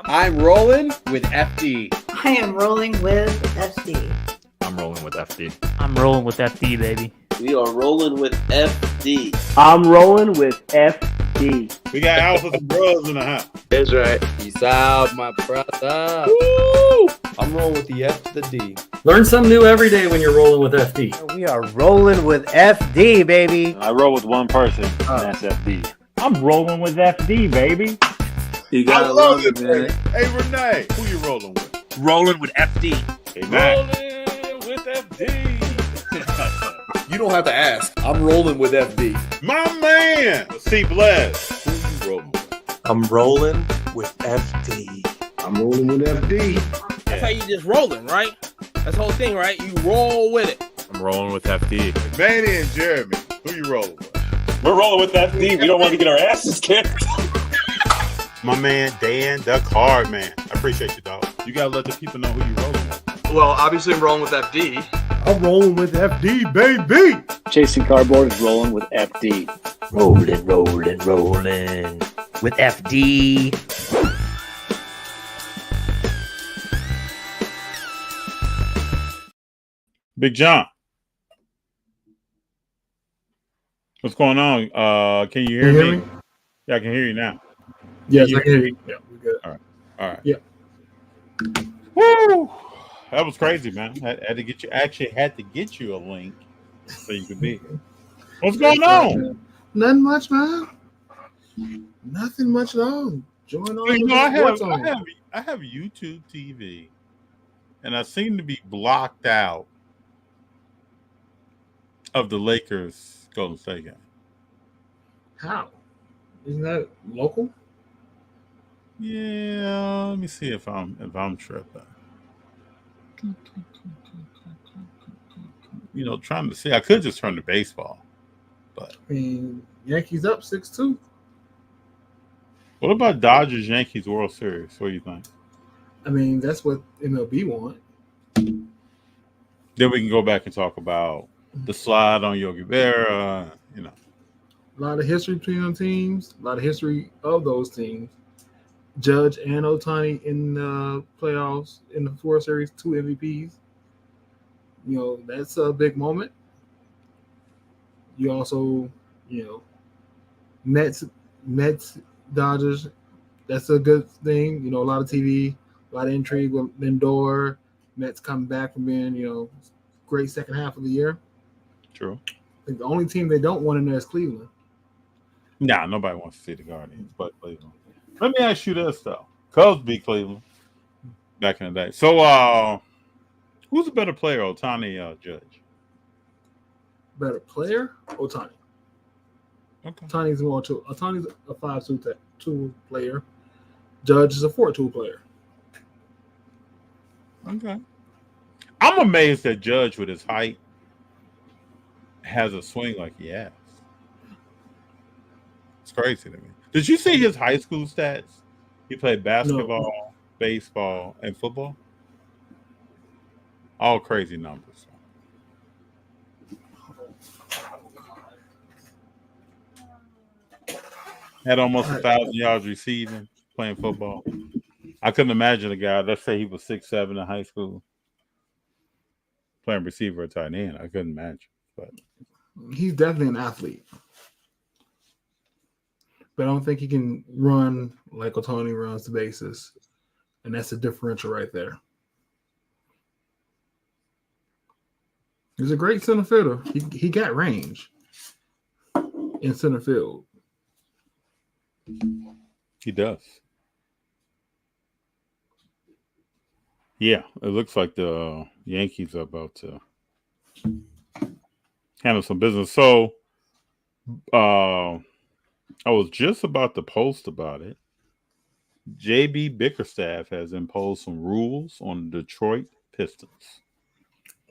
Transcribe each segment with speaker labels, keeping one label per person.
Speaker 1: I'm rolling with FD.
Speaker 2: I am rolling with FD.
Speaker 3: I'm rolling with FD.
Speaker 4: I'm rolling with FD, baby.
Speaker 5: We are rolling with FD.
Speaker 6: I'm rolling with FD.
Speaker 7: We got alphas and bros in the house.
Speaker 3: That's right.
Speaker 1: Peace out, my brother.
Speaker 3: Woo!
Speaker 1: I'm rolling with the F to the D.
Speaker 8: Learn something new every day when you're rolling with FD.
Speaker 9: We are rolling with FD, baby.
Speaker 10: I roll with one person, and that's FD.
Speaker 11: I'm rolling with FD, baby.
Speaker 5: You gotta love it, man.
Speaker 7: Hey, Renee, who you rolling with?
Speaker 3: Rolling with FD.
Speaker 7: Hey, Matt.
Speaker 3: Rolling with FD.
Speaker 1: You don't have to ask. I'm rolling with FD.
Speaker 7: My man, C. Bless. Who you rolling with?
Speaker 12: I'm rolling with FD.
Speaker 13: I'm rolling with FD.
Speaker 14: That's how you just rolling, right? That's the whole thing, right? You roll with it.
Speaker 3: I'm rolling with FD.
Speaker 7: Manny and Jeremy, who you rolling with?
Speaker 10: We're rolling with FD. We don't want to get our asses kicked.
Speaker 7: My man, Dan, the card man. I appreciate you, dog. You gotta let the people know who you rolling with.
Speaker 15: Well, obviously I'm rolling with FD.
Speaker 13: I'm rolling with FD, baby.
Speaker 6: Chasing Cardboard is rolling with FD.
Speaker 4: Rolling with FD.
Speaker 7: Big John. What's going on? Can you hear me? Yeah, I can hear you now.
Speaker 13: Yes, I can hear you. Yeah, we're good.
Speaker 7: All right.
Speaker 13: Yeah.
Speaker 7: Woo! That was crazy, man. I had to get you. Actually, had to get you a link so you could be here. What's going on?
Speaker 13: Nothing much, man. Nothing much at all. Join all.
Speaker 7: You know, I have YouTube TV, and I seem to be blocked out of the Lakers Golden State game.
Speaker 13: How? Isn't that local?
Speaker 7: Yeah, let me see if I'm tripping. You know, trying to see. I could just turn to baseball, but
Speaker 13: I mean, Yankees up 6-2.
Speaker 7: What about Dodgers Yankees World Series? What do you think?
Speaker 13: I mean, that's what MLB want.
Speaker 7: Then we can go back and talk about the slide on Yogi Berra. You know,
Speaker 13: a lot of history between them teams. A lot of history of those teams. Judge and Ohtani in the playoffs in the World Series, 2 MVPs. You know, that's a big moment. You also, Mets, Dodgers, that's a good thing. You know, a lot of TV, a lot of intrigue with Lindor. Mets come back from being, great second half of the year.
Speaker 7: True.
Speaker 13: I think the only team they don't want in there is Cleveland.
Speaker 7: Nah, nobody wants to see the Guardians, but Cleveland. Let me ask you this, though. Cubs beat Cleveland back in the day. So, who's a better player, Ohtani or Judge?
Speaker 13: Better player? Ohtani.
Speaker 7: Okay.
Speaker 13: Ohtani's more two. Ohtani's a 5-2 player. Judge is a 4-2 player.
Speaker 7: Okay. I'm amazed that Judge, with his height, has a swing like he has. It's crazy to me. Did you see his high school stats? He played basketball, baseball, and football. All crazy numbers. Had almost 1,000 yards receiving, playing football. I couldn't imagine a guy, let's say he was 6'7" in high school, playing receiver or tight end. I couldn't imagine. But
Speaker 13: he's definitely an athlete. But I don't think he can run like Ohtani runs the bases. And that's a differential right there. He's a great center fielder. He got range in center field.
Speaker 7: He does. Yeah, it looks like the Yankees are about to handle some business. So, I was just about to post about it. J.B. Bickerstaff has imposed some rules on the Detroit Pistons.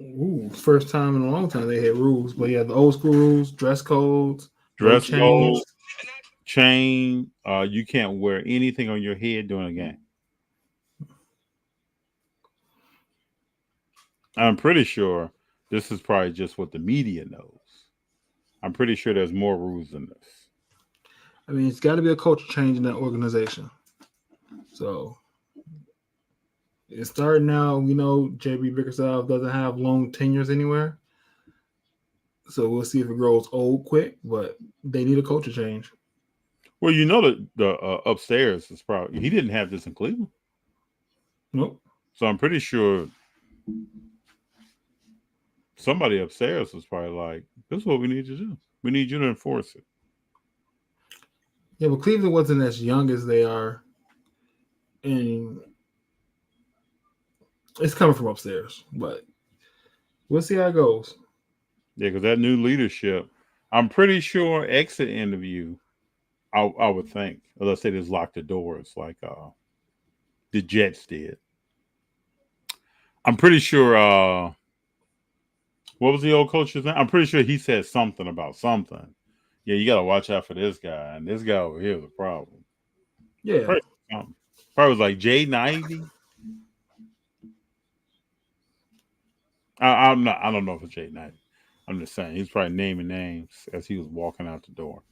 Speaker 13: Ooh, first time in a long time they had rules, but yeah, the old school rules, dress codes,
Speaker 7: chain. You can't wear anything on your head during a game. I'm pretty sure this is probably just what the media knows. I'm pretty sure there's more rules than this.
Speaker 13: I mean, it's got to be a culture change in that organization. So It's starting now. We know JB Bickerstaff doesn't have long tenures anywhere. So we'll see if it grows old quick, but they need a culture change.
Speaker 7: Well, you know that the upstairs is probably he didn't have this in Cleveland.
Speaker 13: Nope.
Speaker 7: So I'm pretty sure somebody upstairs was probably like, "This is what we need to do. We need you to enforce it."
Speaker 13: Yeah, but Cleveland wasn't as young as they are, and it's coming from upstairs. But we'll see how it goes.
Speaker 7: Yeah, because that new leadership, I'm pretty sure exit interview. I would think, unless they just lock the doors like the Jets did. I'm pretty sure. What was the old coach's name? I'm pretty sure he said something about something. Yeah, you got to watch out for this guy, and this guy over here is a problem.
Speaker 13: Yeah,
Speaker 7: probably was like J90. I don't know if it's J90. I'm just saying he's probably naming names as he was walking out the door.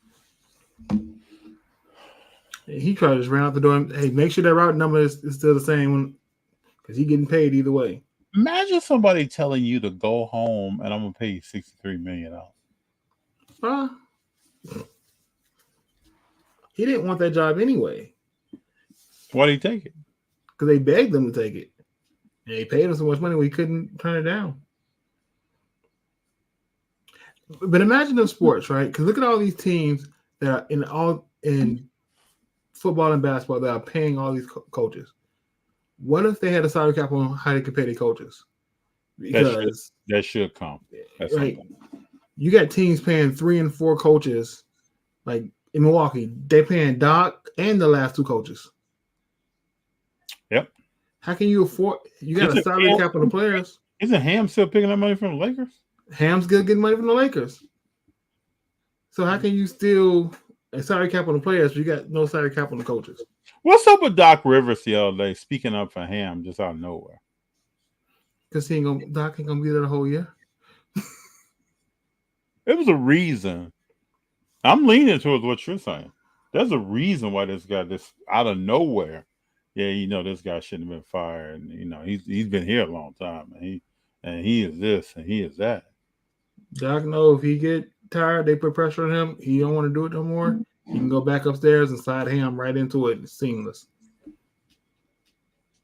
Speaker 13: He tried to just ran out the door. Hey, make sure that route number is still the same because he's getting paid either way.
Speaker 7: Imagine somebody telling you to go home and I'm gonna pay you $63 million.
Speaker 13: He didn't want that job anyway.
Speaker 7: Why did he take it?
Speaker 13: Because they begged him to take it, and they paid him so much money we couldn't turn it down. But imagine in sports, right? Because look at all these teams that are in football and basketball that are paying all these coaches. What if they had a salary cap on how they could pay their coaches? Because
Speaker 7: that should come.
Speaker 13: Right, you got teams paying 3 and 4 coaches, like in Milwaukee, they're paying Doc and the last 2 coaches.
Speaker 7: Yep.
Speaker 13: How can you afford? You got a salary cap on the players.
Speaker 7: Isn't Ham still picking up money from the Lakers?
Speaker 13: Ham's still getting money from the Lakers. So how can you still a salary cap on the players, but you got no salary cap on the coaches?
Speaker 7: What's up with Doc Rivers the other day speaking up for Ham just out of nowhere?
Speaker 13: Because Doc ain't gonna be there the whole year.
Speaker 7: It was a reason. I'm leaning towards what you're saying. There's a reason why this guy this out of nowhere. Yeah, you know this guy shouldn't have been fired. And, you know he's been here a long time, and he is this and he is that.
Speaker 13: Doc know if he get tired, they put pressure on him. He don't want to do it no more. He can go back upstairs and slide Ham right into it. It's seamless.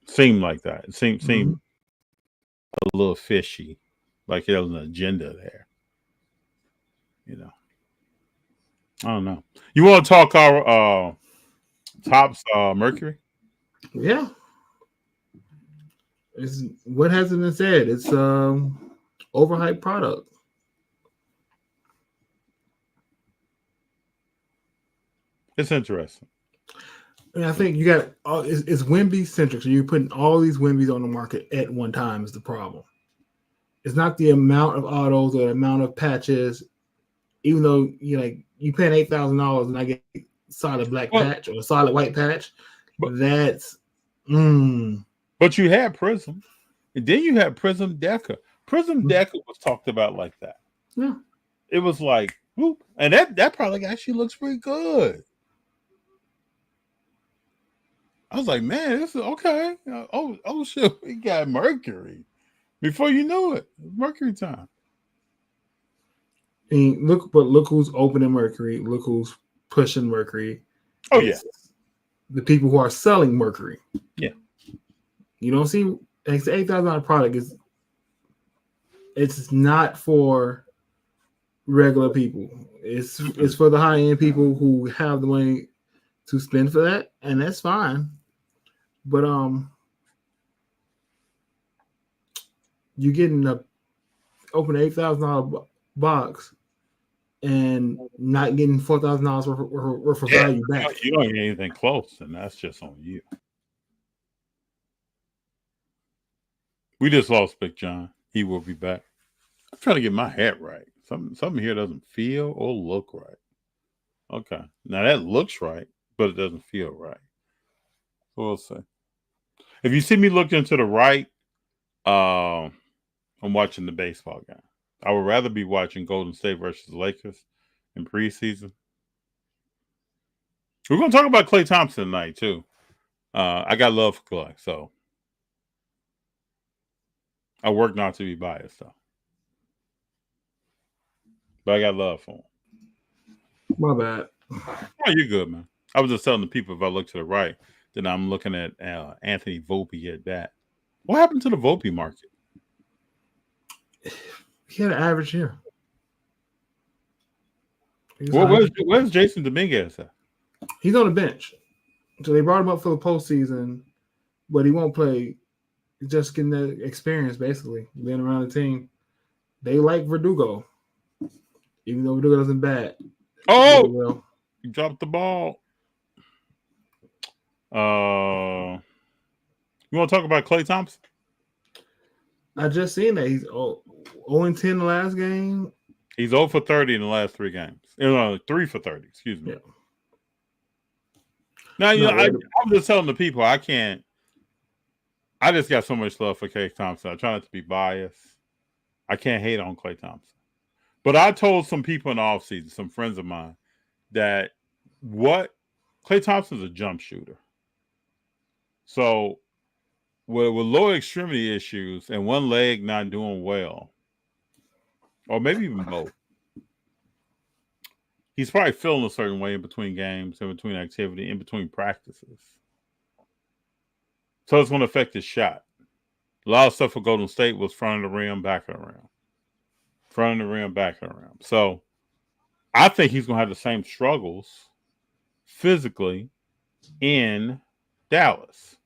Speaker 7: Seemed like that. It seemed a little fishy, like there was an agenda there. You know, I don't know. You want to talk our Topps Mercury?
Speaker 13: Yeah. It's what hasn't been said. It's overhyped product.
Speaker 7: It's interesting.
Speaker 13: And I think you got it's Wemby centric. So you're putting all these Wembys on the market at one time is the problem. It's not the amount of autos or the amount of patches. Even though you paying $8,000 and I get solid black patch or a solid white patch, that's.
Speaker 7: But you had Prism, and then you had Prism Decker. Prism Decker was talked about like that.
Speaker 13: Yeah,
Speaker 7: it was like whoop, and that product actually looks pretty good. I was like, man, this is okay. Oh shit, we got Mercury. Before you knew it, Mercury time.
Speaker 13: And look who's opening Mercury. Look who's pushing Mercury.
Speaker 7: Oh yeah,
Speaker 13: the people who are selling Mercury.
Speaker 7: Yeah,
Speaker 13: you don't see it's an $8,000 product. It's not for regular people. It's for the high end people who have the money to spend for that, and that's fine. But you're getting a open $8,000 box and not getting $4,000 worth of value back.
Speaker 7: You don't get anything close, and that's just on you. We just lost Big John. He will be back. I'm trying to get my head right. Something here doesn't feel or look right. Okay, now that looks right, but it doesn't feel right. We'll see. If you see me looking to the right, I'm watching the baseball game. I would rather be watching Golden State versus the Lakers in preseason. We're going to talk about Klay Thompson tonight, too. I got love for Klay, so I work not to be biased though, but I got love for him.
Speaker 13: My bad.
Speaker 7: Oh, you're good, man. I was just telling the people if I look to the right, then I'm looking at Anthony Volpe at bat. What happened to the Volpe market?
Speaker 13: He had an average year.
Speaker 7: Where's Jason Dominguez at?
Speaker 13: He's on the bench. So they brought him up for the postseason, but he won't play. He's just getting that experience, basically, being around the team. They like Verdugo, even though Verdugo doesn't bat.
Speaker 7: Oh,
Speaker 13: well.
Speaker 7: You dropped the ball. You want to talk about Klay Thompson?
Speaker 13: I just seen that he's 0-10 the last game.
Speaker 7: He's 0 for 30 in the last 3 games. 3 for 30, excuse me.
Speaker 13: Yeah.
Speaker 7: Now, I'm just telling the people I just got so much love for Klay Thompson. I try not to be biased. I can't hate on Klay Thompson. But I told some people in the offseason, some friends of mine, that Klay Thompson's a jump shooter. So with lower extremity issues and one leg not doing well, or maybe even both, he's probably feeling a certain way in between games, in between activity, in between practices. So it's going to affect his shot. A lot of stuff for Golden State was front of the rim, back of the rim. Front of the rim, back of the rim. So I think he's going to have the same struggles physically in Dallas.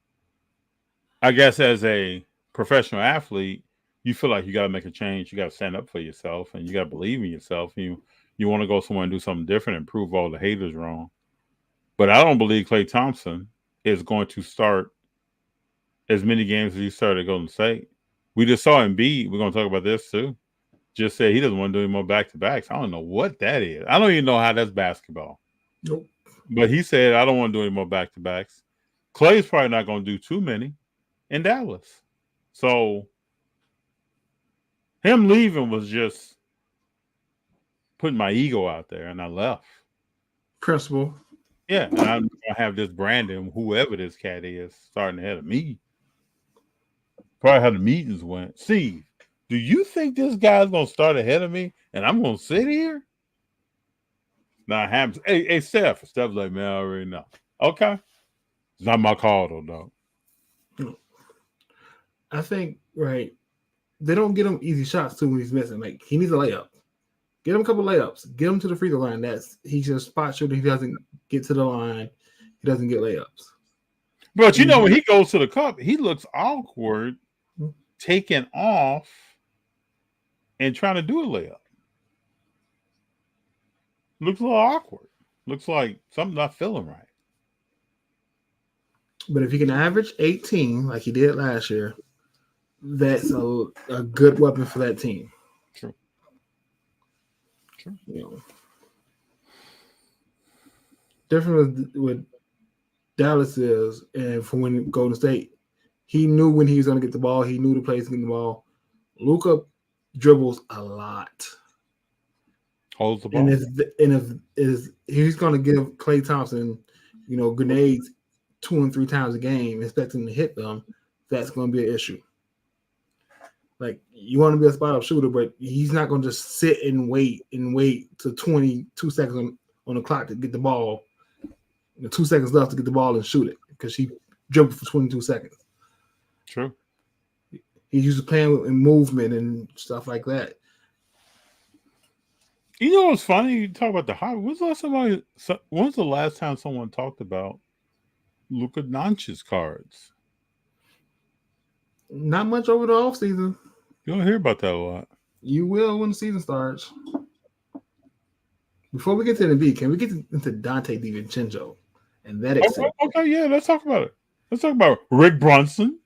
Speaker 7: I guess as a professional athlete, you feel like you got to make a change. You got to stand up for yourself, and you got to believe in yourself. You want to go somewhere and do something different and prove all the haters wrong. But I don't believe Klay Thompson is going to start as many games as he started at Golden State. We just saw Embiid. We're going to talk about this too. Just said he doesn't want to do any more back-to-backs. I don't know what that is. I don't even know how that's basketball.
Speaker 13: Nope.
Speaker 7: But he said, I don't want to do any more back-to-backs. Klay's probably not going to do too many in Dallas. So him leaving was just putting my ego out there, and I left.
Speaker 13: Principal.
Speaker 7: Yeah, and I'm going to have this Brandon, whoever this cat is, starting ahead of me. Probably how the meetings went. Steve, do you think this guy's going to start ahead of me, and I'm going to sit here? Not happens. Hey, Steph. Steph's like, man, I already know. Okay. It's not my call, though, dog.
Speaker 13: I think, right, they don't get him easy shots, too, when he's missing. Like, he needs a layup. Get him a couple layups. Get him to the free throw line. He's just spot shooter. He doesn't get to the line. He doesn't get layups.
Speaker 7: But, you know, when he goes to the cup, he looks awkward, taking off, and trying to do a layup. Looks a little awkward. Looks like something not feeling right.
Speaker 13: But if he can average 18 like he did last year, that's a good weapon for that team.
Speaker 7: True.
Speaker 13: You know, different with Dallas is, and from when Golden State, he knew when he was going to get the ball. He knew the place to get the ball. Luka dribbles a lot.
Speaker 7: Holds the ball.
Speaker 13: And if he's going to give Klay Thompson, grenades 2 and 3 times a game, expecting to hit them, that's going to be an issue. Like, you want to be a spot-up shooter, but he's not going to just sit and wait to 22 seconds on the clock to get the ball. 2 seconds left to get the ball and shoot it because he dribbled for 22 seconds.
Speaker 7: True.
Speaker 13: He's used to playing in movement and stuff like that.
Speaker 7: You know what's funny? You talk about the high. When was the last time someone talked about Luka Doncic's cards?
Speaker 13: Not much over the offseason.
Speaker 7: You don't hear about that a lot.
Speaker 13: You will when the season starts. Before we get to the Embiid, can we get into Dante DiVincenzo and that extent?
Speaker 7: Okay, yeah, let's talk about it. Let's talk about Rick Brunson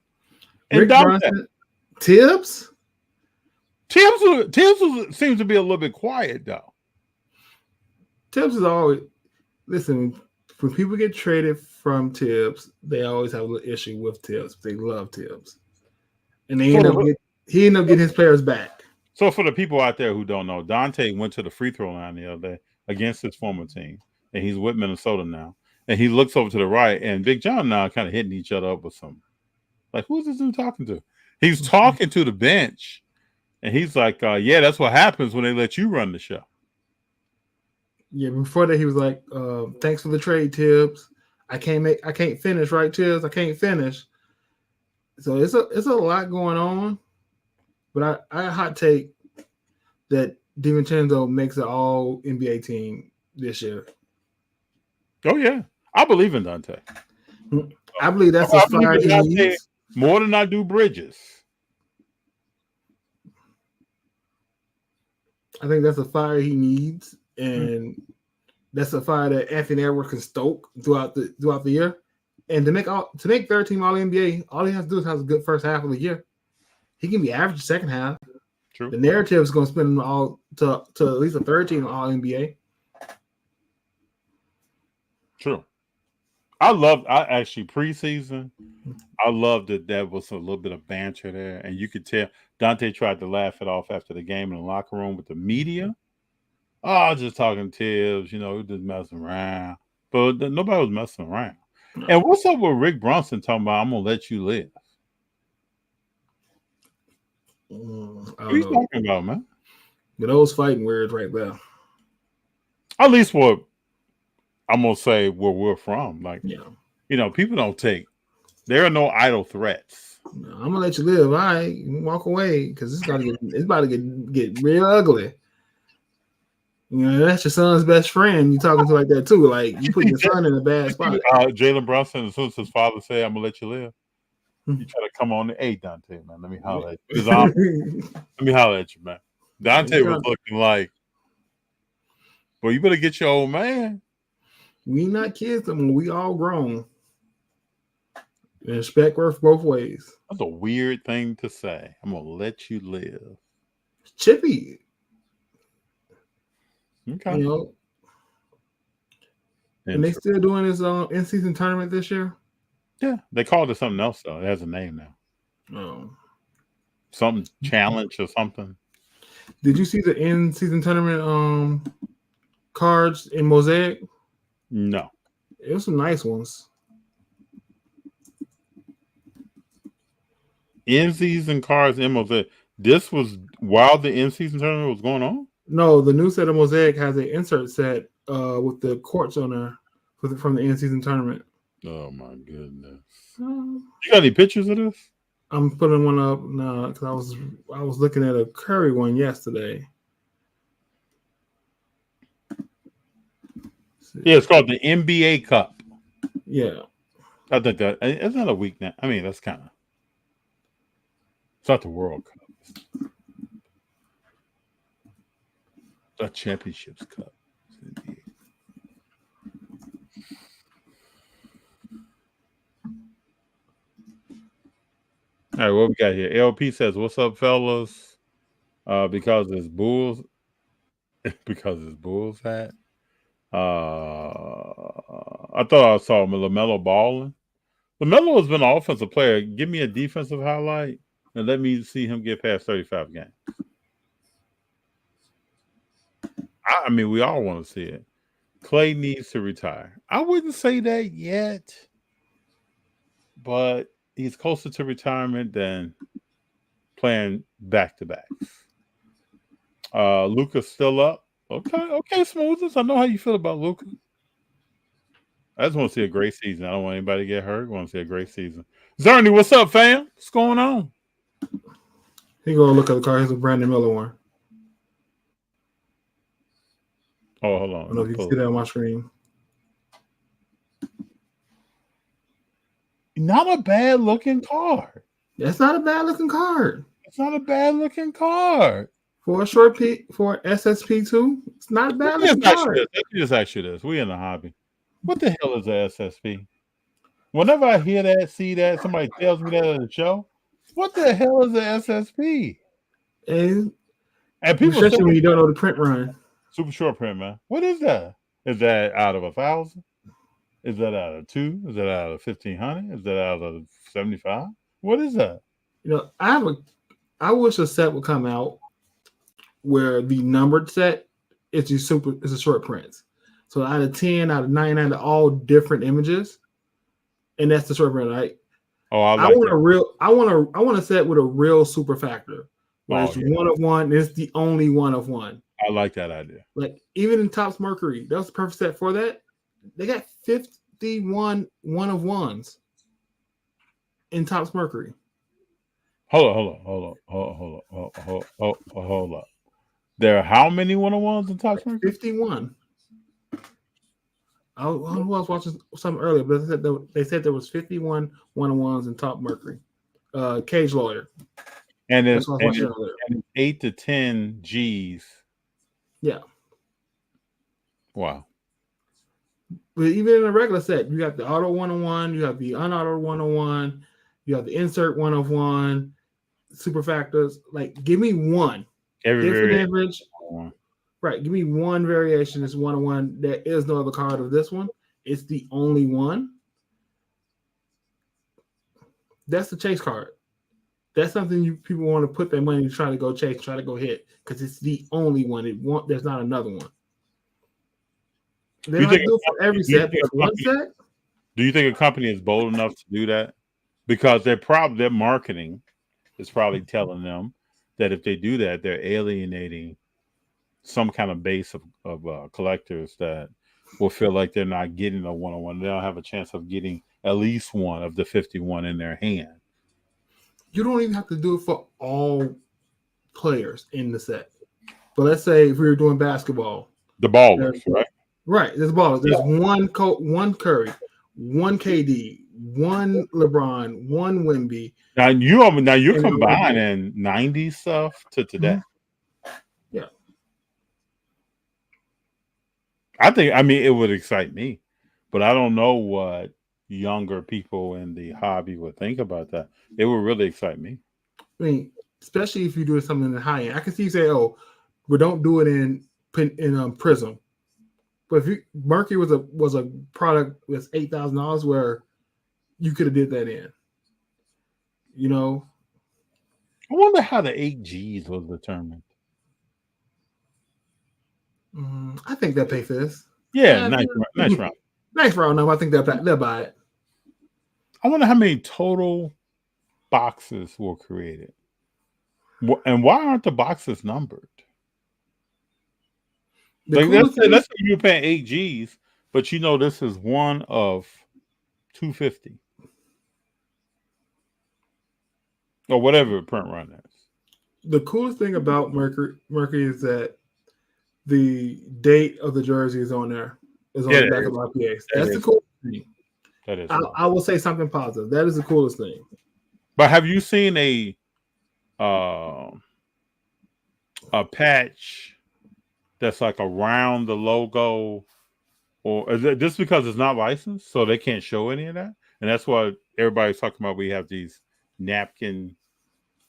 Speaker 7: and Dante.
Speaker 13: Tibbs?
Speaker 7: Tibbs seems to be a little bit quiet, though.
Speaker 13: Tibbs is always – listen, when people get traded from Tibbs, they always have a little issue with Tibbs. They love Tibbs. And he ended up getting his players back.
Speaker 7: So for the people out there who don't know, Dante went to the free throw line the other day against his former team, and he's with Minnesota now. And he looks over to the right, and Big John and I are kind of hitting each other up with some. Like, who's this dude talking to? He's talking to the bench, and he's like, "Yeah, that's what happens when they let you run the show."
Speaker 13: Yeah, before that he was like, "Thanks for the trade, Tibbs. I can't finish, right, Tibbs? I can't finish." So it's a lot going on, but I hot take that DiVincenzo makes an All NBA team this year.
Speaker 7: Oh yeah, I believe in Dante.
Speaker 13: I believe that's a fire he needs
Speaker 7: more than I do Bridges.
Speaker 13: I think that's a fire he needs, and that's a fire that Anthony Edwards can stoke throughout the year. And to make third team All NBA, all he has to do is have a good first half of the year. He can be average second half.
Speaker 7: True.
Speaker 13: The narrative is going to spin him all to at least a third team All NBA.
Speaker 7: True. I actually preseason. I loved that there was a little bit of banter there, and you could tell Dante tried to laugh it off after the game in the locker room with the media. Oh, just talking Tibbs, we're just messing around, but nobody was messing around. And what's up with Rick Brunson talking about I'm gonna let you live? What are you talking about, man?
Speaker 13: But those fighting words right there.
Speaker 7: At least what I'm gonna say where we're from. Like, people don't take. There are no idle threats.
Speaker 13: No, I'm gonna let you live. All right, walk away because it's about to get real ugly. That's your son's best friend. You talking to like that too. Like you put your son in a bad spot.
Speaker 7: Jalen Brunson, as soon as his father said, "I'm gonna let you live," you try to come on. Hey, Dante, man, let me holler at you. Let me holler at you, man. Dante was looking like, "Well, you better get your old man."
Speaker 13: We not kids anymore. We all grown. And respect works both ways.
Speaker 7: That's a weird thing to say. I'm gonna let you live.
Speaker 13: Chippy.
Speaker 7: Okay.
Speaker 13: And they still doing this in-season tournament this year?
Speaker 7: Yeah. They called it something else, though. It has a name now.
Speaker 13: Oh.
Speaker 7: Something challenge or something.
Speaker 13: Did you see the in-season tournament cards in Mosaic?
Speaker 7: No.
Speaker 13: It was some nice ones.
Speaker 7: In-season cards in Mosaic. This was while the in-season tournament was going on?
Speaker 13: No, the new set of Mosaic has an insert set with the courts on there from the in-season tournament.
Speaker 7: Oh my goodness! You got any pictures of this?
Speaker 13: I'm putting one up now because I was looking at a Curry one yesterday.
Speaker 7: Yeah, it's called the NBA Cup.
Speaker 13: Yeah,
Speaker 7: I think that it's not a week now. I mean, that's kind of it's not the World Cup. The Championships Cup. All right, what we got here? LP says, "What's up, fellas?" Because it's Bulls. Because it's Bulls hat. I thought I saw LaMelo balling. LaMelo has been an offensive player. Give me a defensive highlight and let me see him get past 35 games. I mean, we all want to see it. Clay needs to retire. I wouldn't say that yet, but he's closer to retirement than playing back-to-backs. Luka's still up. Okay, Smoothest. I know how you feel about Luka. I just want to see a great season. I don't want anybody to get hurt. I want to see a great season. Zerny, what's up, fam? What's going on?
Speaker 13: He gonna look at the car. Here's a Brandon Miller one.
Speaker 7: Oh, hold on.
Speaker 13: I don't know if you can see that on my screen.
Speaker 7: Not a bad looking card.
Speaker 13: That's not a bad looking card.
Speaker 7: It's not a bad looking card.
Speaker 13: For a short P, for SSP2, it's not a bad looking card.
Speaker 7: Let me just ask you this. We in the hobby. What the hell is a SSP? Whenever I hear that, see that, somebody tells me that at the show, what the hell is a SSP?
Speaker 13: And
Speaker 7: people
Speaker 13: especially when you don't know the print run.
Speaker 7: Super short print, man. What is that? Is that out of 1,000? Is that out of 2? Is that out of 1,500? Is that out of 75? What is that?
Speaker 13: I wish a set would come out where the numbered set is a short print. So out of 10, out of 99, they're all different images, and that's the short print, right?
Speaker 7: Oh, I
Speaker 13: I
Speaker 7: like
Speaker 13: want
Speaker 7: that.
Speaker 13: a real. I want a set with a real super factor. Where
Speaker 7: Oh,
Speaker 13: it's
Speaker 7: yeah.
Speaker 13: one of one. It's the only one of one.
Speaker 7: I like that idea.
Speaker 13: Like even in Topps Mercury, that was the perfect set for that. They got 51 one of ones in Topps Mercury.
Speaker 7: Hold up. There are how many one-on-ones in Topps Mercury?
Speaker 13: 51. I was watching something earlier, but they said there was 51 one-on-ones in Top Mercury. Cage Lawyer.
Speaker 7: And
Speaker 13: That's what I was watching earlier.
Speaker 7: it's 8 to 10 G's.
Speaker 13: Yeah.
Speaker 7: Wow.
Speaker 13: But even in a regular set, you got the auto one-on-one, you have the unauto one-on-one, you have the insert one-of-one, super factors. Like, give me one.
Speaker 7: Every
Speaker 13: Different
Speaker 7: variation.
Speaker 13: average. Right. Give me one variation. It's one-on-one. There is no other card of this one. It's the only one. That's the chase card. That's something people want to put their money to try to go chase, try to go hit, because it's the only one. There's not another one. They don't do it for every set, but one set.
Speaker 7: Do you think a company is bold enough to do that? Because their marketing is probably telling them that if they do that, they're alienating some kind of base of collectors that will feel like they're not getting a one-on-one. They don't have a chance of getting at least one of the 51 in their hand.
Speaker 13: You don't even have to do it for all players in the set. But let's say if we were doing basketball.
Speaker 7: The ballers, right?
Speaker 13: Right. There's ballers. There's one Curry, one KD, one LeBron, one Wemby.
Speaker 7: Now you're combining 90s stuff to today.
Speaker 13: Yeah.
Speaker 7: I mean, it would excite me, but I don't know what younger people in the hobby would think about that. It would really excite me.
Speaker 13: I mean, especially if you're doing something in the high end. I can see you say, "Oh, we don't do it in Prism." But if Mercury was a product with $8,000 where you could have did that in. You know?
Speaker 7: I wonder how the 8 Gs was determined.
Speaker 13: I think they'll pay for this.
Speaker 7: Yeah, nice round.
Speaker 13: Nice round number. I think they'll buy it.
Speaker 7: I wonder how many total boxes were created. And why aren't the boxes numbered? Like, let's say you're paying 8 Gs, but you know this is one of 250. Or whatever print run is.
Speaker 13: The coolest thing about Mercury is that the date of the jersey is on there. Is on the back of RPAs. That's the coolest thing.
Speaker 7: That is.
Speaker 13: I will say something positive. That is the coolest thing.
Speaker 7: But have you seen a patch that's like around the logo, or is it just because it's not licensed, so they can't show any of that? And that's what everybody's talking about. We have these napkin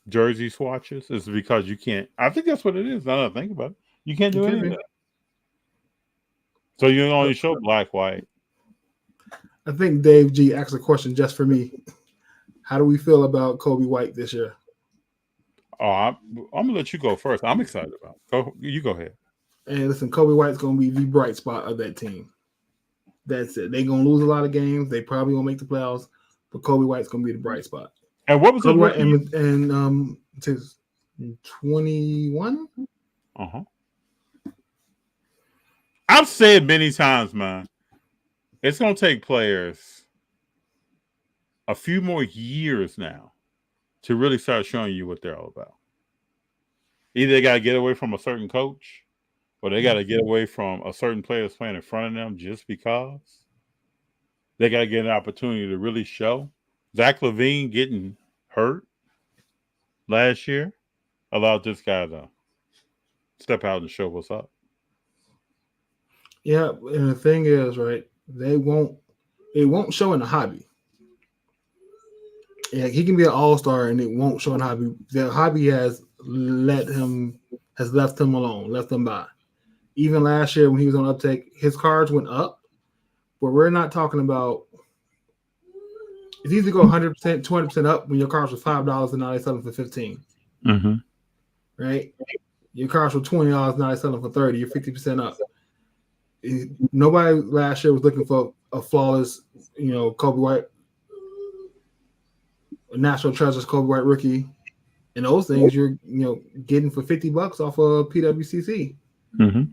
Speaker 7: jersey swatches. Is because you can't. I think that's what it is. Now that I think about it, you can't do any of that. So you only show black, white.
Speaker 13: I think Dave G asked a question just for me. How do we feel about Kobe White this year?
Speaker 7: Oh, I'm gonna let you go first. I'm excited about it. You go ahead.
Speaker 13: And listen, Kobe White's gonna be the bright spot of that team. That's it. They're gonna lose a lot of games. They probably won't make the playoffs, but Kobe White's gonna be the bright spot.
Speaker 7: And what was
Speaker 13: Kobe White
Speaker 7: it?
Speaker 13: And 21.
Speaker 7: I've said many times, man, it's going to take players a few more years now to really start showing you what they're all about. Either they got to get away from a certain coach, or they got to get away from a certain player that's playing in front of them just because. They got to get an opportunity to really show. Zach LaVine getting hurt last year allowed this guy to step out and show what's up.
Speaker 13: Yeah, and the thing is, right, it won't show in the hobby. Yeah, he can be an all-star and it won't show in the hobby. The hobby has left him alone, left him by. Even last year when he was on uptake, his cards went up, but we're not talking about it's easy to go 100%, 200% up when your cards were $5 and now they sell them for $15.
Speaker 7: Mm-hmm.
Speaker 13: Right? Your cards were $20, now they sell them for $30. You're 50% up. Nobody last year was looking for a flawless, Kobe White. National Treasures Kobe White rookie, and those things you're getting for $50 off of PWCC.
Speaker 7: Mm-hmm.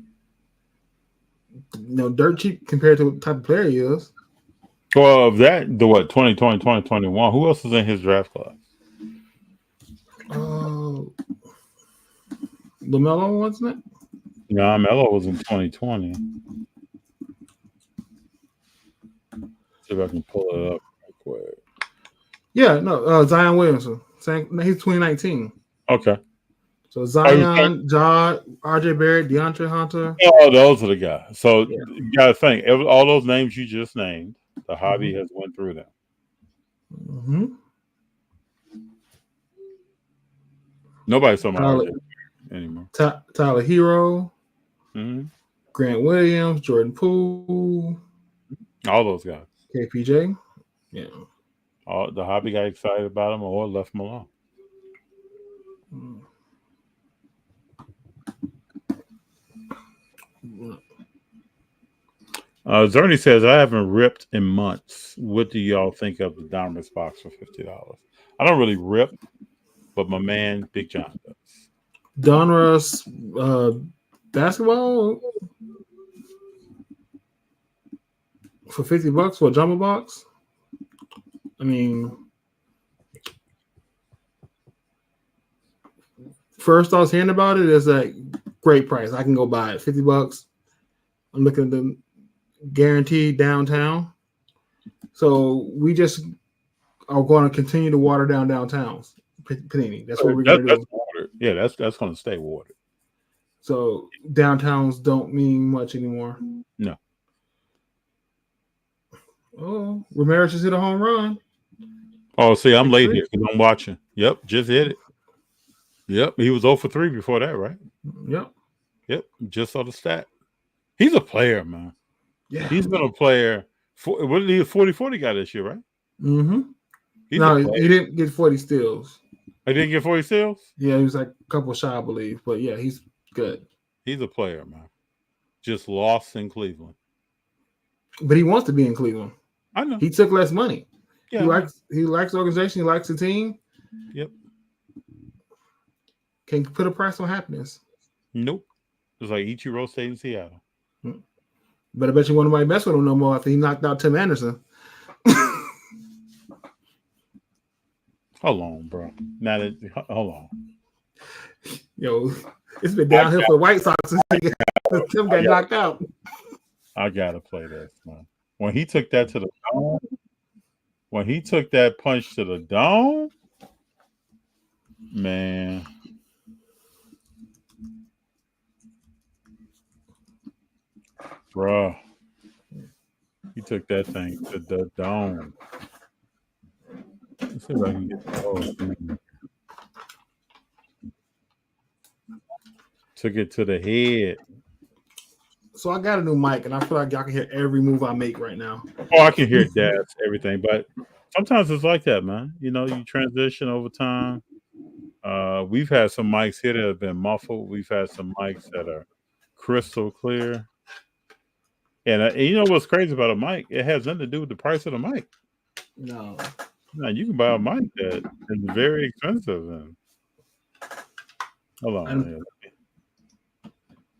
Speaker 13: Dirt cheap compared to the type of player he is.
Speaker 7: Well, of that, 2020, 2021, who else is in his draft class?
Speaker 13: LaMelo, wasn't it?
Speaker 7: No, Melo was in 2020. See if I can pull it up real quick.
Speaker 13: Yeah, no, Zion Williamson. He's 2019.
Speaker 7: Okay.
Speaker 13: So Zion, Ja, RJ Barrett, DeAndre Hunter.
Speaker 7: Oh, those are the guys. So you got to think, all those names you just named, the hobby has went through them.
Speaker 13: Mm-hmm.
Speaker 7: Nobody's talking about anymore.
Speaker 13: Tyler Hero,
Speaker 7: mm-hmm.
Speaker 13: Grant Williams, Jordan Poole.
Speaker 7: All those guys.
Speaker 13: KPJ. Yeah.
Speaker 7: The hobby got excited about him or left him alone. Zerny says, I haven't ripped in months. What do y'all think of the Donruss box for $50? I don't really rip, but my man Big John does.
Speaker 13: Donruss basketball for $50 for a jumbo box? I mean, first I was hearing about it is a great price. I can go buy it. $50. I'm looking at the guaranteed downtown. So we just are going to continue to water down downtowns. Panini. That's what we're going to do.
Speaker 7: Watered. Yeah, that's going to stay watered.
Speaker 13: So downtowns don't mean much anymore.
Speaker 7: No.
Speaker 13: Oh, Ramirez just hit a home run.
Speaker 7: Oh, see, I'm late here because I'm watching. Yep, just hit it. Yep, he was 0 for 3 before that, right? Yep, just saw the stat. He's a player, man.
Speaker 13: Yeah.
Speaker 7: He's been a player. What did he 40-40 guy this year, right?
Speaker 13: Mm-hmm. No, he didn't get 40 steals.
Speaker 7: I didn't get 40 steals?
Speaker 13: Yeah, he was like a couple shy, I believe. But yeah, he's good.
Speaker 7: He's a player, man. Just lost in Cleveland.
Speaker 13: But he wants to be in Cleveland.
Speaker 7: I know.
Speaker 13: He took less money.
Speaker 7: Yeah.
Speaker 13: He likes the organization. He likes the team.
Speaker 7: Yep.
Speaker 13: Can't put a price on happiness.
Speaker 7: Nope. It's like Ichiro stayed in Seattle.
Speaker 13: But I bet you nobody mess with him no more after he knocked out Tim Anderson.
Speaker 7: Hold on, bro. Hold on.
Speaker 13: Yo, it's been downhill for the White Sox since Tim got knocked out.
Speaker 7: I gotta play this, man. When he took that to the dome, when he took that punch to the dome, man. Bruh. He took that thing to the dome. Let's see if I can get the whole thing. Took it to the head.
Speaker 13: So I got a new mic, and I feel like y'all can hear every move I make right now.
Speaker 7: Oh, I can hear dabs, everything, but sometimes it's like that, man. You know, you transition over time. We've had some mics here that have been muffled. We've had some mics that are crystal clear. And you know what's crazy about a mic? It has nothing to do with the price of the mic.
Speaker 13: No,
Speaker 7: you can buy a mic that is very expensive. And hold on, man.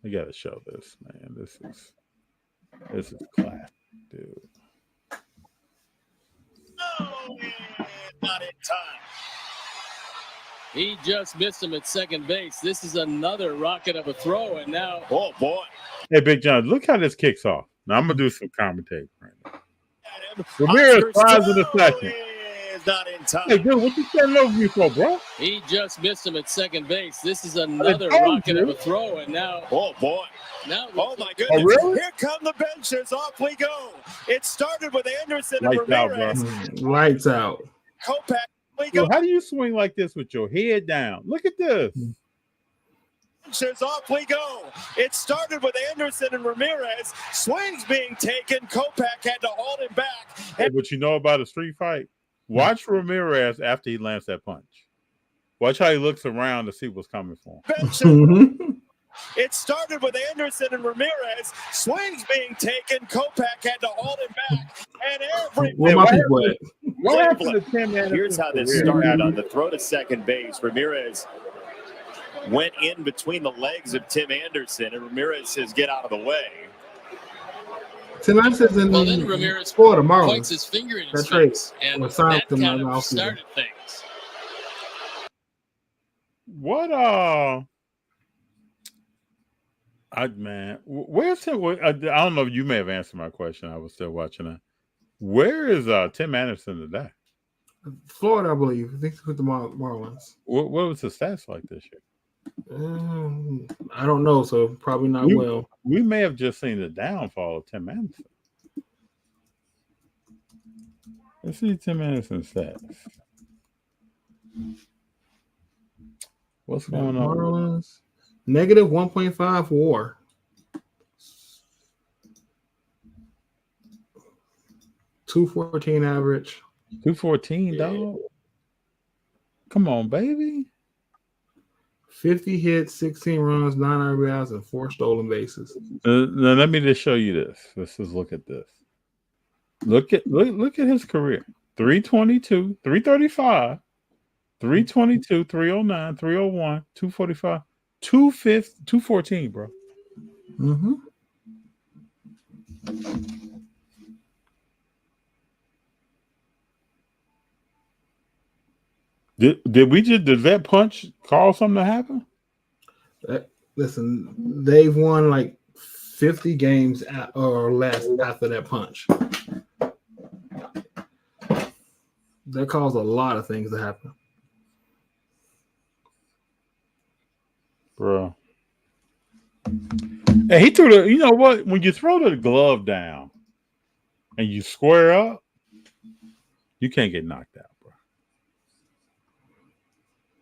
Speaker 7: I gotta show this, man. This is class, dude.
Speaker 3: No, not in time. He just missed him at second base. This is another rocket of a throw, and now, oh boy.
Speaker 7: Hey, Big John, look how this kicks off. Now I'm gonna do some commentating right now. Ramirez flies in a second.
Speaker 3: Not in time.
Speaker 7: Hey, dude, what you standing over me for, bro?
Speaker 3: He just missed him at second base. This is another rocket of a throw, and now, oh boy. Now, oh my goodness!
Speaker 7: Oh, really?
Speaker 3: Here come the benches. Off we go. It started with Anderson and
Speaker 7: Lights out,
Speaker 3: Ramirez.
Speaker 7: bro.
Speaker 13: Lights out.
Speaker 3: Kopech.
Speaker 7: Yo, how do you swing like this with your head down? Look at this.
Speaker 3: Benches. Off we go. It started with Anderson and Ramirez. Swings being taken. Kopech had to hold him back.
Speaker 7: Hey, but you know about a street fight? Watch Ramirez after he lands that punch. Watch how he looks around to see what's coming for him.
Speaker 3: It started with Anderson and Ramirez. Swings being taken. Kopech had to hold him back. And every
Speaker 13: Where my people at?
Speaker 7: What happened to
Speaker 3: Cleveland.
Speaker 7: Tim Anderson?
Speaker 3: Here's how this started on the throw to second base. Ramirez went in between the legs of Tim Anderson, and Ramirez says, "Get out of the way."
Speaker 13: Tim Anderson's in
Speaker 3: Well, then Ramirez
Speaker 13: Florida Marlins.
Speaker 3: points his finger in his
Speaker 13: That's right.
Speaker 3: face, and
Speaker 13: Was signed
Speaker 3: that
Speaker 13: to
Speaker 3: kind
Speaker 13: my
Speaker 3: of
Speaker 13: offseason.
Speaker 3: started things.
Speaker 7: What where's Tim? I don't know if you may have answered my question. I was still watching it. Where is Tim Anderson today?
Speaker 13: Florida, I believe. I think it's with the Marlins.
Speaker 7: What was the stats like this year?
Speaker 13: I don't know, so probably not well.
Speaker 7: We may have just seen the downfall of Tim Anderson. Let's see Tim Anderson's stats. What's going on?
Speaker 13: Marlins, negative 1.5 WAR. .214 average.
Speaker 7: 214, dog. Come on, baby.
Speaker 13: 50 hits, 16 runs, 9 RBIs, and 4 stolen bases.
Speaker 7: Now let me just show you this. Let's just look at this. Look at his career. 322, 335, 322, 309, 301, 245, 214, bro.
Speaker 13: Mm-hmm.
Speaker 7: Did that punch cause something to happen?
Speaker 13: Listen, they've won like 50 games or less after that punch. That caused a lot of things to happen.
Speaker 7: Bro. And he threw the, you know what? When you throw the glove down and you square up, you can't get knocked out, bro.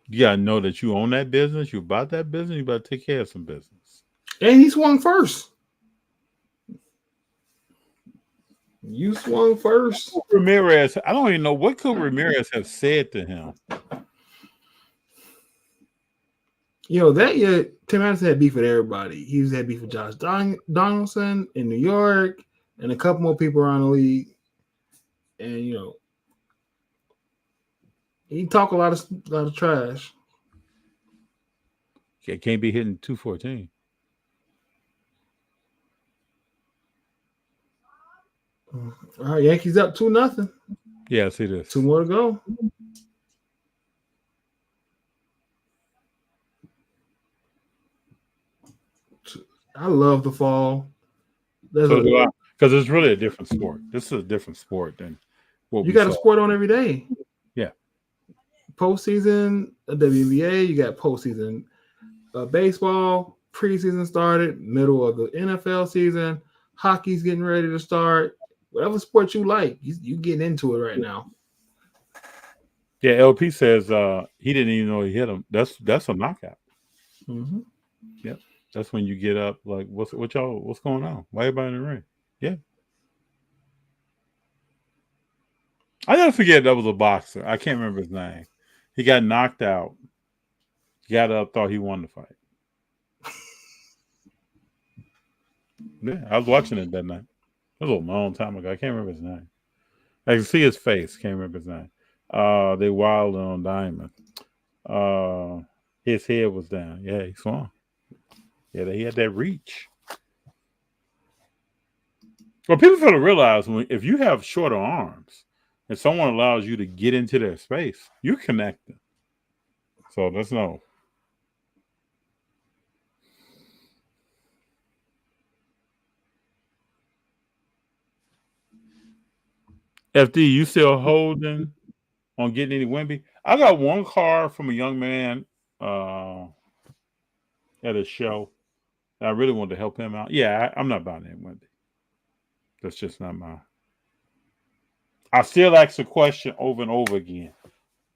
Speaker 7: You gotta know that you own that business, you about that business, you better take care of some business.
Speaker 13: And he swung first. You swung first.
Speaker 7: Ramirez, I don't even know what could Ramirez have said to him.
Speaker 13: You know, that year, Tim Anderson had beef with everybody. He had beef with Josh Donaldson in New York and a couple more people around the league. And, you know, he talk a lot of trash.
Speaker 7: Can't be hitting 214.
Speaker 13: All right, Yankees up 2-0.
Speaker 7: Yeah, I see this.
Speaker 13: 2 more to go. I love the fall.
Speaker 7: Because it's really a different sport. This is a different sport than what
Speaker 13: you got a sport on every day.
Speaker 7: Yeah.
Speaker 13: Postseason, WNBA, you got postseason baseball, preseason started, middle of the NFL season, hockey's getting ready to start. Whatever sport you like, you getting into it right now.
Speaker 7: Yeah, LP says he didn't even know he hit him. That's a knockout.
Speaker 13: Mm-hmm.
Speaker 7: Yep. That's when you get up like, what's going on? Why everybody in the ring? Yeah. I never forget that was a boxer. I can't remember his name. He got knocked out. Got up, thought he won the fight. Yeah, I was watching it that night. It was a long time ago. I can't remember his name. I can see his face. Can't remember his name. They wilded on Diamond. His head was down. Yeah, he swung. Yeah, he had that reach. Well, people fail to realize if you have shorter arms and someone allows you to get into their space, you're connected. So let's know. FD, you still holding on getting any Wemby? I got one card from a young man at a show. I really wanted to help him out. Yeah, I'm not buying any Wemby. That's just not mine. I still ask the question over and over again.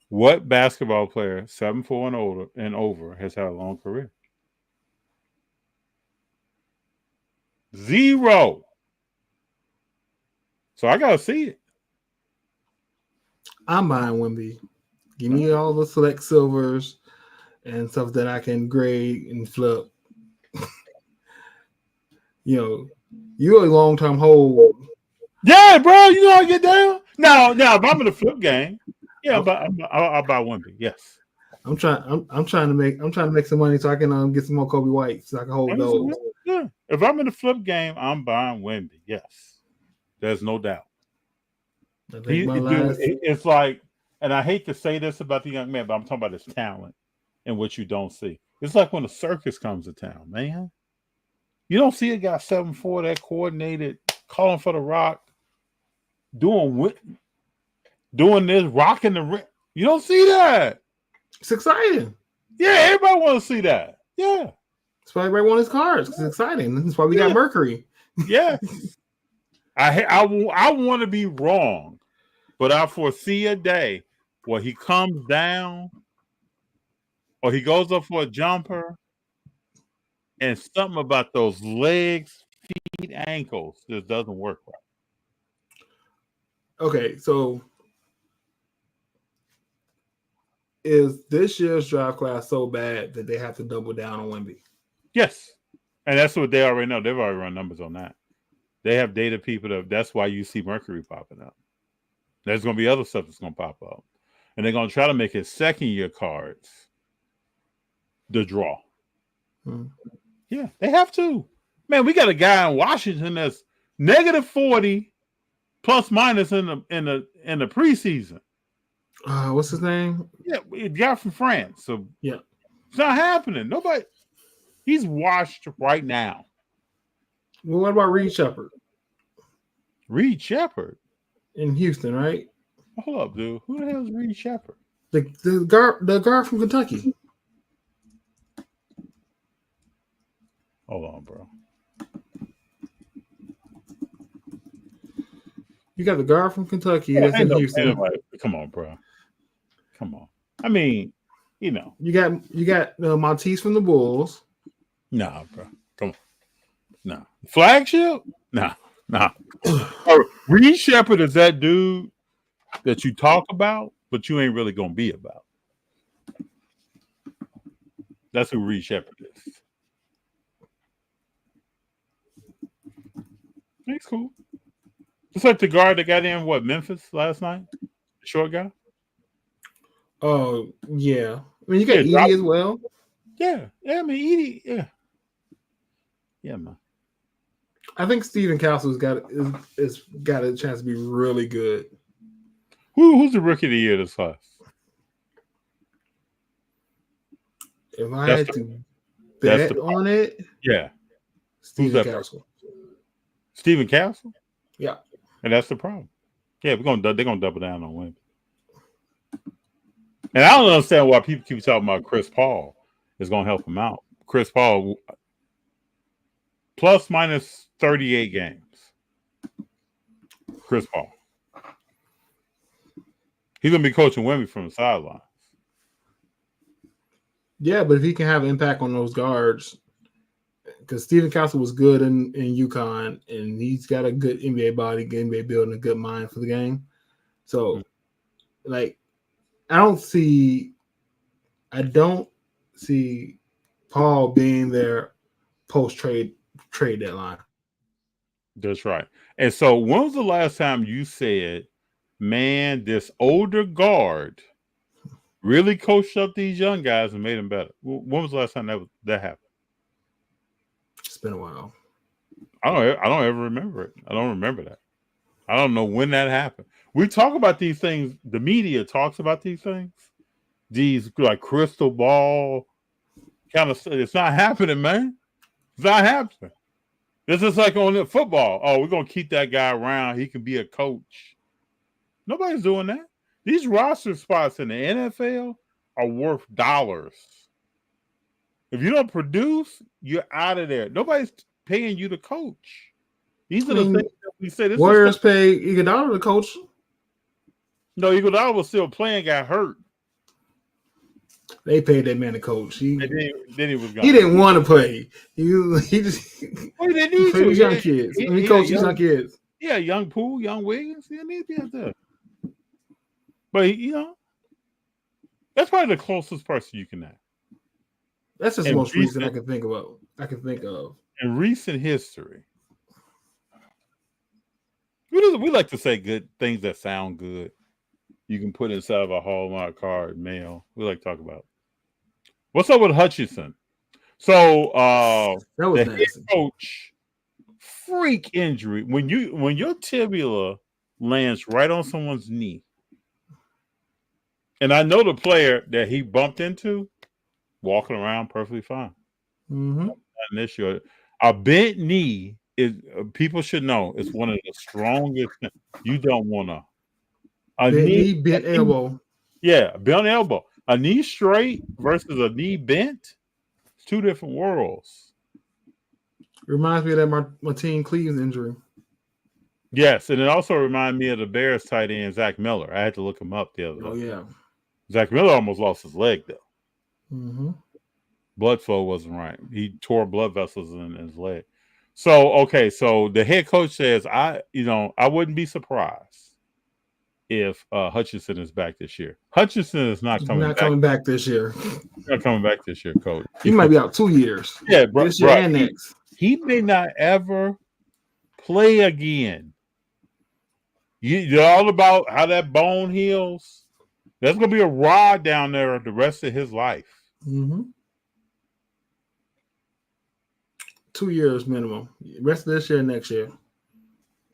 Speaker 7: What basketball player, 7'4" and over, has had a long career? Zero. So I gotta see it.
Speaker 13: I'm buying Wemby. Give me all the select silvers and stuff that I can grade and flip. You know, you're a long-term hold.
Speaker 7: Yeah, bro. You know how I get down. Now, if I'm in the flip game, yeah, I'll buy Wemby. Yes.
Speaker 13: I'm trying to make some money so I can get some more Kobe White so I can hold those.
Speaker 7: Yeah. If I'm in the flip game, I'm buying Wemby. Yes. There's no doubt. It's like, and I hate to say this about the young man, but I'm talking about his talent and what you don't see. It's like when a circus comes to town, man. You don't see a guy 7'4" that coordinated, calling for the rock, doing this, rocking the ring. You don't see that.
Speaker 13: It's exciting.
Speaker 7: Yeah, everybody wants to see that. Yeah.
Speaker 13: That's why everybody wants his cards. It's exciting. That's why we got Mercury.
Speaker 7: Yeah. I want to be wrong, but I foresee a day where he comes down or he goes up for a jumper and something about those legs, feet, ankles just doesn't work right.
Speaker 13: Okay, so is this year's draft class so bad that they have to double down on Wemby?
Speaker 7: Yes. And that's what they already know. They've already run numbers on that. They have data people that's why you see Mercury popping up. There's going to be other stuff that's going to pop up. And they're going to try to make his second year cards the draw. Yeah, they have to. Man, we got a guy in Washington that's -40 plus minus in the preseason.
Speaker 13: What's his name?
Speaker 7: Yeah, a guy from France. So
Speaker 13: yeah,
Speaker 7: it's not happening. Nobody. He's washed right now.
Speaker 13: Well, what about Reed Shepherd?
Speaker 7: Reed Shepherd
Speaker 13: in Houston, right?
Speaker 7: Hold up, dude. Who the hell is Reed Shepherd?
Speaker 13: The guard from Kentucky.
Speaker 7: Hold on, bro.
Speaker 13: You got the guard from Kentucky that's in Houston.
Speaker 7: Come on, bro. Come on. I mean, you know.
Speaker 13: You got Monteith from the Bulls.
Speaker 7: Nah, bro. Come on. Nah. Flagship? Nah. Reed Shepherd is that dude that you talk about, but you ain't really gonna be about. That's who Reed Shepherd is. He's cool. It's like the guard that got in Memphis last night? The short guy?
Speaker 13: Oh, yeah. I mean, you got Edie as well.
Speaker 7: Yeah. Yeah, I mean, Edie, yeah. Yeah, man.
Speaker 13: I think Stephen Castle's got a chance to be really good.
Speaker 7: Who's the rookie of the year this class?
Speaker 13: If I had to bet on it,
Speaker 7: yeah,
Speaker 13: Stephen Castle.
Speaker 7: Stephen Castle?
Speaker 13: Yeah,
Speaker 7: and that's the problem. Yeah, they're gonna double down on Wemby. And I don't understand why people keep talking about Chris Paul is gonna help him out. Chris Paul plus minus 38 games. Chris Paul. He's gonna be coaching Wemby from the sidelines.
Speaker 13: Yeah, but if he can have impact on those guards, because Stephen Castle was good in UConn, and he's got a good NBA body, NBA build, and a good mind for the game. So, like, I don't see Paul being there post trade deadline.
Speaker 7: That's right. And so, when was the last time you said, "Man, this older guard really coached up these young guys and made them better"? When was the last time that happened?
Speaker 13: It's been a while.
Speaker 7: I don't ever remember it. I don't remember that. I don't know when that happened. We talk about these things. The media talks about these things. These like crystal ball kind of stuff. It's not happening, man. It's not happening. This is like on the football. Oh, we're gonna keep that guy around. He can be a coach. Nobody's doing that. These roster spots in the NFL are worth dollars. If you don't produce, you're out of there. Nobody's paying you to coach. These are the things that we say.
Speaker 13: Warriors pay Iguodala to coach.
Speaker 7: No, Iguodala was still playing, got hurt.
Speaker 13: They paid that man to coach.
Speaker 7: Then he was gone.
Speaker 13: He didn't want to play. He just
Speaker 7: well, he didn't need to.
Speaker 13: These young kids. He coached these young kids.
Speaker 7: Yeah, young Poole, young Wiggins. He didn't need to be out there. But that's probably the closest person you can have.
Speaker 13: That's just the most recent I can think of.
Speaker 7: In recent history. We like to say good things that sound good. You can put inside of a Hallmark card mail. We like to talk about. What's up with Hutchinson? So
Speaker 13: that was
Speaker 7: the head coach freak injury when your tibia lands right on someone's knee, and I know the player that he bumped into walking around perfectly fine.
Speaker 13: Mm-hmm.
Speaker 7: Not an issue. A bent knee is people should know it's one of the strongest. You don't want to. A knee
Speaker 13: bent elbow.
Speaker 7: Yeah, bent elbow. A knee straight versus a knee bent. It's two different worlds.
Speaker 13: Reminds me of that Martine Cleaves injury.
Speaker 7: Yes, and it also reminded me of the Bears tight end Zach Miller. I had to look him up the other day.
Speaker 13: Oh yeah,
Speaker 7: Zach Miller almost lost his leg though.
Speaker 13: Mm-hmm.
Speaker 7: Blood flow wasn't right. He tore blood vessels in his leg. So okay, so the head coach says I wouldn't be surprised if Hutchinson is back this year. Hutchinson is not coming
Speaker 13: back this year.
Speaker 7: Not coming back this year, coach.
Speaker 13: He might be out 2 years.
Speaker 7: Yeah, bro.
Speaker 13: This year and next.
Speaker 7: He may not ever play again. You're all about how that bone heals. There's gonna be a rod down there the rest of his life.
Speaker 13: Mm-hmm. 2 years minimum. Rest of this year and next year.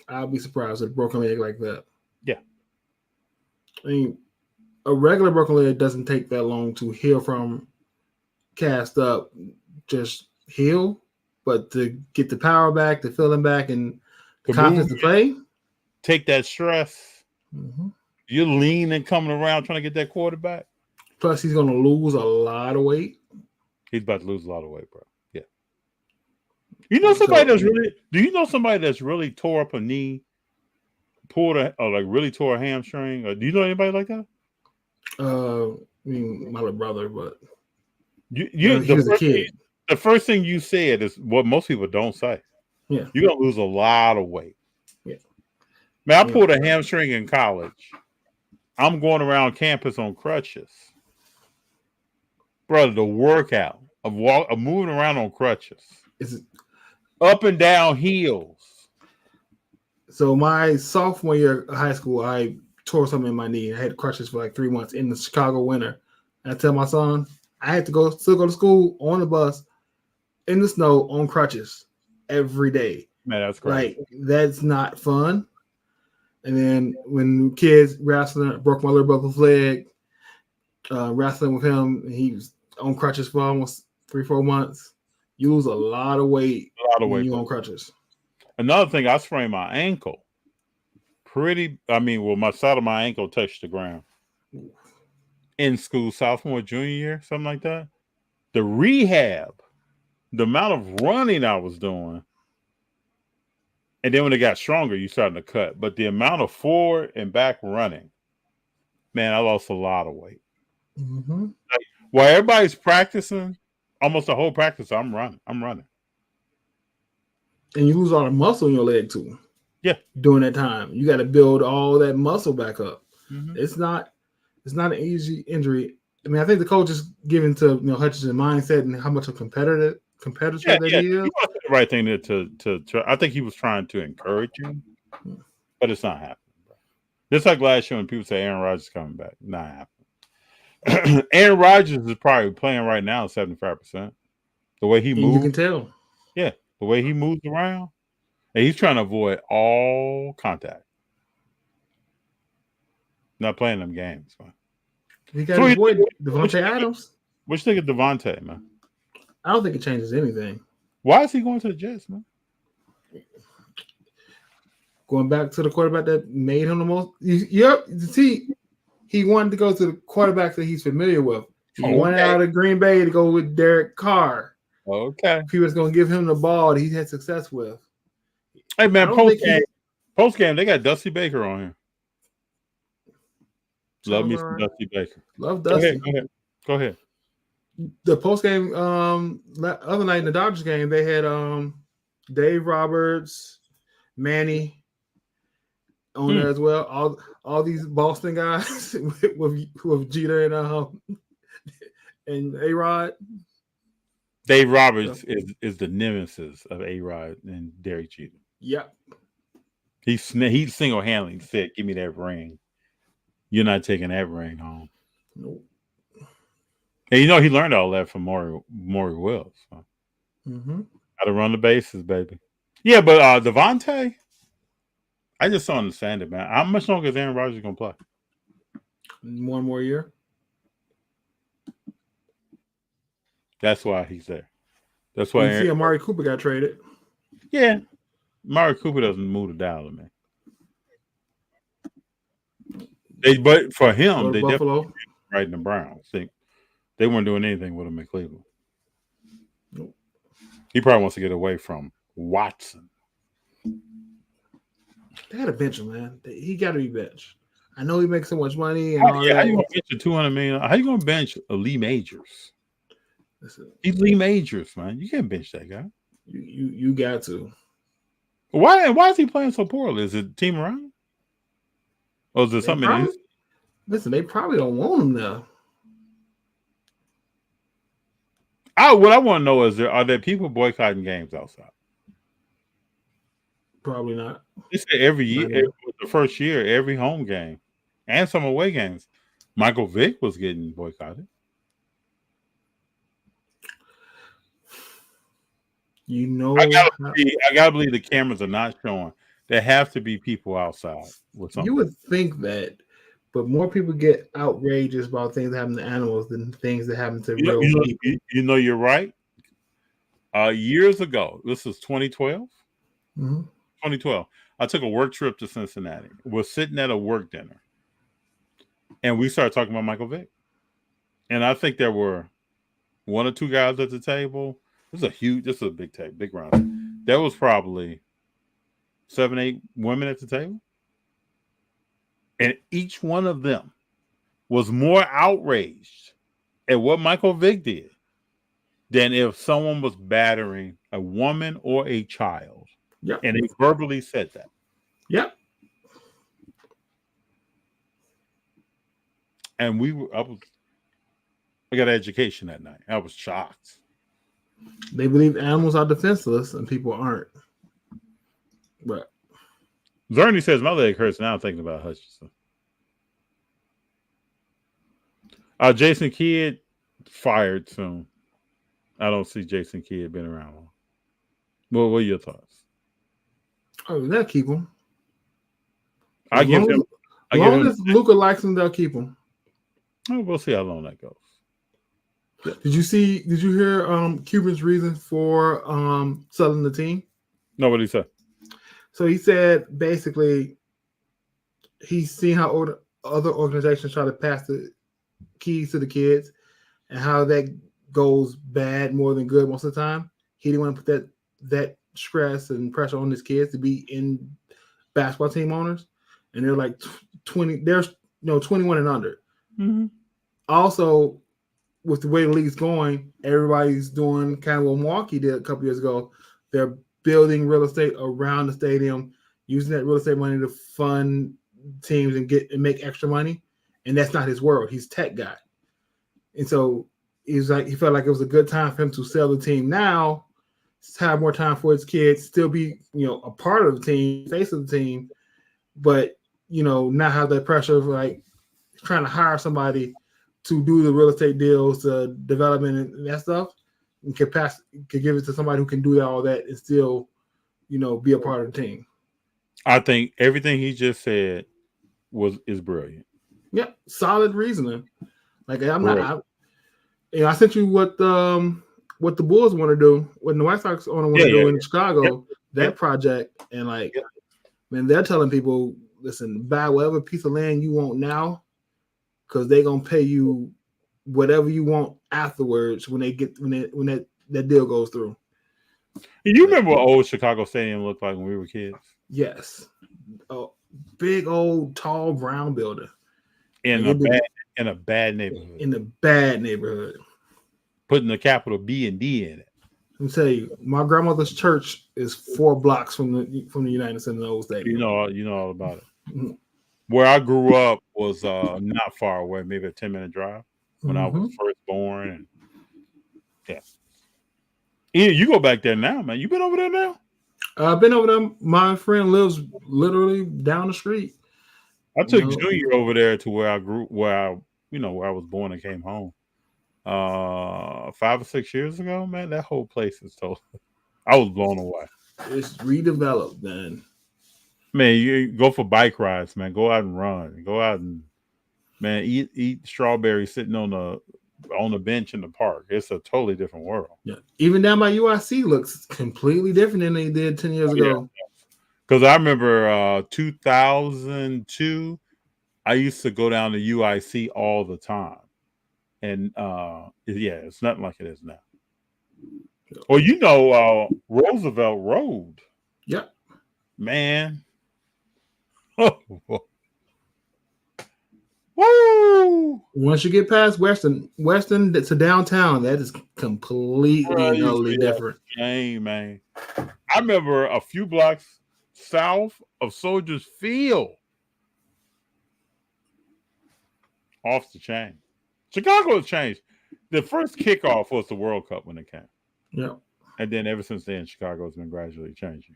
Speaker 13: I'll be surprised with a broken leg like that.
Speaker 7: Yeah.
Speaker 13: I mean, a regular broken leg doesn't take that long to heal from cast up, just heal. But to get the power back, the feeling back, and the confidence to play.
Speaker 7: Take that stress.
Speaker 13: Mm-hmm.
Speaker 7: You're leaning, coming around, trying to get that quarterback.
Speaker 13: Plus, he's going to lose a lot of weight.
Speaker 7: He's about to lose a lot of weight, bro. Yeah. You know somebody that's really? Do you know somebody that's really tore up a knee, really tore a hamstring? Or do you know anybody like that?
Speaker 13: I mean, my little brother, but
Speaker 7: he was a kid. The first thing you said is what most people don't say.
Speaker 13: Yeah.
Speaker 7: You're going to lose a lot of weight.
Speaker 13: Yeah.
Speaker 7: Man, I pulled a hamstring in college. I'm going around campus on crutches. Brother, the workout of moving around on crutches. Up and down hills.
Speaker 13: So my sophomore year of high school, I tore something in my knee. I had crutches for like 3 months in the Chicago winter. And I tell my son, I had to still go to school on the bus in the snow on crutches every day.
Speaker 7: Man, that's great.
Speaker 13: Like, that's not fun. And then when kids wrestling, I broke my little brother's leg, wrestling with him, and he was on crutches for almost 3-4 months. You lose a lot of weight. When you're on crutches.
Speaker 7: Another thing, I sprained my ankle. My side of my ankle touched the ground. In school, sophomore, junior year, something like that. The rehab, the amount of running I was doing, and then when it got stronger, you started to cut. But the amount of forward and back running, man, I lost a lot of weight.
Speaker 13: Mm-hmm.
Speaker 7: Like, while everybody's practicing, almost the whole practice, I'm running.
Speaker 13: And you lose all the muscle in your leg too.
Speaker 7: Yeah.
Speaker 13: During that time, you got to build all that muscle back up.
Speaker 7: Mm-hmm.
Speaker 13: It's not an easy injury. I mean, I think the coach is giving to Hutchinson mindset and how much a competitor that he is.
Speaker 7: He was the right thing to try. I think he was trying to encourage you, but it's not happening. Bro. Just like last year when people say Aaron Rodgers is coming back, not happening. Aaron Rodgers is probably playing right now 75%. The way he moves,
Speaker 13: you can tell.
Speaker 7: Yeah, the way he moves around, and he's trying to avoid all contact. Not playing them games, man.
Speaker 13: He got to avoid Devontae Adams.
Speaker 7: What you think of Devontae, man?
Speaker 13: I don't think it changes anything.
Speaker 7: Why is he going to the Jets, man?
Speaker 13: Going back to the quarterback that made him the most. See, he wanted to go to the quarterback that he's familiar with. He went out of Green Bay to go with Derek Carr.
Speaker 7: Okay.
Speaker 13: He was going to give him the ball that he had success with.
Speaker 7: Hey, man, post game, they got Dusty Baker on here. Love me some Dusty Baker.
Speaker 13: Love Dusty.
Speaker 7: Go ahead.
Speaker 13: The post game other night in the Dodgers game, they had Dave Roberts, Manny on there as well. All these Boston guys with Jeter and A-Rod.
Speaker 7: Dave Roberts is the nemesis of A-Rod and Derek Jeter.
Speaker 13: Yep.
Speaker 7: He single-handedly said, "Give me that ring. You're not taking that ring home."
Speaker 13: Nope.
Speaker 7: And he learned all that from Maury Wells. So.
Speaker 13: Mm-hmm.
Speaker 7: How to run the bases, baby. Yeah, but Devontae, I just don't understand it, man. How much longer is Aaron Rodgers gonna play?
Speaker 13: One more year.
Speaker 7: That's why he's there. That's why
Speaker 13: you see Amari Cooper got traded.
Speaker 7: Yeah. Amari Cooper doesn't move the dial, man. But for him, they definitely right in the Browns. They weren't doing anything with him in Cleveland.
Speaker 13: Nope.
Speaker 7: He probably wants to get away from Watson.
Speaker 13: They had to bench him, man. He got to be benched. I know he makes so much money. And
Speaker 7: How you going to bench a $200 million? How you going to bench Lee Majors? He's Lee Majors, man. You can't bench that guy.
Speaker 13: You got to.
Speaker 7: Why is he playing so poorly? Is it team around? Or is it something?
Speaker 13: Listen, they probably don't want him now.
Speaker 7: What I want to know is are there people boycotting games outside?
Speaker 13: Probably not.
Speaker 7: They say every year, the first year, every home game and some away games, Michael Vick was getting boycotted. I gotta believe the cameras are not showing. There have to be people outside with something.
Speaker 13: You would think that, but more people get outrageous about things that happen to animals than things that happen to real people.
Speaker 7: You're right. Years ago, this was 2012.
Speaker 13: Mm-hmm.
Speaker 7: 2012. I took a work trip to Cincinnati. We're sitting at a work dinner, and we started talking about Michael Vick. And I think there were one or two guys at the table. This is a big table, big round. There was probably 7, 8 women at the table. And each one of them was more outraged at what Michael Vick did than if someone was battering a woman or a child.
Speaker 13: Yep.
Speaker 7: And they verbally said that.
Speaker 13: Yep.
Speaker 7: And I got education that night. I was shocked.
Speaker 13: They believe animals are defenseless and people aren't. But
Speaker 7: Zerny says my leg hurts now thinking about Hutchinson. Jason Kidd fired soon. I don't see Jason Kidd being around long. What are your thoughts?
Speaker 13: Oh, they'll keep him.
Speaker 7: As
Speaker 13: long as Luka likes him, they'll keep him.
Speaker 7: Oh, we'll see how long that goes.
Speaker 13: Yeah. Did you hear Cuban's reason for selling the team?
Speaker 7: No, what did he say?
Speaker 13: So he said basically he's seen how other organizations try to pass the keys to the kids and how that goes bad more than good most of the time. He didn't want to put that stress and pressure on his kids to be in basketball team owners. And they're like 20, there's 21 and under.
Speaker 7: Mm-hmm.
Speaker 13: Also, with the way the league's going, everybody's doing kind of what Milwaukee did a couple years ago. They're building real estate around the stadium, using that real estate money to fund teams and make extra money. And that's not his world. He's a tech guy. And so he felt like it was a good time for him to sell the team now, have more time for his kids, still be, a part of the team, face of the team, but, not have that pressure of like trying to hire somebody to do the real estate deals, the development and that stuff, and could give it to somebody who can do all that and still, be a part of the team.
Speaker 7: I think everything he just said is brilliant.
Speaker 13: Yeah, solid reasoning. Like I sent you what the Bulls want to do, what the White Sox want to do in Chicago, that project, and man, they're telling people, listen, buy whatever piece of land you want now, because they're gonna pay you whatever you want afterwards when that deal goes through.
Speaker 7: You remember what old Chicago Stadium looked like when we were kids?
Speaker 13: Yes, a big old tall brown building
Speaker 7: in a bad neighborhood.
Speaker 13: In a bad neighborhood,
Speaker 7: putting the capital B and D in it.
Speaker 13: Let me tell you, my grandmother's church is 4 blocks from the United Center Old Stadium.
Speaker 7: You know all about it. Mm-hmm. Where I grew up was not far away, maybe a 10-minute drive when I was first born. And yeah, you go back there now, man. You been over there now?
Speaker 13: I've been over there. My friend lives literally down the street.
Speaker 7: I took Junior over there to where I grew, where I was born and came home. 5 or 6 years ago, man, that whole place is total. I was blown away.
Speaker 13: It's redeveloped, man.
Speaker 7: Man, you go for bike rides, man. Go out and run. Go out and eat strawberries sitting on the bench in the park. It's a totally different world.
Speaker 13: Yeah, even down by UIC looks completely different than they did 10 years ago.
Speaker 7: Because I remember 2002, I used to go down to UIC all the time, and it's nothing like it is now. Well, Roosevelt Road.
Speaker 13: Yep,
Speaker 7: man. Woo!
Speaker 13: Once you get past Western to downtown, that is completely totally different.
Speaker 7: Hey, man. I remember a few blocks south of Soldiers Field. Off the chain. Chicago has changed. The first kickoff was the World Cup when it came.
Speaker 13: Yeah.
Speaker 7: And then ever since then, Chicago has been gradually changing.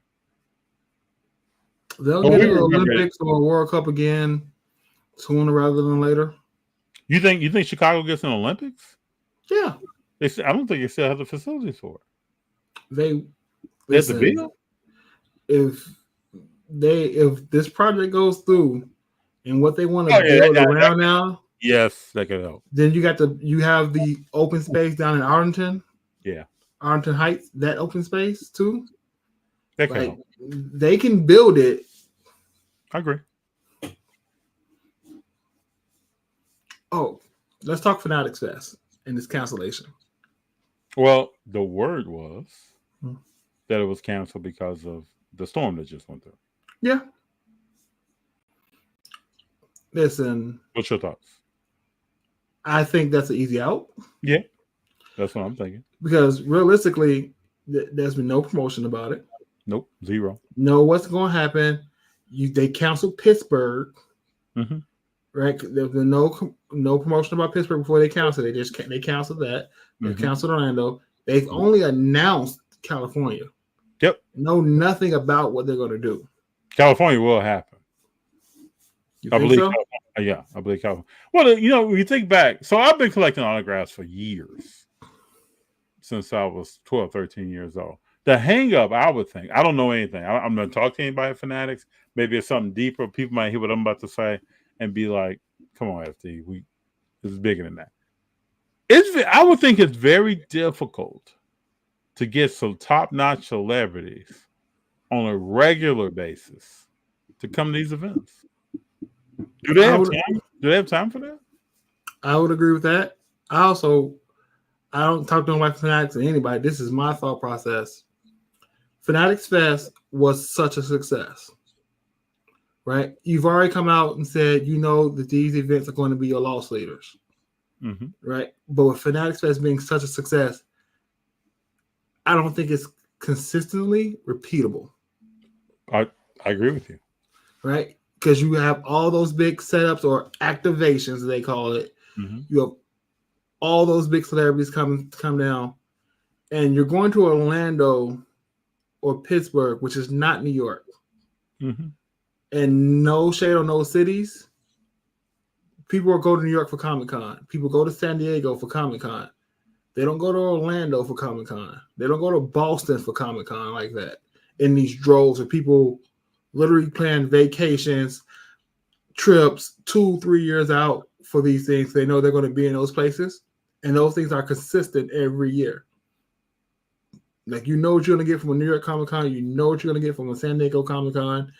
Speaker 13: They'll get the Olympics or World Cup again sooner rather than later.
Speaker 7: You think Chicago gets an Olympics?
Speaker 13: Yeah.
Speaker 7: I don't think they still have the facilities for it.
Speaker 13: There's the bill. If this project goes through and what they want to build around now,
Speaker 7: yes, that could help.
Speaker 13: Then you have the open space down in Arlington.
Speaker 7: Yeah.
Speaker 13: Arlington Heights, that open space too.
Speaker 7: That can help.
Speaker 13: They can build it.
Speaker 7: I agree.
Speaker 13: Oh, let's talk Fanatics Fest and this cancellation.
Speaker 7: Well, the word was that it was canceled because of the storm that just went through.
Speaker 13: Yeah. Listen.
Speaker 7: What's your thoughts?
Speaker 13: I think that's an easy out.
Speaker 7: Yeah. That's what I'm thinking.
Speaker 13: Because realistically, there's been no promotion about it.
Speaker 7: Nope. Zero.
Speaker 13: Know what's going to happen. They canceled Pittsburgh.
Speaker 7: Mm-hmm.
Speaker 13: Right? There was no promotion about Pittsburgh before they canceled it. They canceled that. They canceled Orlando. They've only announced California.
Speaker 7: Yep.
Speaker 13: Know nothing about what they're going to do.
Speaker 7: California will happen.
Speaker 13: I believe so?
Speaker 7: Yeah, I believe California. Well, when you think back, so I've been collecting autographs for years. Since I was 12, 13 years old. The hang up, I would think, I don't know anything. I'm going to talk to anybody at Fanatics. Maybe it's something deeper. People might hear what I'm about to say and be like, come on, FD, this is bigger than that. I would think it's very difficult to get some top-notch celebrities on a regular basis to come to these events. Do they have time? Do they have time for that?
Speaker 13: I would agree with that. I don't talk to nobody Fanatics or anybody. This is my thought process. Fanatics Fest was such a success, right? You've already come out and said that these events are going to be your loss leaders, right? But with Fanatics Fest being such a success, I don't think it's consistently repeatable.
Speaker 7: I agree with you,
Speaker 13: right? Because you have all those big setups or activations, as they call it. You have all those big celebrities come down, and you're going to Orlando or Pittsburgh, which is not New York. And no shade on those cities. People will go to New York for Comic-Con. People go to San Diego for Comic-Con. They don't go to Orlando for Comic-Con. They don't go to Boston for Comic-Con like that. In these droves of people literally plan vacations, trips 2-3 years out for these things. They know they're going to be in those places. And those things are consistent every year. Like, what you're going to get from a New York Comic-Con. What you're going to get from a San Diego Comic-Con.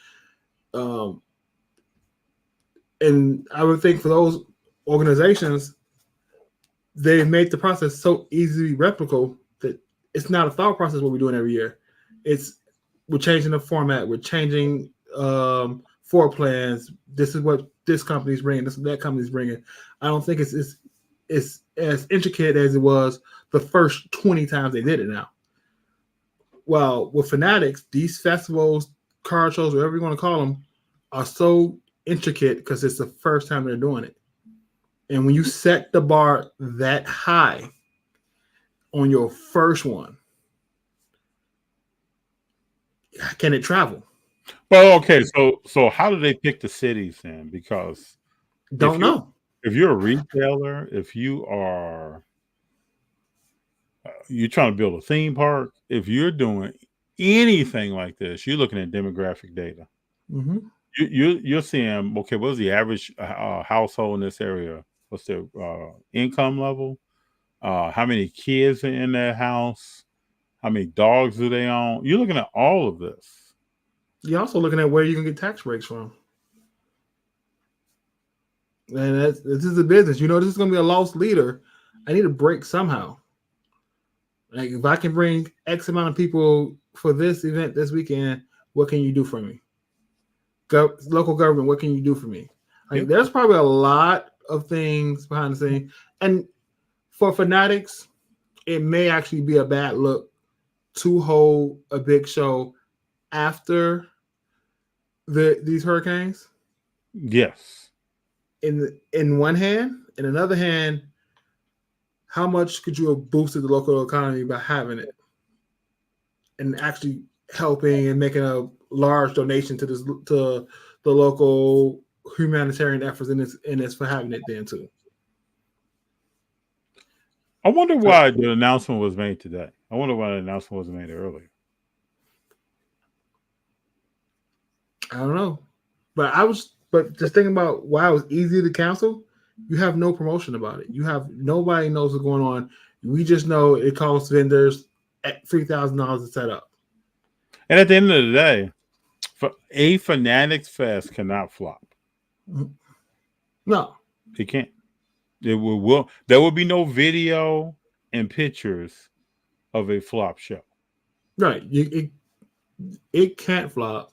Speaker 13: And I would think for those organizations, they've made the process so easily replicable that it's not a thought process what we're doing every year. We're changing the format. We're changing floor plans. This is what this company's bringing. This is what that company's bringing. I don't think it's as intricate as it was the first 20 times they did it now. Well, with Fanatics, these festivals, card shows, whatever you want to call them, are so intricate because it's the first time they're doing it. And when you set the bar that high on your first one, can it travel?
Speaker 7: Well, okay, so how do they pick the cities then? Because
Speaker 13: Don't know.
Speaker 7: If you're a retailer, if you are you're trying to build a theme park, if you're doing anything like this, you're looking at demographic data.
Speaker 13: Mm-hmm.
Speaker 7: You're seeing, okay, what's the average household in this area? What's their income level? How many kids are in that house? How many dogs do they own? You're looking at all of this.
Speaker 13: You're also looking at where you can get tax breaks from. And this is a business. You know, this is going to be a lost leader. I need a break somehow. Like, if I can bring X amount of people for this event this weekend, what can you do for me? Local government, what can you do for me? Like, there's probably a lot of things behind the scenes. And for Fanatics, it may actually be a bad look to hold a big show after these hurricanes.
Speaker 7: Yes.
Speaker 13: In one hand, in another hand, how much could you have boosted the local economy by having it and actually helping and making a large donation to the local humanitarian efforts in this for having it then too.
Speaker 7: I wonder why the announcement was made today. I wonder why the announcement wasn't made earlier.
Speaker 13: I don't know, but just thinking about why it was easy to cancel. You have no promotion about it. Nobody knows what's going on. We just know it costs vendors $3,000 to set up.
Speaker 7: And at the end of the day, a Fanatics Fest cannot flop.
Speaker 13: No,
Speaker 7: it can't. There will be no video and pictures of a flop show.
Speaker 13: Right. It can't flop.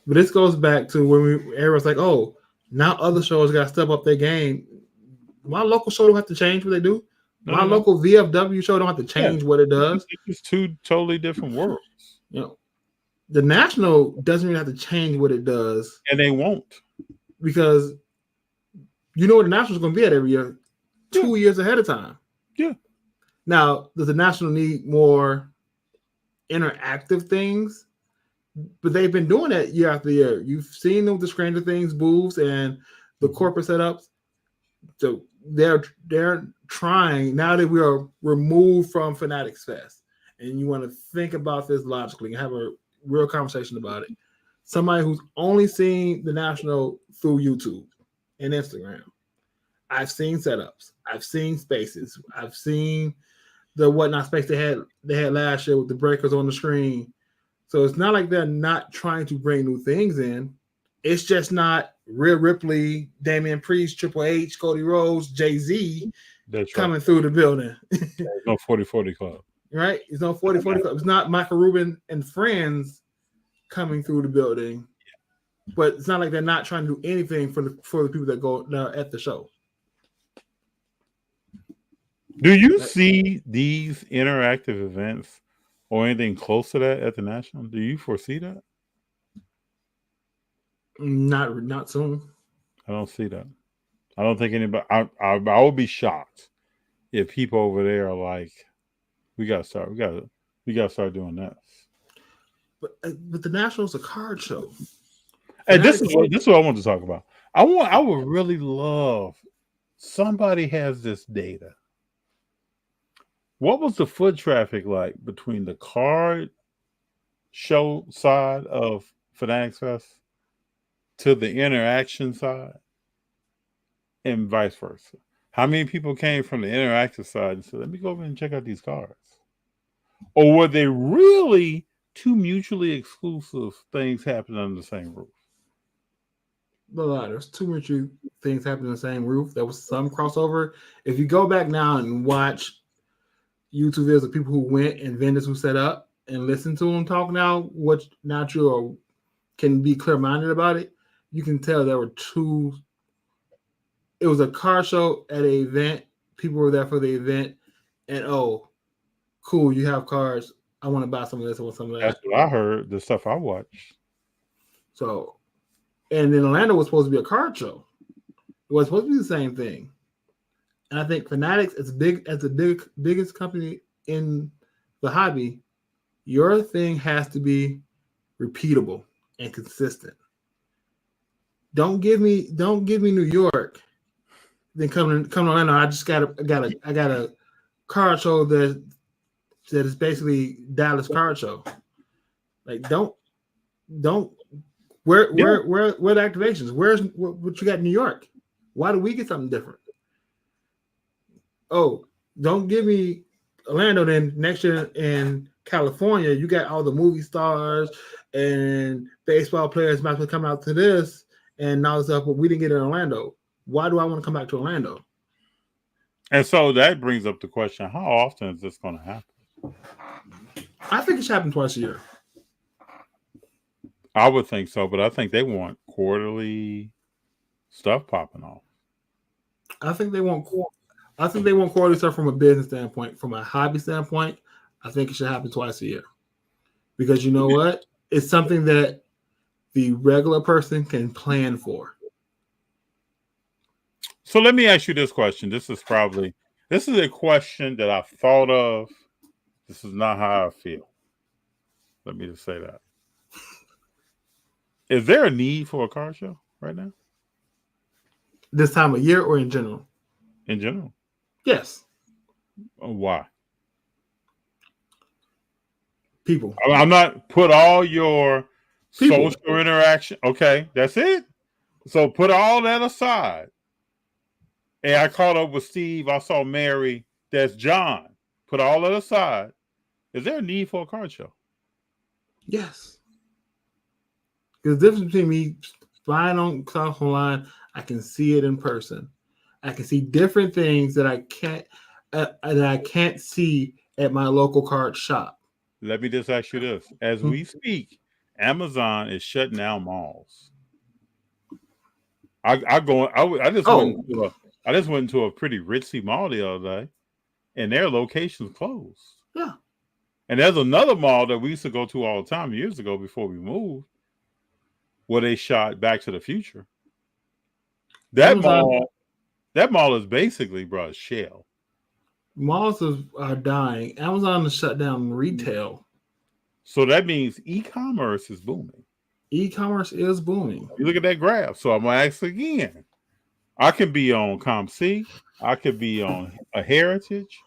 Speaker 13: But this goes back to when everyone's like, oh, now other shows got to step up their game. My local show don't have to change what they do. My local VFW show don't have to change what it does.
Speaker 7: It's two totally different worlds.
Speaker 13: You know, the national doesn't even have to change what it does.
Speaker 7: And they won't.
Speaker 13: Because you know what the national is going to be at every year, 2 years ahead of time.
Speaker 7: Yeah.
Speaker 13: Now, does the national need more interactive things? But they've been doing that year after year. You've seen them with the Stranger Things booths and the corporate setups. So they're trying, now that we are removed from Fanatics Fest, and you want to think about this logically and have a real conversation about it. Somebody who's only seen the national through YouTube and Instagram. I've seen setups. I've seen spaces. I've seen the whatnot space they had last year with the breakers on the screen. So it's not like they're not trying to bring new things in. It's just not Rhea Ripley, Damian Priest, Triple H, Cody Rhodes, Jay-Z coming through the building.
Speaker 7: There's no 40-40 club.
Speaker 13: Right? It's no 40-40 club. It's not Michael Rubin and friends coming through the building. But it's not like they're not trying to do anything for the people that go at the show.
Speaker 7: Do you see these interactive events or anything close to that at the National? Do you foresee that?
Speaker 13: Not soon.
Speaker 7: I don't see that. I don't think anybody. I would be shocked if people over there are like, we gotta start doing this.
Speaker 13: But the National's a card show.
Speaker 7: And this is what I want to talk about. I would really love somebody has this data. What was the foot traffic like between the card show side of Fanatics Fest to the interaction side and vice versa? How many people came from the interactive side and said, let me go over and check out these cards? Or were they really two mutually exclusive things happening under the same roof?
Speaker 13: There's too much things happening on the same roof. There was some crossover. If you go back now and watch YouTube videos of people who went and vendors who set up and listen to them talk now, what's natural or can be clear-minded about it, you can tell there were two. It was a car show at an event. People were there for the event. And, oh, cool, you have cars. I want to buy some of this. I want some of that.
Speaker 7: That's what I heard, the stuff I watched.
Speaker 13: So, and then Orlando was supposed to be a card show. It was supposed to be the same thing. And I think Fanatics, as the biggest company in the hobby, your thing has to be repeatable, and consistent. Don't give me New York. Then come to Orlando. I got a card show that is basically Dallas card show. Like don't where the activations? What you got in New York? Why do we get something different? Oh, don't give me Orlando. Then next year in California, you got all the movie stars and baseball players might be coming out to this and all this stuff, but we didn't get it in Orlando. Why do I want to come back to Orlando?
Speaker 7: And so that brings up the question: how often is this going to happen?
Speaker 13: I think it should happen twice a year.
Speaker 7: I would think so, but I think they want quarterly stuff popping off.
Speaker 13: I think they want quarterly stuff from a business standpoint. From a hobby standpoint, I think it should happen twice a year. Because you know what? It's something that the regular person can plan for.
Speaker 7: So let me ask you this question. This is a question that I've thought of. This is not how I feel. Let me just say that. Is there a need for a car show right now?
Speaker 13: This time of year or in general?
Speaker 7: In general.
Speaker 13: Yes.
Speaker 7: Why?
Speaker 13: People.
Speaker 7: I'm not put all your
Speaker 13: People.
Speaker 7: social interaction. Okay, that's it. So put all that aside. And I caught up with Steve. I saw Mary. That's John. Put all that aside. Is there a need for a car show?
Speaker 13: Yes. Because the difference between me buying on stuff online, I can see it in person. I can see different things that I can't see at my local card shop.
Speaker 7: Let me just ask you this: as we speak, Amazon is shutting down malls. I just went into a pretty ritzy mall the other day, and their location's closed.
Speaker 13: Yeah.
Speaker 7: And there's another mall that we used to go to all the time years ago before we moved, where they shot Back to the Future. That mall is basically, bro, a shell.
Speaker 13: Malls are dying. Amazon has shut down retail.
Speaker 7: So that means e-commerce is booming.
Speaker 13: E-commerce is booming.
Speaker 7: You look at that graph. So I'm going to ask again. I can be on ComC. I could be on a Heritage.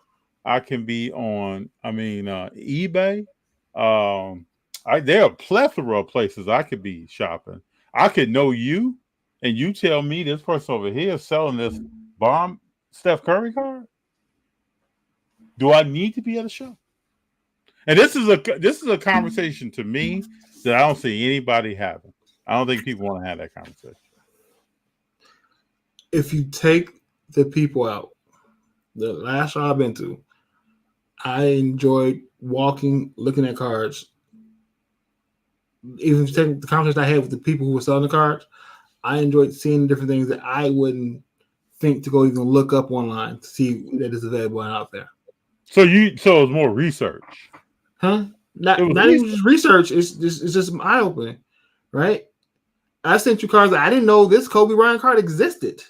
Speaker 7: I can be on, eBay. There are a plethora of places I could be shopping. I could know you, and you tell me this person over here is selling this bomb Steph Curry card. Do I need to be at a show? And this is a conversation to me that I don't see anybody having. I don't think people want to have that conversation.
Speaker 13: If you take the people out, the last show I've been to, I enjoyed walking, looking at cards. Even if you take the conversation I had with the people who were selling the cards, I enjoyed seeing different things that I wouldn't think to go even look up online to see that is available out there.
Speaker 7: So it's more research,
Speaker 13: huh? Not even just research. It's just eye opening, right? I sent you cards that I didn't know this Kobe Bryant card existed,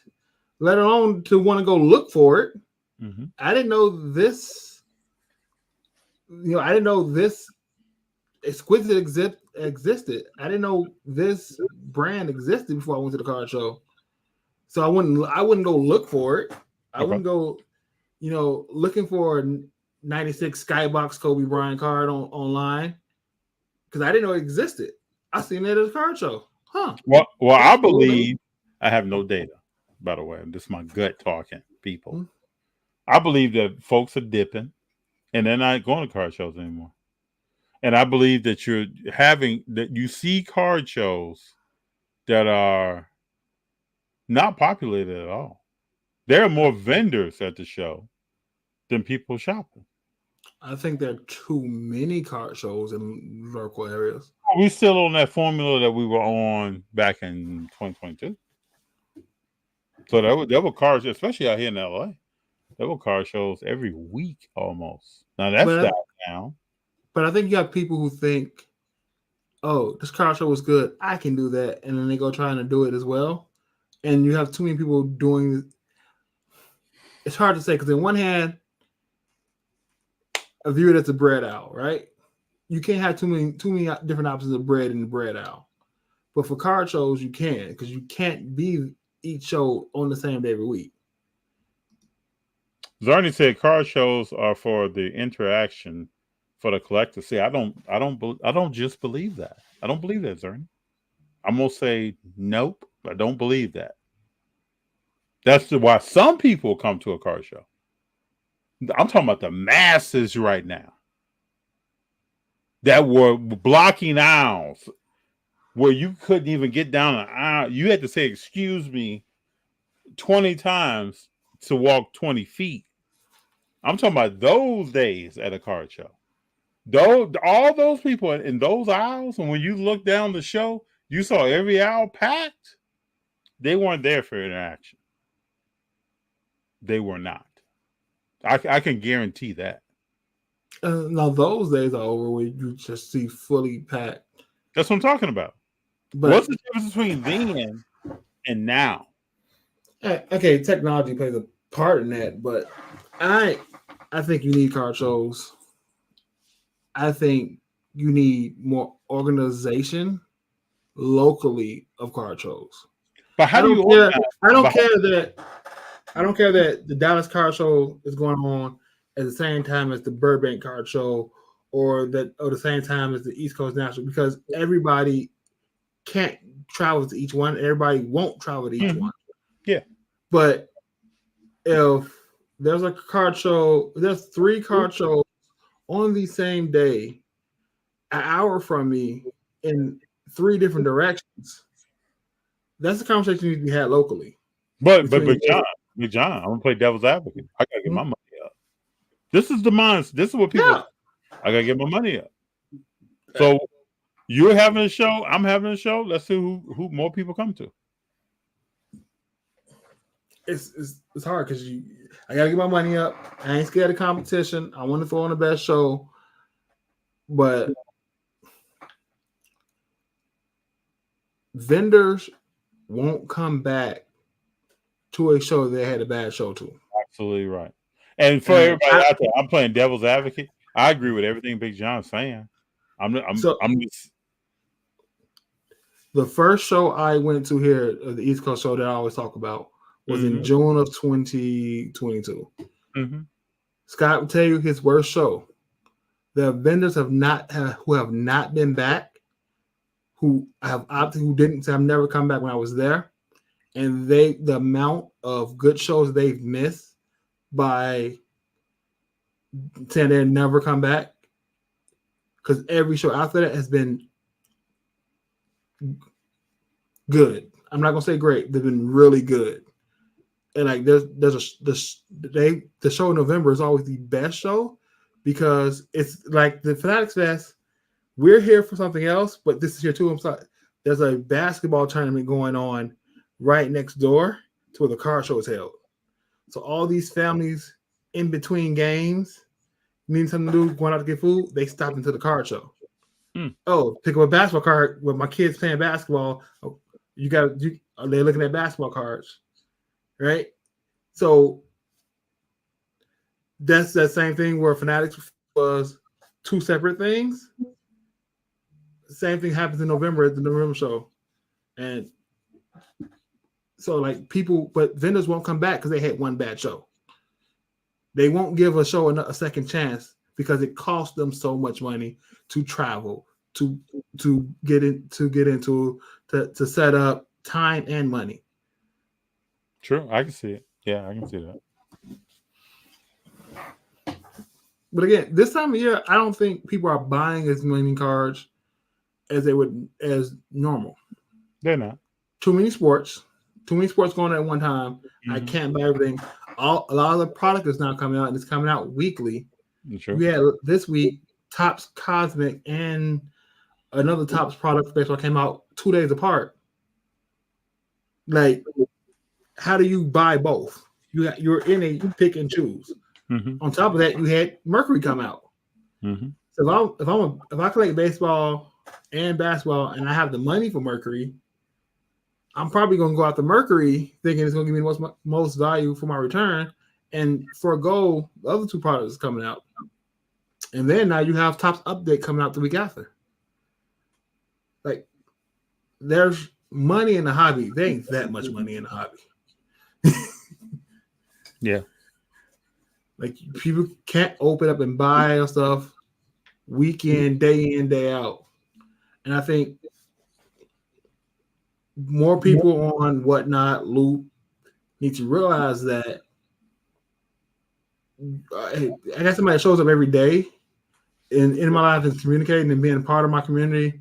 Speaker 13: let alone to want to go look for it.
Speaker 7: Mm-hmm.
Speaker 13: I didn't know this. I didn't know this exquisite existed. I didn't know this brand existed before I went to the card show. So I wouldn't go look for it. I wouldn't go, looking for a 96 Skybox Kobe Bryant card online because I didn't know it existed. I seen it at a card show. Huh.
Speaker 7: Well, I believe I have no data, by the way. This is my gut talking, people. Mm-hmm. I believe that folks are dipping and they're not going to card shows anymore. And I believe that you see card shows that are not populated at all. There are more vendors at the show than people shopping.
Speaker 13: I think there are too many card shows in local areas.
Speaker 7: We still on that formula that we were on back in 2022. So there were cars, especially out here in LA. There were car shows every week almost. Now that's died down.
Speaker 13: But I think you got people who think, oh, this car show was good, I can do that. And then they go trying to do it as well. And you have too many people doing it. It's hard to say because on one hand, I view it as a bread owl, right? you can't have too many different options of bread in the bread aisle. But for card shows, you can, because you can't be each show on the same day every week.
Speaker 7: Zerny said card shows are for the interaction for the collector. See, I don't just believe that. I don't believe that, Zerny. I'm gonna say nope. I don't believe that. That's why some people come to a card show. I'm talking about the masses right now that were blocking aisles where you couldn't even get down an aisle. You had to say, excuse me, 20 times to walk 20 feet. I'm talking about those days at a card show. All those people in those aisles, and when you look down the show, you saw every aisle packed. They weren't there for interaction. They were not. I can guarantee that.
Speaker 13: Now those days are over where you just see fully packed.
Speaker 7: That's what I'm talking about.
Speaker 13: But
Speaker 7: what's the difference between then and now?
Speaker 13: Okay, technology plays a part in that, but I think you need card shows. I think you need more organization locally of card shows.
Speaker 7: But how do you
Speaker 13: care? I don't care that the Dallas Card Show is going on at the same time as the Burbank Card Show, or the same time as the East Coast National, because everybody can't travel to each one. Everybody won't travel to each one.
Speaker 7: Yeah.
Speaker 13: But if there's a card show, there's 3 card shows on the same day, an hour from me in 3 different directions. That's the conversation that needs to be had locally.
Speaker 7: But Big John, I'm gonna play devil's advocate. I gotta get my money up. This is the mindset. This is what people.
Speaker 13: Yeah.
Speaker 7: I gotta get my money up. So you're having a show. I'm having a show. Let's see who more people come to.
Speaker 13: It's hard because I gotta get my money up. I ain't scared of competition. I want to throw on the best show, but vendors won't come back to a show they had a bad show to.
Speaker 7: Absolutely right. And for everybody out there, I'm playing devil's advocate. I agree with everything Big John's saying. I'm just.
Speaker 13: The first show I went to here, the East Coast show that I always talk about, was in June of 2022.
Speaker 7: Mm-hmm.
Speaker 13: Scott will tell you his worst show. The vendors who have not been back, who have opted, who didn't say, "I've never come back" when I was there, and the amount of good shows they've missed by saying they'll never come back, because every show after that has been good. I'm not gonna say great; they've been really good. And like the show in November is always the best show, because it's like the Fanatics Fest. We're here for something else, but this is here too. I'm sorry. There's a basketball tournament going on right next door to where the card show is held. So all these families in between games need something to do, going out to get food, they stop into the card show. Oh, pick up a basketball card with my kids playing basketball. Oh, they're looking at basketball cards, right? So that's that same thing where Fanatics was 2 separate things. Same thing happens in November at the November show. And so like but vendors won't come back because they had one bad show. They won't give a show a second chance because it costs them so much money to travel, to set up time and money.
Speaker 7: True, I can see it. Yeah, I can see that.
Speaker 13: But again, this time of year, I don't think people are buying as many cards as they would as normal.
Speaker 7: They're not.
Speaker 13: Too many sports going at one time. Mm-hmm. I can't buy everything. A lot of the product is now coming out, and it's coming out weekly.
Speaker 7: Sure.
Speaker 13: We had this week Topps Cosmic and another Topps product baseball came out 2 days apart. Like, how do you buy both? You're in a pick and choose.
Speaker 7: Mm-hmm.
Speaker 13: On top of that, you had Mercury come out.
Speaker 7: Mm-hmm.
Speaker 13: So if I collect baseball and basketball and I have the money for Mercury, I'm probably going to go out to Mercury thinking it's going to give me the most value for my return, and forego the other 2 products coming out. And then now you have Topps Update coming out the week after. Like, there's money in the hobby. There ain't that much money in the hobby.
Speaker 7: Yeah.
Speaker 13: Like, people can't open up and buy stuff weekend, day in, day out. And I think more people on Whatnot, Loop, need to realize that I got somebody that shows up every day in my life and communicating and being a part of my community,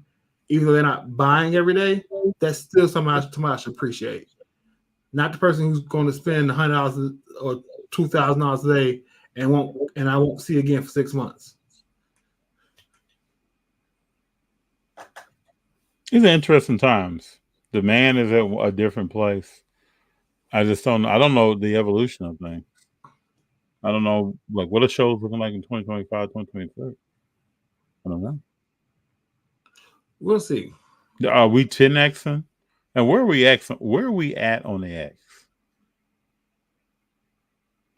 Speaker 13: even though they're not buying every day. That's still something I should appreciate. Not the person who's going to spend $100 or $2,000 a day and I won't see again for 6 months.
Speaker 7: These are interesting times. Demand is at a different place. I don't know the evolution of things. I don't know, like, what are shows looking like in 2025, 2026? I don't know.
Speaker 13: We'll see.
Speaker 7: Are we 10Xing? And where are we at on the X?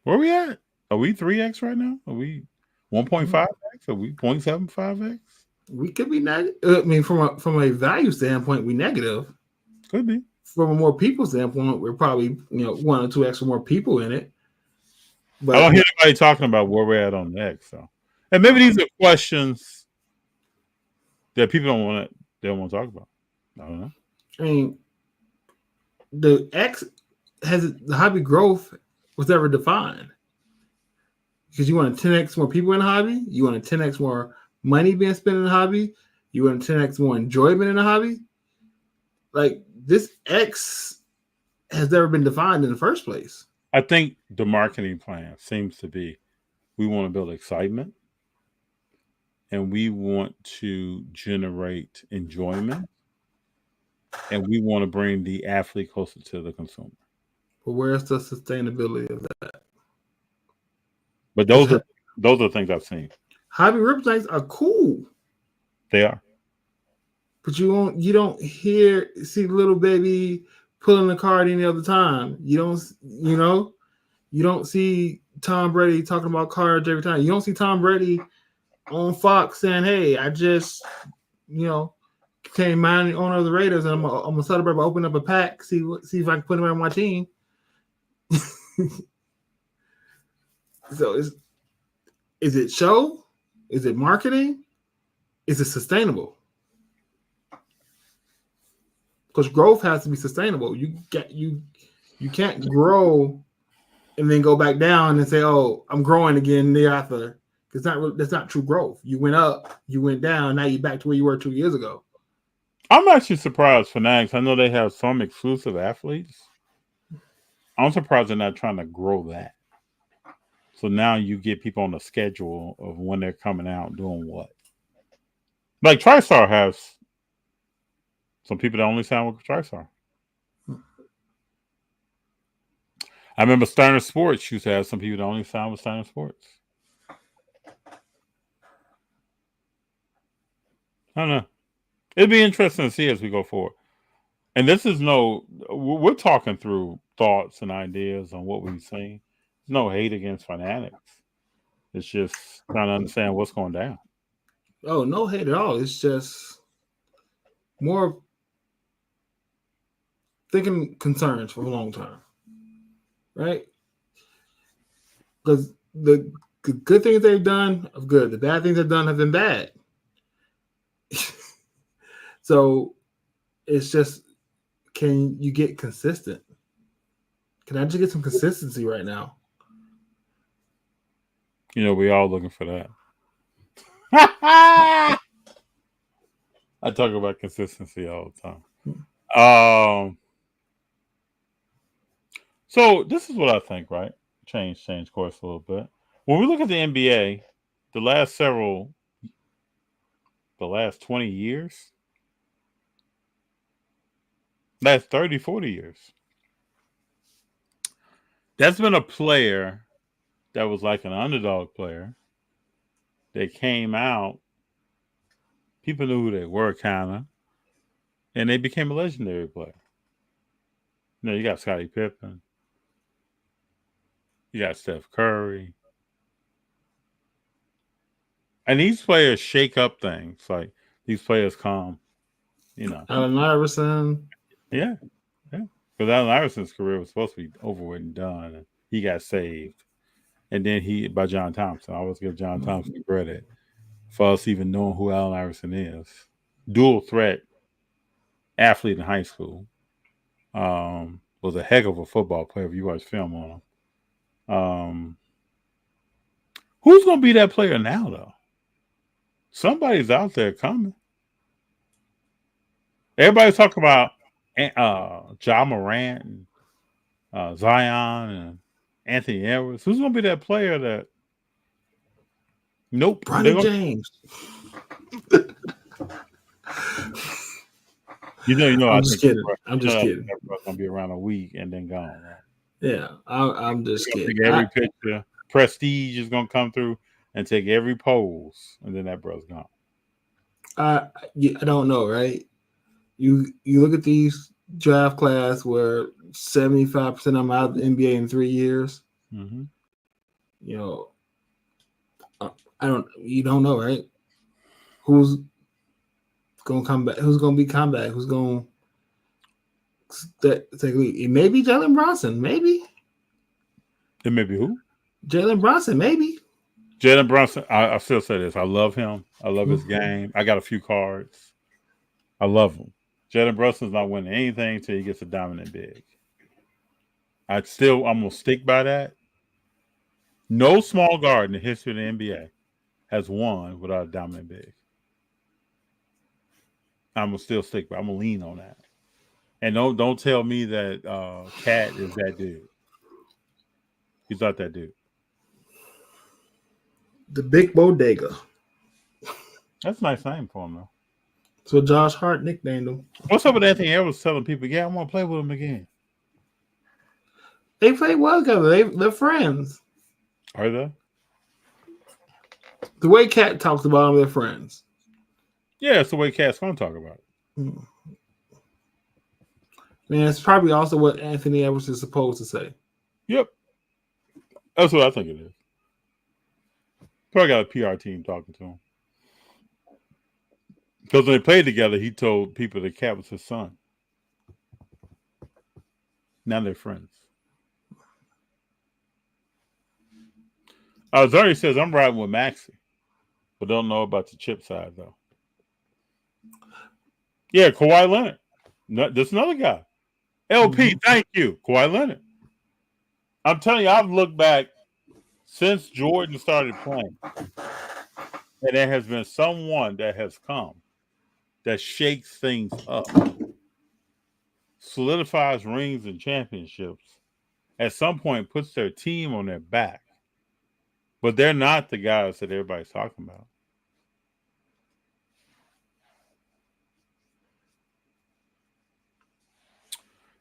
Speaker 7: Where are we at? Are we 3X right now? Are we 1.5X? Are we 0.75X?
Speaker 13: We could be negative. I mean, from a value standpoint, we negative.
Speaker 7: Could be.
Speaker 13: From a more people standpoint, we're probably 1 or 2 extra more people in it. But
Speaker 7: I don't hear anybody talking about where we're at on the X. So, and maybe these are questions that people don't want to talk about. I don't know.
Speaker 13: I mean, the X the hobby growth was never defined because you want 10x more people in the hobby, you want 10x more money being spent in the hobby, you want 10x more enjoyment in the hobby. Like, this X has never been defined in the first place.
Speaker 7: I think the marketing plan seems to be we want to build excitement and we want to generate enjoyment and we want to bring the athlete closer to the consumer.
Speaker 13: But where's the sustainability of that?
Speaker 7: But those are things I've seen.
Speaker 13: Hobby rip nights are cool.
Speaker 7: They are.
Speaker 13: But you don't see little baby pulling the card any other time. You don't see Tom Brady talking about cards every time. You don't see Tom Brady on Fox saying, "Hey, I just, became the owner of the Raiders, and I'm gonna celebrate by opening up a pack, see if I can put him on my team." So is it show? Is it marketing? Is it sustainable? Because growth has to be sustainable. You can't grow and then go back down and say, "Oh, I'm growing again thereafter." Because that's not true growth. You went up, you went down, now you're back to where you were 2 years ago.
Speaker 7: I'm actually surprised Fanatics. I know they have some exclusive athletes. I'm surprised they're not trying to grow that. So now you get people on the schedule of when they're coming out doing what. Like TriStar has some people that only sign with TriStar. I remember Sterner Sports used to have some people that only sign with Sterner Sports. I don't know. It'd be interesting to see as we go forward. And this is we're talking through thoughts and ideas on what we've seen. There's no hate against Fanatics. It's just trying to understand what's going down.
Speaker 13: Oh, no hate at all. It's just more thinking concerns for a long time. Right? Because the good things they've done are good. The bad things they've done have been bad. So it's just, can you get consistent? Can I just get some consistency right now?
Speaker 7: We all looking for that. I talk about consistency all the time. So this is what I think, right? Change course a little bit. When we look at the NBA, the last 20 years, last 30, 40 years, that's been a player that was like an underdog player. They came out, people knew who they were, kind of, and they became a legendary player. You got Scottie Pippen, you got Steph Curry, And these players shake up things. Like these players come, you know.
Speaker 13: Allen Iverson.
Speaker 7: Yeah. Because Allen Iverson's career was supposed to be over with and done. And he got saved. And then by John Thompson. I always give John Thompson credit for us even knowing who Allen Iverson is. Dual threat athlete in high school. Was a heck of a football player if you watch film on him. Who's going to be that player now, though? Somebody's out there coming. Everybody's talking about Ja Morant and Zion and Anthony Edwards. Who's going to be that player that? Nope.
Speaker 13: Bronny James.
Speaker 7: You know.
Speaker 13: I'm just kidding. I'm just kidding.
Speaker 7: That's going to be around a week and then gone. Right?
Speaker 13: Yeah, I'm just kidding.
Speaker 7: Every picture, prestige is going to come through and take every pose, and then that bro's gone. I
Speaker 13: don't know, right? You look at these draft class where 75% of them out of the NBA in 3 years.
Speaker 7: Mm-hmm.
Speaker 13: You know, you don't know, right? Who's gonna come back? Who's gonna be comeback? Who's gonna take a lead? It may be Jalen Brunson, maybe.
Speaker 7: It may be who?
Speaker 13: Jalen Brunson, maybe.
Speaker 7: Jalen Brunson, I still say this. I love him. I love his game. I got a few cards. I love him. Jalen Brunson's not winning anything until he gets a dominant big. I'm going to stick by that. No small guard in the history of the NBA has won without a dominant big. I'm going to still stick by. I'm going to lean on that. And don't tell me that Cat is that dude. He's not that dude.
Speaker 13: The Big Bodega.
Speaker 7: That's a nice name for him, though.
Speaker 13: So Josh Hart nicknamed him.
Speaker 7: What's up with Anthony Edwards telling people, I want to play with him again?
Speaker 13: They play well together. They're friends.
Speaker 7: Are they?
Speaker 13: The way Cat talks about them, they're friends.
Speaker 7: Yeah, it's the way Cat's going to talk about it.
Speaker 13: Man, it's probably also what Anthony Edwards is supposed to say.
Speaker 7: Yep. That's what I think it is. Probably got a PR team talking to him. Because when they played together, he told people that Cat was his son. Now they're friends. Zari says, I'm riding with Maxey, but don't know about the chip side, though. Yeah, Kawhi Leonard. No, there's another guy. LP, thank you. Kawhi Leonard. I'm telling you, I've looked back since Jordan started playing, and there has been someone that has come that shakes things up, solidifies rings and championships, at some point puts their team on their back. But they're not the guys that everybody's talking about.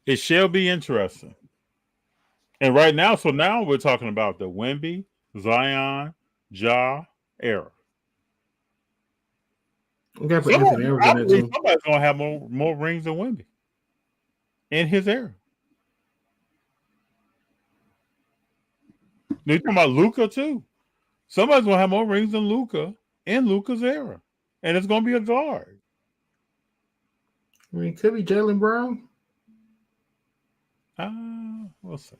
Speaker 7: It shall be interesting. And right now, so now we're talking about the Wemby, Zion, Ja era.
Speaker 13: Okay, put Anthony Edwards in there too.
Speaker 7: Somebody's going to have more rings than Wemby in his era. They're talking about Luka too. Somebody's going to have more rings than Luka in Luka's era. And it's going to be a guard.
Speaker 13: I mean, it could be Jaylen Brown.
Speaker 7: We'll see.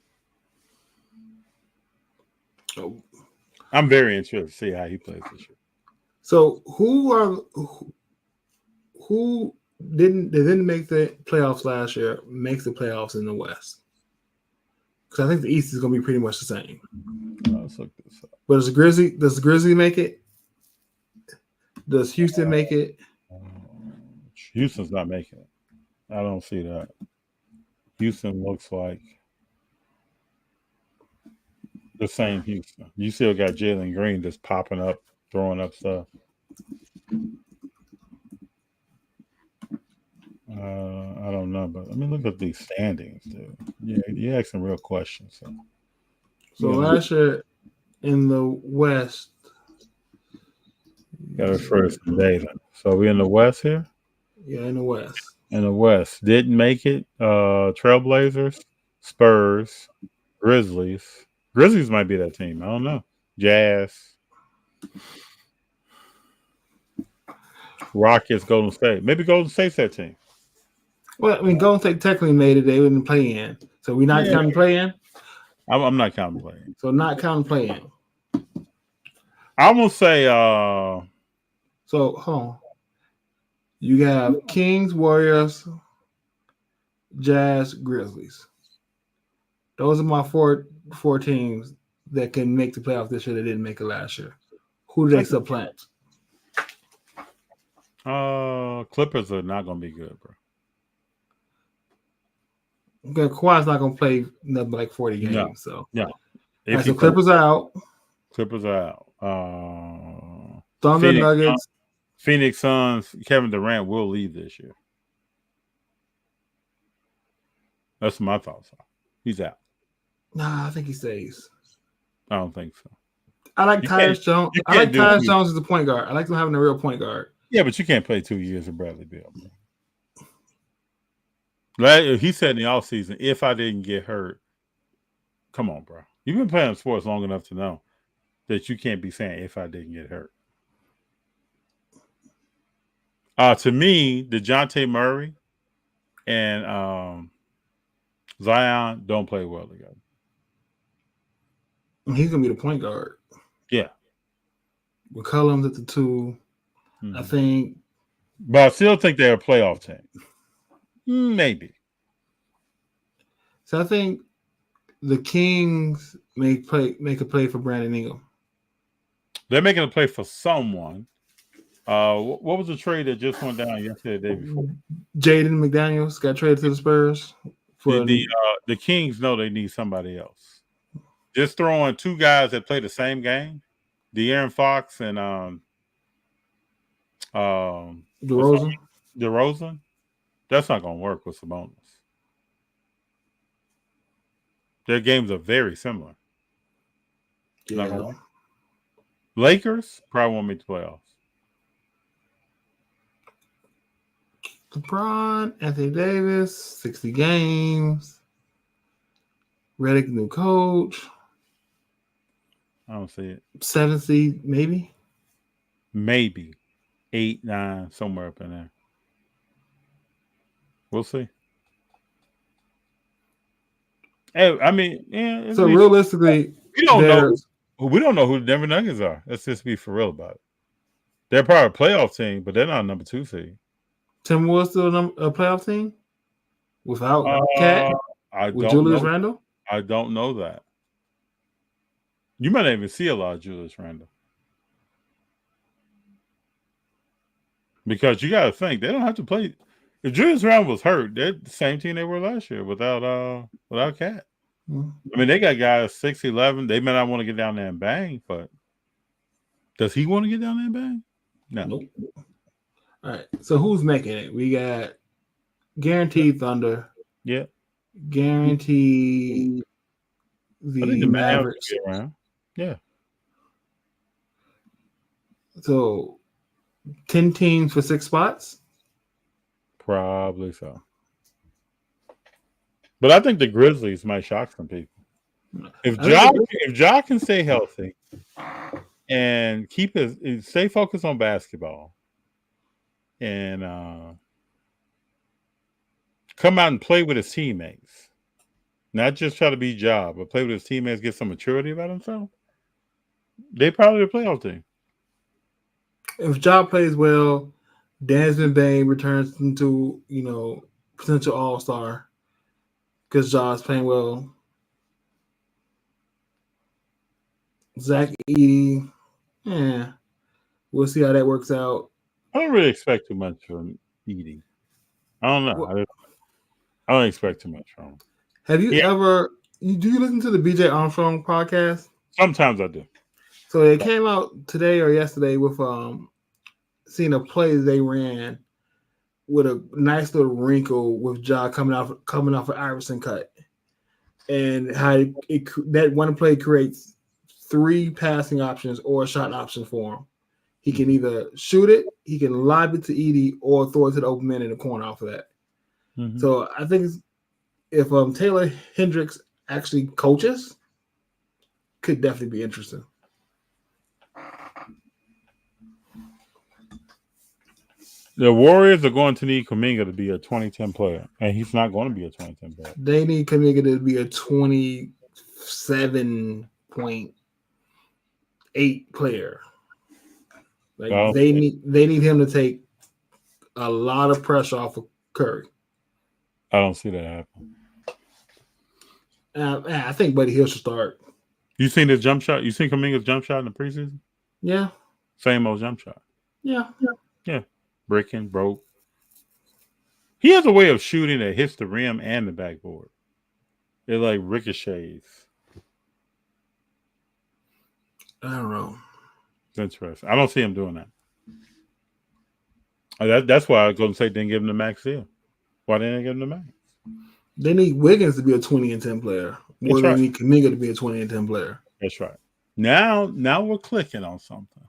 Speaker 13: Oh.
Speaker 7: I'm very interested to see how he plays this year.
Speaker 13: So who didn't make the playoffs last year makes the playoffs in the West? Because I think the East is going to be pretty much the same.
Speaker 7: Let's look this up.
Speaker 13: But does the Grizzly make it? Does Houston make it?
Speaker 7: Houston's not making it. I don't see that. Houston looks like the same Houston. You still got Jalen Green just popping up, throwing up stuff. I don't know, but let me look at these standings, dude. Yeah, you're asking real questions.
Speaker 13: So last year in the West.
Speaker 7: Got it first today. So we in the West here?
Speaker 13: Yeah, in the West.
Speaker 7: In the West. Didn't make it. Trailblazers, Spurs, Grizzlies. Grizzlies might be that team. I don't know. Jazz. Rockets, Golden State. Maybe Golden State's that team.
Speaker 13: Well, I mean, Golden State technically made it. They wouldn't play in. So we not counting play in?
Speaker 7: I'm not counting play in.
Speaker 13: So not counting play in.
Speaker 7: I'm going to say
Speaker 13: So, hold on. You have Kings, Warriors, Jazz, Grizzlies. Those are my four teams that can make the playoffs this year that didn't make it last year. Who do they supplant?
Speaker 7: Clippers are not going to be good, bro.
Speaker 13: Okay, Kawhi's not going to play nothing like 40 games.
Speaker 7: No.
Speaker 13: So
Speaker 7: No.
Speaker 13: Right, so Clippers are out.
Speaker 7: Clippers are out.
Speaker 13: Thunder, Nuggets.
Speaker 7: Phoenix Suns, Kevin Durant will leave this year. That's my thoughts. He's out.
Speaker 13: Nah, I think he stays.
Speaker 7: I don't think so.
Speaker 13: I like Tyus Jones. I like Tyus Jones as a point guard. I like him having a real point guard.
Speaker 7: Yeah, but you can't play 2 years with Bradley Beal. He said in the offseason, if I didn't get hurt, come on, bro. You've been playing sports long enough to know that you can't be saying if I didn't get hurt. To me, DeJounte Murray and Zion don't play well together.
Speaker 13: He's gonna be the point guard.
Speaker 7: Yeah.
Speaker 13: McCollum's at the 2. I think.
Speaker 7: But I still think they're a playoff team. Maybe.
Speaker 13: So I think the Kings make a play for Brandon Ingram.
Speaker 7: They're making a play for someone. What was the trade that just went down yesterday, the day before?
Speaker 13: Jaden McDaniels got traded to the Spurs.
Speaker 7: The Kings know they need somebody else. Just throwing 2 guys that play the same game, De'Aaron Fox and DeRozan. That's not going to work with Sabonis. Their games are very similar.
Speaker 13: Yeah.
Speaker 7: Lakers probably won't make the playoffs.
Speaker 13: LeBron, Anthony Davis, 60 games. Redick, new coach.
Speaker 7: I don't see it.
Speaker 13: 7 seed, maybe.
Speaker 7: Maybe 8, 9, somewhere up in there. We'll see. Hey, I mean, yeah.
Speaker 13: So realistically,
Speaker 7: we don't know who the Denver Nuggets are. Let's just be for real about it. They're probably a playoff team, but they're not a number 2 seed.
Speaker 13: Timberwolves still a playoff team without Cat? With Julius Randle?
Speaker 7: I don't know that. You might not even see a lot of Julius Randle. Because you got to think, they don't have to play. If Julius Randle was hurt, they're the same team they were last year without Cat.
Speaker 13: Mm-hmm.
Speaker 7: I mean, they got guys 6'11". They may not want to get down there and bang, but does he want to get down there and bang? No.
Speaker 13: Nope. All right. So who's making it? We got guaranteed Thunder.
Speaker 7: Yeah.
Speaker 13: Guaranteed the Mavericks.
Speaker 7: Yeah.
Speaker 13: So 10 teams for 6 spots?
Speaker 7: Probably so. But I think the Grizzlies might shock some people. If Ja can stay healthy and stay focused on basketball and come out and play with his teammates, not just try to be Ja, but play with his teammates, get some maturity about himself, they probably the playoff team.
Speaker 13: If Ja plays well, Desmond Bane returns into, potential all-star because Ja's playing well. Zach Edey, we'll see how that works out.
Speaker 7: I don't really expect too much from Edey. I don't know. I don't expect too much from him.
Speaker 13: Have you ever? Do you listen to the BJ Armstrong podcast?
Speaker 7: Sometimes I do.
Speaker 13: So it came out today or yesterday with seeing a play they ran with a nice little wrinkle with Ja coming off an Iverson cut, and how that one play creates 3 passing options or a shot option for him. He can either shoot it, he can lob it to Edey, or throw it to the open man in the corner off of that. Mm-hmm. So I think if Taylor Hendricks actually coaches, could definitely be interesting.
Speaker 7: The Warriors are going to need Kuminga to be a 2010 player, and he's not going to be a 2010 player.
Speaker 13: They need Kuminga to be a 27.8 player. Like they need him to take a lot of pressure off of Curry.
Speaker 7: I don't see that happen.
Speaker 13: I think Buddy Hield should start.
Speaker 7: You seen his jump shot? You seen Kuminga's jump shot in the preseason?
Speaker 13: Yeah.
Speaker 7: Same old jump shot.
Speaker 13: Yeah.
Speaker 7: Breaking, broke. He has a way of shooting that hits the rim and the backboard. It like ricochets.
Speaker 13: I don't know.
Speaker 7: It's interesting. I don't see him doing that. That's why Golden State didn't give him the max deal. Why didn't they give him the max?
Speaker 13: They need Wiggins to be a 20 and 10 player. More than they need Kuminga to be a 20 and 10 player.
Speaker 7: That's right. Now we're clicking on something.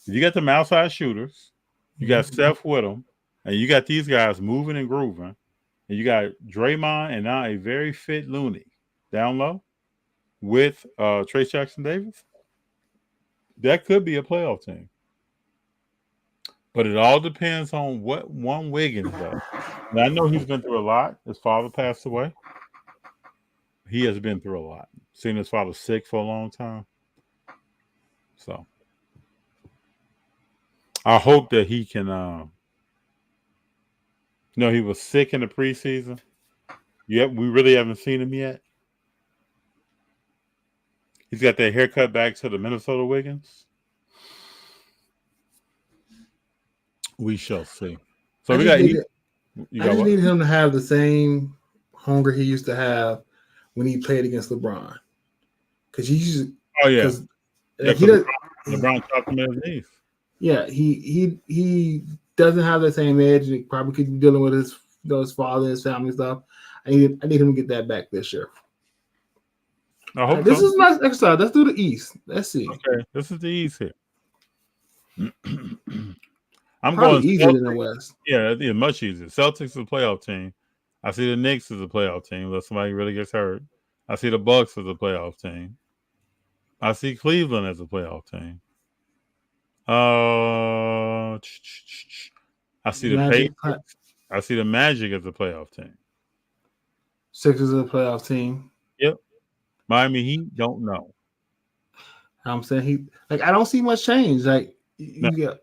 Speaker 7: You got them outside shooters. You got Steph with them. And you got these guys moving and grooving. And you got Draymond and now a very fit Looney down low with Trace Jackson-Davis. That could be a playoff team. But it all depends on what one Wiggins does. And I know he's been through a lot. His father passed away. He has been through a lot. Seen his father sick for a long time. So I hope that he can he was sick in the preseason. Yep, we really haven't seen him yet. He's got that haircut back to the Minnesota Wiggins. We shall see. So I just
Speaker 13: need him to have the same hunger he used to have when he played against LeBron. Because he used
Speaker 7: LeBron chopped him at his knees.
Speaker 13: Yeah, he doesn't have the same edge. He probably could be dealing with his father, his family stuff. I need him to get that back this year.
Speaker 7: I hope
Speaker 13: this is my exercise. Let's do the East. Let's see.
Speaker 7: Okay, this is the East here. I'm
Speaker 13: probably
Speaker 7: going
Speaker 13: easier than the West.
Speaker 7: Yeah, it's much easier. Celtics is a playoff team. I see the Knicks as a playoff team unless somebody really gets hurt. I see the Bucks as a playoff team. I see Cleveland as a playoff team. I see the Pacers. I see the Magic as a playoff team.
Speaker 13: Sixers is a playoff team.
Speaker 7: Yep. Miami Heat, don't know.
Speaker 13: I'm saying I don't see much change. Like you got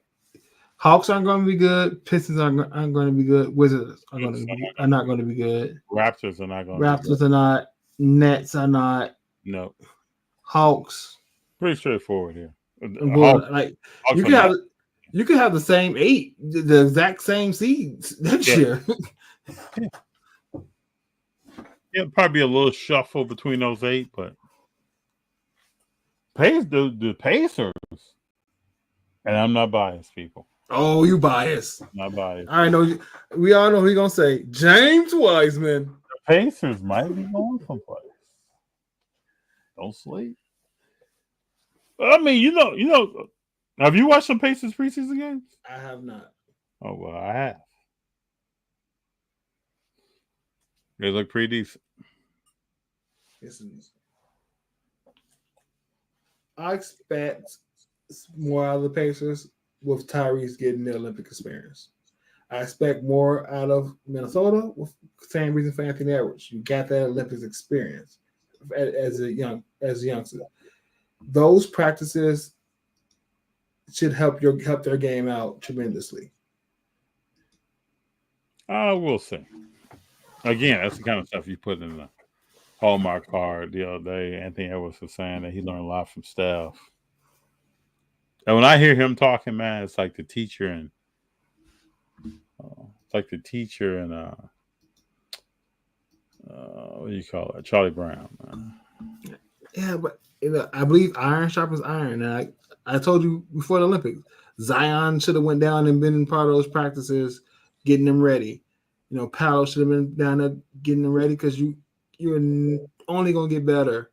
Speaker 13: Hawks aren't going to be good. Pistons aren't going to be good. Wizards are not going to be good.
Speaker 7: Raptors are not going.
Speaker 13: Raptors are not. Nets are not.
Speaker 7: No.
Speaker 13: Hawks.
Speaker 7: Pretty straightforward here.
Speaker 13: Hawks you could have the same 8, the exact same seeds next year.
Speaker 7: Yeah, probably a little shuffle between those 8, but the Pacers. And I'm not biased, people.
Speaker 13: Oh, you biased.
Speaker 7: Not biased.
Speaker 13: I know. We all know who you're gonna say. James Wiseman.
Speaker 7: The Pacers might be going someplace. Don't sleep. I mean, you know. Have you watched some Pacers preseason games?
Speaker 13: I have not.
Speaker 7: Oh well, I have. They look pretty decent.
Speaker 13: I expect more out of the Pacers with Tyrese getting the Olympic experience. I expect more out of Minnesota with the same reason for Anthony Edwards. You got that Olympics experience as a youngster. Those practices should help their game out tremendously.
Speaker 7: We'll see. Again, that's the kind of stuff you put in the Hallmark card the other day. Anthony Edwards was saying that he learned a lot from Steph. And when I hear him talking, man, it's like the teacher and what do you call it? Charlie Brown, man.
Speaker 13: Yeah, but I believe iron sharpens iron. And I told you before the Olympics, Zion should have went down and been in part of those practices, getting them ready. Paolo should have been down there getting them ready because you're only gonna get better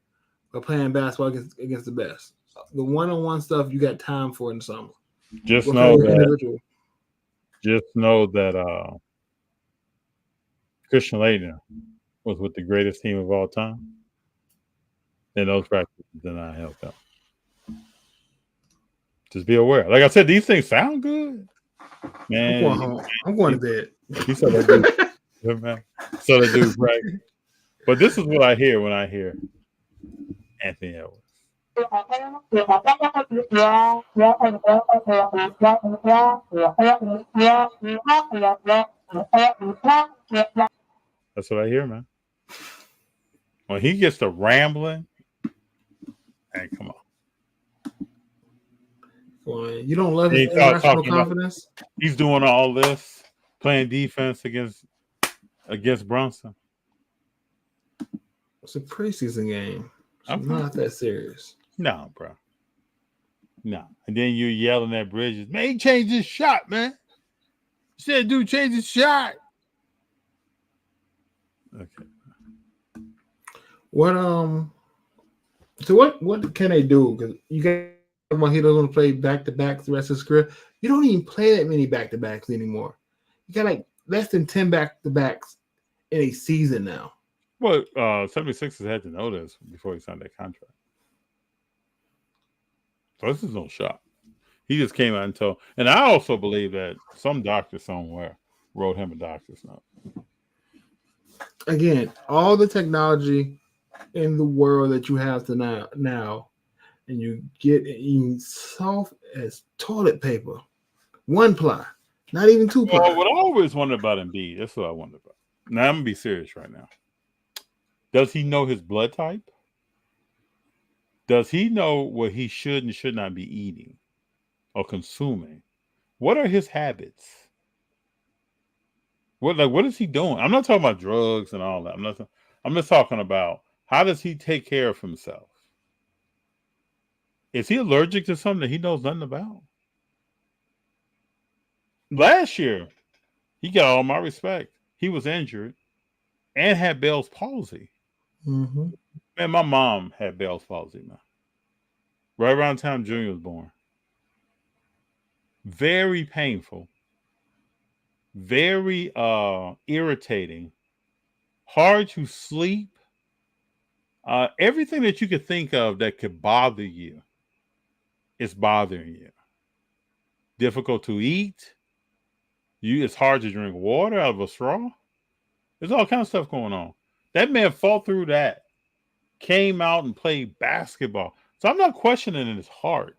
Speaker 13: by playing basketball against the best. The one-on-one stuff you got time for in the summer.
Speaker 7: Just know that Christian Laettner was with the greatest team of all time, and those practices did not help out. Just be aware. Like I said, these things sound good. Man,
Speaker 13: I'm going home. I'm going to bed.
Speaker 7: You saw that dude. Yeah, man. Saw that dude, right? But this is what I hear when I hear Anthony Edwards. That's what I hear, man. When he gets to rambling, hey, come on.
Speaker 13: Well, you don't love his irrational confidence?
Speaker 7: He's doing all this, playing defense against Brunson.
Speaker 13: It's a preseason game. It's not that serious.
Speaker 7: No, bro. No. And then you're yelling at Bridges. Man, he changed his shot, man. You said, dude, change his shot. Okay.
Speaker 13: What can they do? Because you got he doesn't want to play back to backs the rest of his career. You don't even play that many back to backs anymore. You got like less than 10 back to backs in a season now.
Speaker 7: Well, 76ers had to know this before he signed that contract. So this is no shot. He just came out and told. And I also believe that some doctor somewhere wrote him a doctor's note.
Speaker 13: Again, all the technology in the world that you have to now, and you get it soft as toilet paper, 1-ply, not even 2-ply.
Speaker 7: Well, what I always wondered about Embiid, that's what I wonder about. Now I'm gonna be serious right now. Does he know his blood type? Does he know what he should and should not be eating or consuming? What are his habits? What is he doing? I'm not talking about drugs and all that. I'm just talking about how does he take care of himself? Is he allergic to something that he knows nothing about? Last year, he got all my respect. He was injured and had Bell's palsy.
Speaker 13: Mm-hmm.
Speaker 7: Man, my mom had Bell's palsy, man. Right around the time Junior was born. Very painful. Very irritating. Hard to sleep. Everything that you could think of that could bother you is bothering you. Difficult to eat. It's hard to drink water out of a straw. There's all kinds of stuff going on. That man fought through that, came out and played basketball. So I'm not questioning his heart.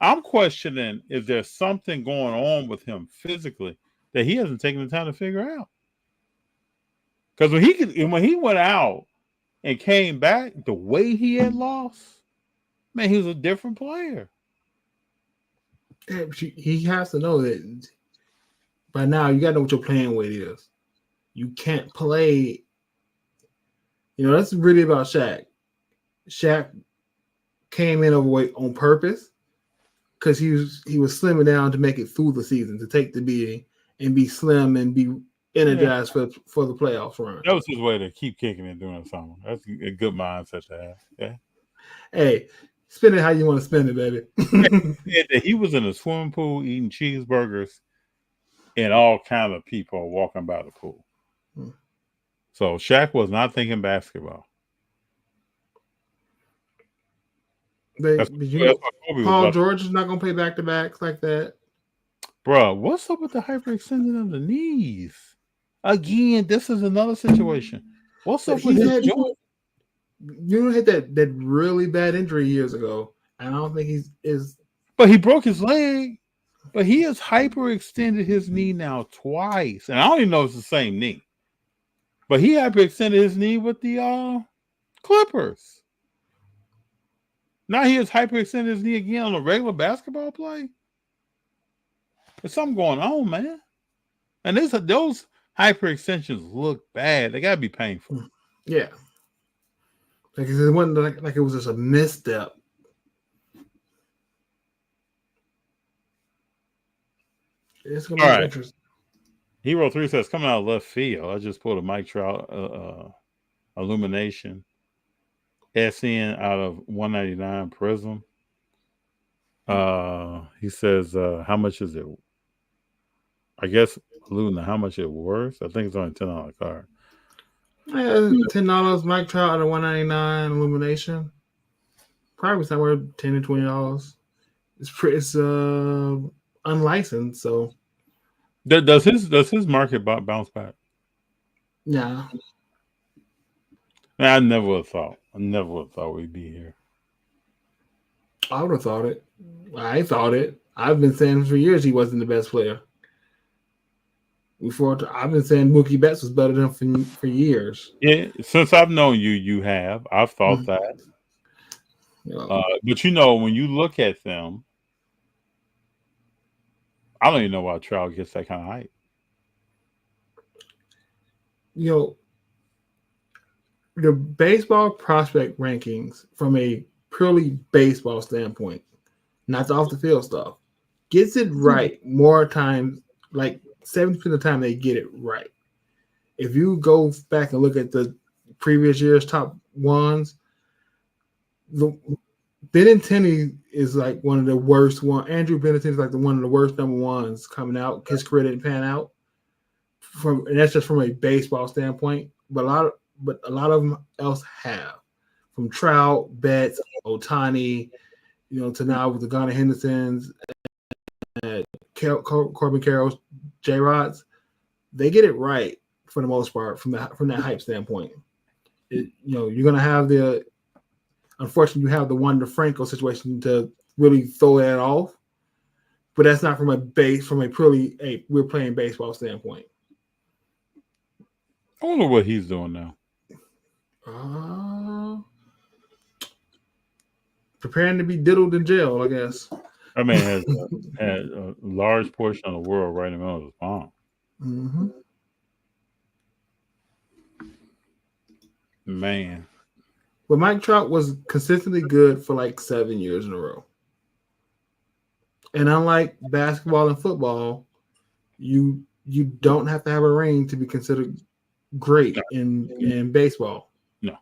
Speaker 7: I'm questioning if there's something going on with him physically that he hasn't taken the time to figure out. Because when he went out and came back, the way he had lost, man, he was a different player.
Speaker 13: Yeah, but he has to know that by now you got to know what your playing weight is. You can't play. That's really about Shaq. Shaq came in overweight on purpose because he was slimming down to make it through the season, to take the beating and be slim and be energized for the playoff run.
Speaker 7: That was his way to keep kicking and doing something. That's a good mindset to have. Yeah.
Speaker 13: Hey, spend it how you want to spend it, baby.
Speaker 7: He was in a swimming pool eating cheeseburgers, and all kind of people walking by the pool. So Shaq was not thinking basketball.
Speaker 13: Paul George is not going to play back-to-backs like that.
Speaker 7: Bro, what's up with the hyperextending of the knees? Again, this is another situation. What's up with his joint?
Speaker 13: You had that really bad injury years ago, and I don't think he's.
Speaker 7: But he broke his leg. But he has hyperextended his knee now twice, and I don't even know if it's the same knee. But he hyperextended his knee with the Clippers. Now he has hyperextended his knee again on a regular basketball play. There's something going on, man. And those hyperextensions look bad. They gotta be painful.
Speaker 13: Yeah. Like it wasn't like it was just a misstep. It's gonna be interesting.
Speaker 7: Hero 3 says coming out of left field. I just pulled a Mike Trout illumination. SN out of 199 Prism. He says, how much is it? I guess alluding to how much it worth. I think it's only $10 card.
Speaker 13: Yeah, $10 Mike Trout out of 199 illumination. Probably somewhere $10 to $20. It's unlicensed, so
Speaker 7: Does his market bounce back?
Speaker 13: Nah.
Speaker 7: Man, I never would have thought. I never would have thought we'd be here.
Speaker 13: I would have thought it. I thought it. I've been saying for years he wasn't the best player. I've been saying Mookie Betts was better than him for years.
Speaker 7: Yeah, since I've known you, you have. I've thought that.
Speaker 13: Yeah.
Speaker 7: But you know, when you look at them, I don't even know why Trout gets that kind of hype.
Speaker 13: You know, the baseball prospect rankings from a purely baseball standpoint, not the off the field stuff, gets it right more times, like 70% of the time they get it right. If you go back and look at the previous year's top ones, Benintendi is like one of the worst one. Andrew Benintendi is like one of the worst number ones coming out. His career didn't pan out. And that's just from a baseball standpoint. But a lot of them else have. From Trout, Betts, Ohtani, to now with the Gunnar Hendersons, Corbin Carroll, J-Rods, they get it right for the most part from that hype standpoint. You're gonna have unfortunately, you have the Wander Franco situation to really throw that off, but that's not from a purely we're playing baseball standpoint.
Speaker 7: I wonder what he's doing now.
Speaker 13: Preparing to be diddled in jail, I guess.
Speaker 7: I mean, has a large portion of the world right in the middle of his palm.
Speaker 13: Mm-hmm.
Speaker 7: Man.
Speaker 13: But Mike Trout was consistently good for like 7 years in a row. And unlike basketball and football, you don't have to have a ring to be considered great in baseball.
Speaker 7: No.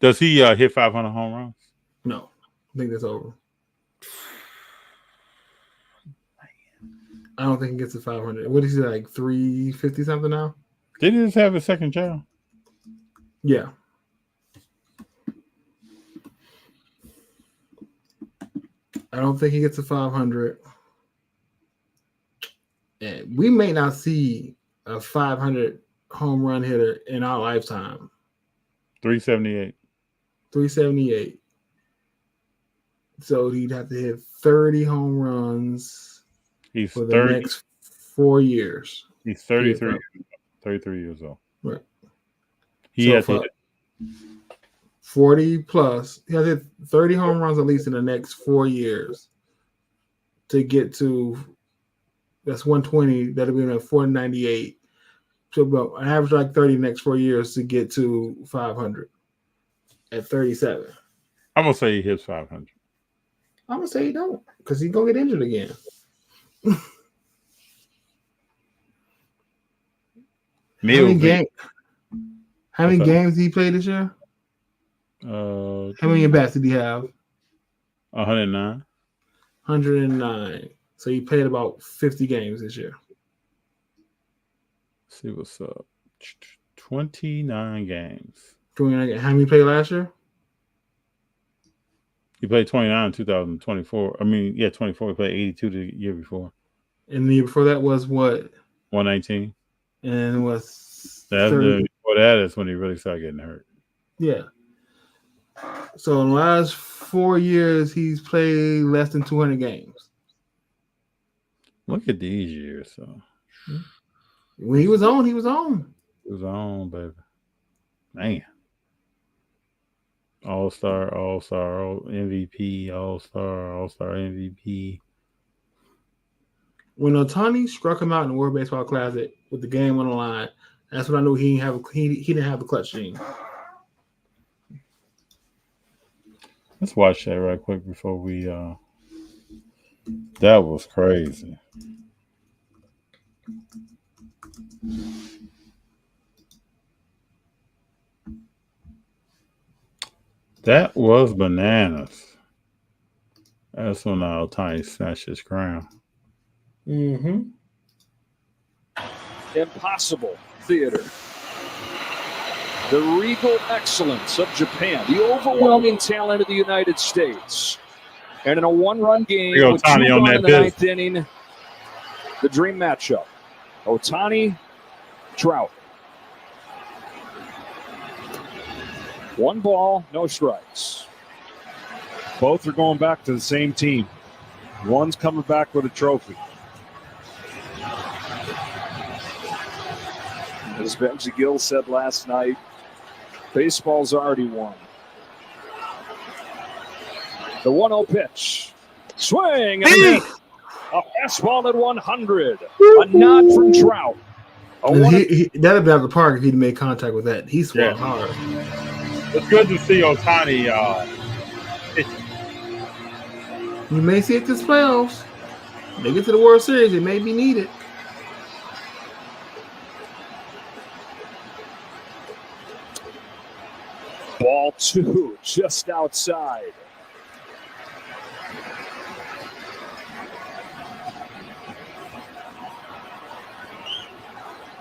Speaker 7: Does he hit 500 home runs?
Speaker 13: No. I think that's over. I don't think he gets to 500. What is he, like 350 something now?
Speaker 7: Did he just have a second child?
Speaker 13: Yeah. I don't think he gets to 500. And we may not see a 500 home run hitter in our lifetime.
Speaker 7: 378.
Speaker 13: 378. So he'd have to hit 30 home runs for the next 4 years.
Speaker 7: He's 33 years old.
Speaker 13: Right.
Speaker 7: He has hit
Speaker 13: 40 plus. He has hit 30 home runs at least in the next 4 years to get to, that's 120. That'll be at 498. So about an average like 30 the next 4 years to get to 500 at 37.
Speaker 7: I'm going to say he hits 500.
Speaker 13: I'm going to say he don't because he's going to get injured again. How many games did he play this year? How many at-bats did he have?
Speaker 7: 109.
Speaker 13: 109. So he played about 50 games this year.
Speaker 7: Let's see what's up. 29 games.
Speaker 13: 29. How many played last year?
Speaker 7: He played 29 in 2024. 24. He played 82 the year before.
Speaker 13: And the year before that was what?
Speaker 7: 119.
Speaker 13: And was
Speaker 7: before that is when he really started getting hurt.
Speaker 13: Yeah. So in the last 4 years, he's played less than 200 games.
Speaker 7: Look at these years. So
Speaker 13: when he was on, he was on.
Speaker 7: He was on, baby. Man. All-star, MVP, All-star, MVP.
Speaker 13: When Ohtani struck him out in the World Baseball Classic with the game on the line, that's when I knew he didn't have the clutch gene.
Speaker 7: Let's watch that right quick before we that was crazy. That was bananas. That's when Ohtani snatched his crown.
Speaker 13: Mm-hmm.
Speaker 16: Impossible theater. The regal excellence of Japan. The overwhelming talent of the United States. And in a one-run game with 2 gone in the ninth inning, the dream matchup. Ohtani, Trout. 1 ball, no strikes. Both are going back to the same team. One's coming back with a trophy. As Benji Gill said last night, baseball's already won. The 1-0 pitch. Swing! And a miss. A fastball at 100. A nod from Trout.
Speaker 13: That'd have been out of the park if he'd made contact with that. He swung hard.
Speaker 7: It's good to see Ohtani.
Speaker 13: You may see it this playoffs. They get to the World Series, it may be needed.
Speaker 16: Ball 2, just outside.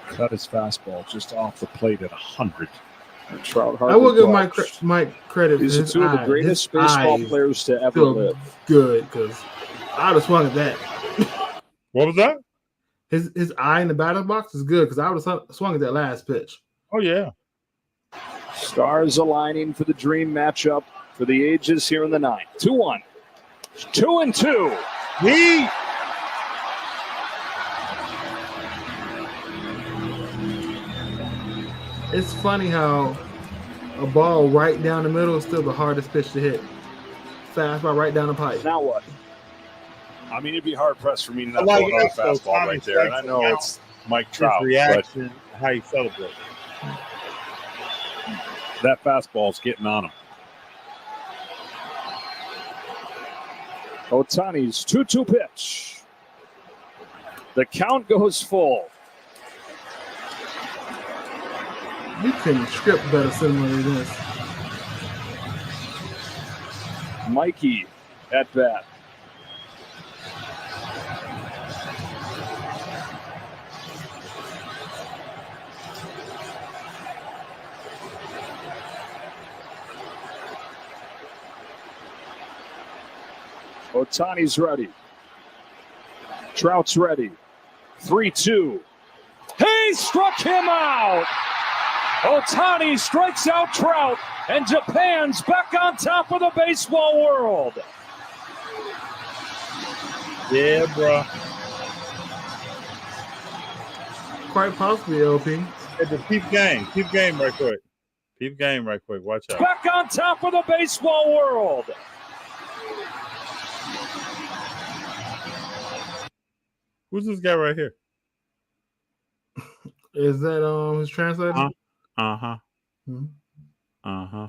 Speaker 16: Cut his fastball just off the plate at 100. Trout
Speaker 13: I will give Mike credit.
Speaker 16: These are 2 of the greatest baseball players to ever live.
Speaker 13: Good, because I would have swung at that.
Speaker 7: What was that?
Speaker 13: His eye in the batter's box is good because I would have swung at that last pitch.
Speaker 7: Oh, yeah.
Speaker 16: Stars aligning for the dream matchup for the ages here in the 9th. 2-1. 2-2.
Speaker 13: It's funny how a ball right down the middle is still the hardest pitch to hit. Fastball right down the pipe.
Speaker 16: Now what? I mean, it'd be hard pressed for me to not throw another fastball right there. And I know it's Mike Trout.
Speaker 7: His reaction, how he celebrates.
Speaker 16: That fastball's getting on him. Ohtani's 2-2 pitch. The count goes full.
Speaker 13: You can script better similar to this.
Speaker 16: Mikey at bat. Ohtani's ready. Trout's ready. 3-2. He struck him out. Ohtani strikes out Trout, and Japan's back on top of the baseball world.
Speaker 7: Yeah, bro.
Speaker 13: Quite possibly, LP.
Speaker 7: Hey, just keep game. Keep game right quick. Keep game right quick. Watch out.
Speaker 16: Back on top of the baseball world.
Speaker 7: Who's this guy right here?
Speaker 13: Is that his translator?
Speaker 7: Uh-huh.
Speaker 13: Hmm.
Speaker 7: Uh-huh.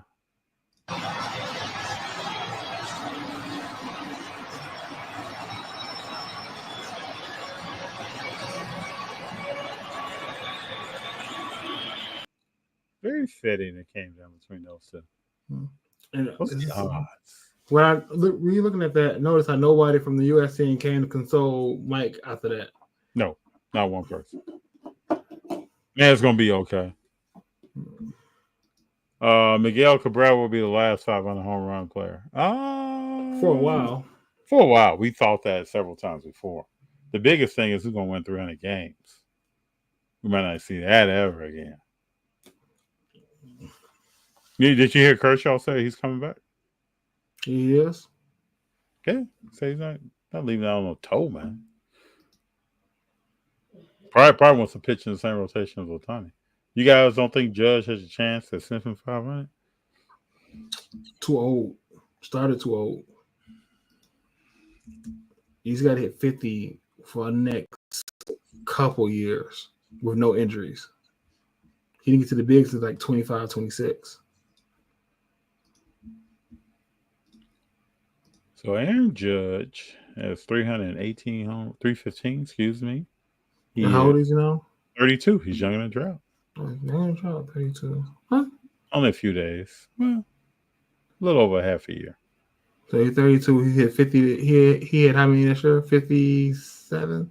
Speaker 7: Very fitting it came down between those two.
Speaker 13: And
Speaker 7: What's the odds?
Speaker 13: When you looking at that, notice how nobody from the USC came to console Mike after that.
Speaker 7: No, not one person. Man, it's gonna be okay. Miguel Cabrera will be the last 500 home run player.
Speaker 13: For a while.
Speaker 7: For a while. We thought that several times before. The biggest thing is who's going to win 300 games. We might not see that ever again. Did you hear Kershaw say he's coming back?
Speaker 13: He is.
Speaker 7: Okay. Say he's not leaving out on no toe, man. Probably wants to pitch in the same rotation as Ohtani. You guys don't think Judge has a chance to send him 500?
Speaker 13: Too old. Started too old. He's got to hit 50 for the next couple years with no injuries. He didn't get to the bigs until like 25, 26.
Speaker 7: So Aaron Judge has 315, excuse me.
Speaker 13: How old is he now?
Speaker 7: 32. He's younger than Trout.
Speaker 13: Man, Trout 32. Huh?
Speaker 7: Only a few days. Well, a little over half a year.
Speaker 13: So he's 32. He hit 50. He had how many this year? 57?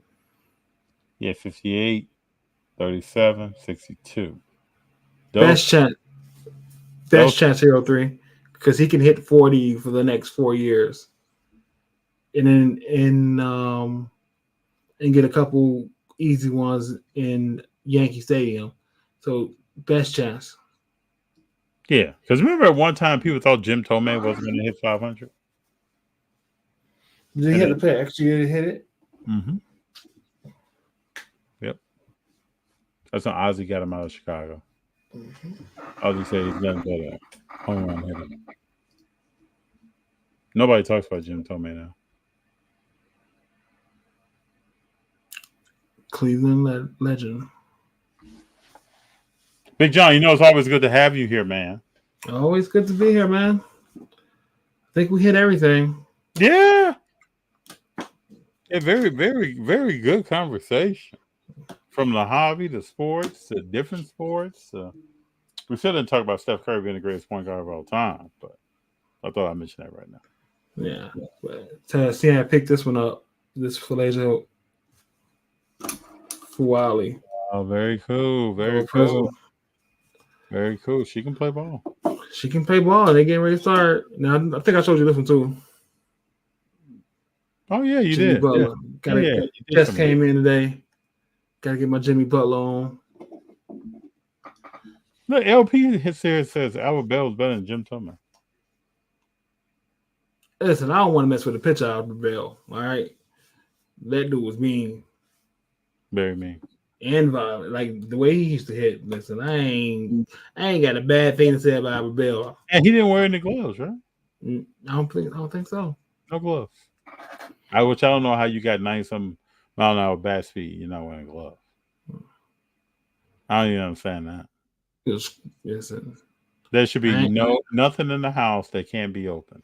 Speaker 7: Yeah, 58, 37, 62.
Speaker 13: Best chance 03 because he can hit 40 for the next 4 years. And then and get a couple easy ones in Yankee Stadium. So best chance.
Speaker 7: Yeah, because remember at one time people thought Jim Tomei wasn't going to hit 500.
Speaker 13: Did he have to play extra year to hit it?
Speaker 7: Mm-hmm. Yep. That's when Ozzie got him out of Chicago. Ozzie said he's nothing but a home run hitter. Nobody talks about Jim Tomei now.
Speaker 13: Cleveland legend.
Speaker 7: Big John, you know it's always good to have you here, man.
Speaker 13: Always good to be here, man. I think we hit everything.
Speaker 7: Yeah. Yeah, very, very, very good conversation. From the hobby to sports to different sports. We still didn't talk about Steph Curry being the greatest point guard of all time, but I thought I'd mention that right now.
Speaker 13: Yeah. But I picked this one up. This Falaja Fuali.
Speaker 7: Oh, very cool. Very cool. Very cool. She can play ball.
Speaker 13: She can play ball. They getting ready to start. Now, I think I showed you this one too.
Speaker 7: Oh, yeah, you
Speaker 13: Jimmy
Speaker 7: did.
Speaker 13: Butler.
Speaker 7: Yeah.
Speaker 13: Just came in today. Got to get my Jimmy Butler on.
Speaker 7: Look, LP hits here says Albert Bell is better than Jim Tomei.
Speaker 13: Listen, I don't want to mess with the pitcher Albert Bell. All right. That dude was mean.
Speaker 7: Very mean.
Speaker 13: And violent. Like the way he used to hit. Listen, I ain't got a bad thing to say about Albert Bell.
Speaker 7: And he didn't wear any gloves, right?
Speaker 13: I don't think so.
Speaker 7: No gloves. I don't know how you got 90-something mile an hour bat speed. You're not wearing gloves. I don't even understand that.
Speaker 13: Listen,
Speaker 7: there should be nothing in the house that can't be opened.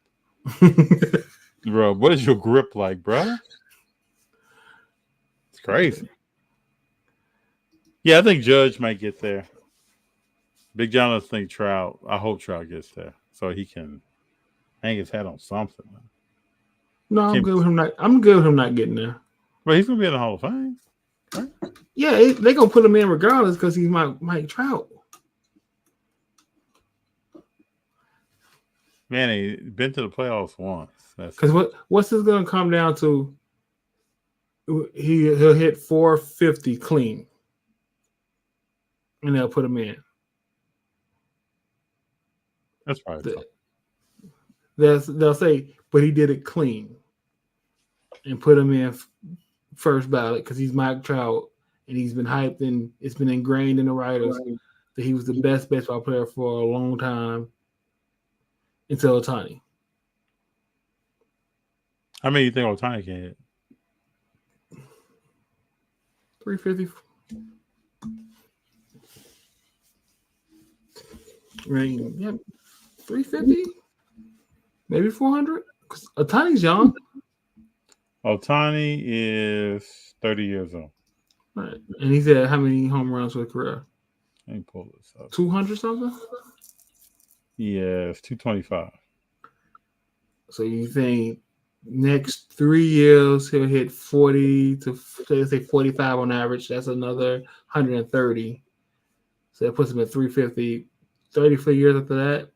Speaker 7: Bro, what is your grip like, bro? It's crazy. Yeah, I think Judge might get there. Big John doesn't think Trout. I hope Trout gets there so he can hang his hat on something.
Speaker 13: No, I'm good with him not getting there.
Speaker 7: But he's gonna be in the Hall of Fame, right?
Speaker 13: Yeah, they're gonna put him in regardless because he's Mike Trout.
Speaker 7: Man, he been to the playoffs once.
Speaker 13: Because what's this gonna come down to? He'll hit 450 clean, and they'll put him in.
Speaker 7: That's right.
Speaker 13: They'll say, but he did it clean, and put him in first ballot because he's Mike Trout, and he's been hyped and it's been ingrained in the writers that he was the best baseball player for a long time until Ohtani.
Speaker 7: How many do you think Ohtani can hit?
Speaker 13: 350. I mean, yeah, 350, maybe 400. Because Ohtani's young.
Speaker 7: Ohtani is 30 years old.
Speaker 13: Right. And he's had how many home runs for his career?
Speaker 7: Let me pull this up.
Speaker 13: 200 something?
Speaker 7: Yes, 225.
Speaker 13: So you think next 3 years he'll hit 40 to say 45 on average. That's another 130. So that puts him at 350. 34 years after that.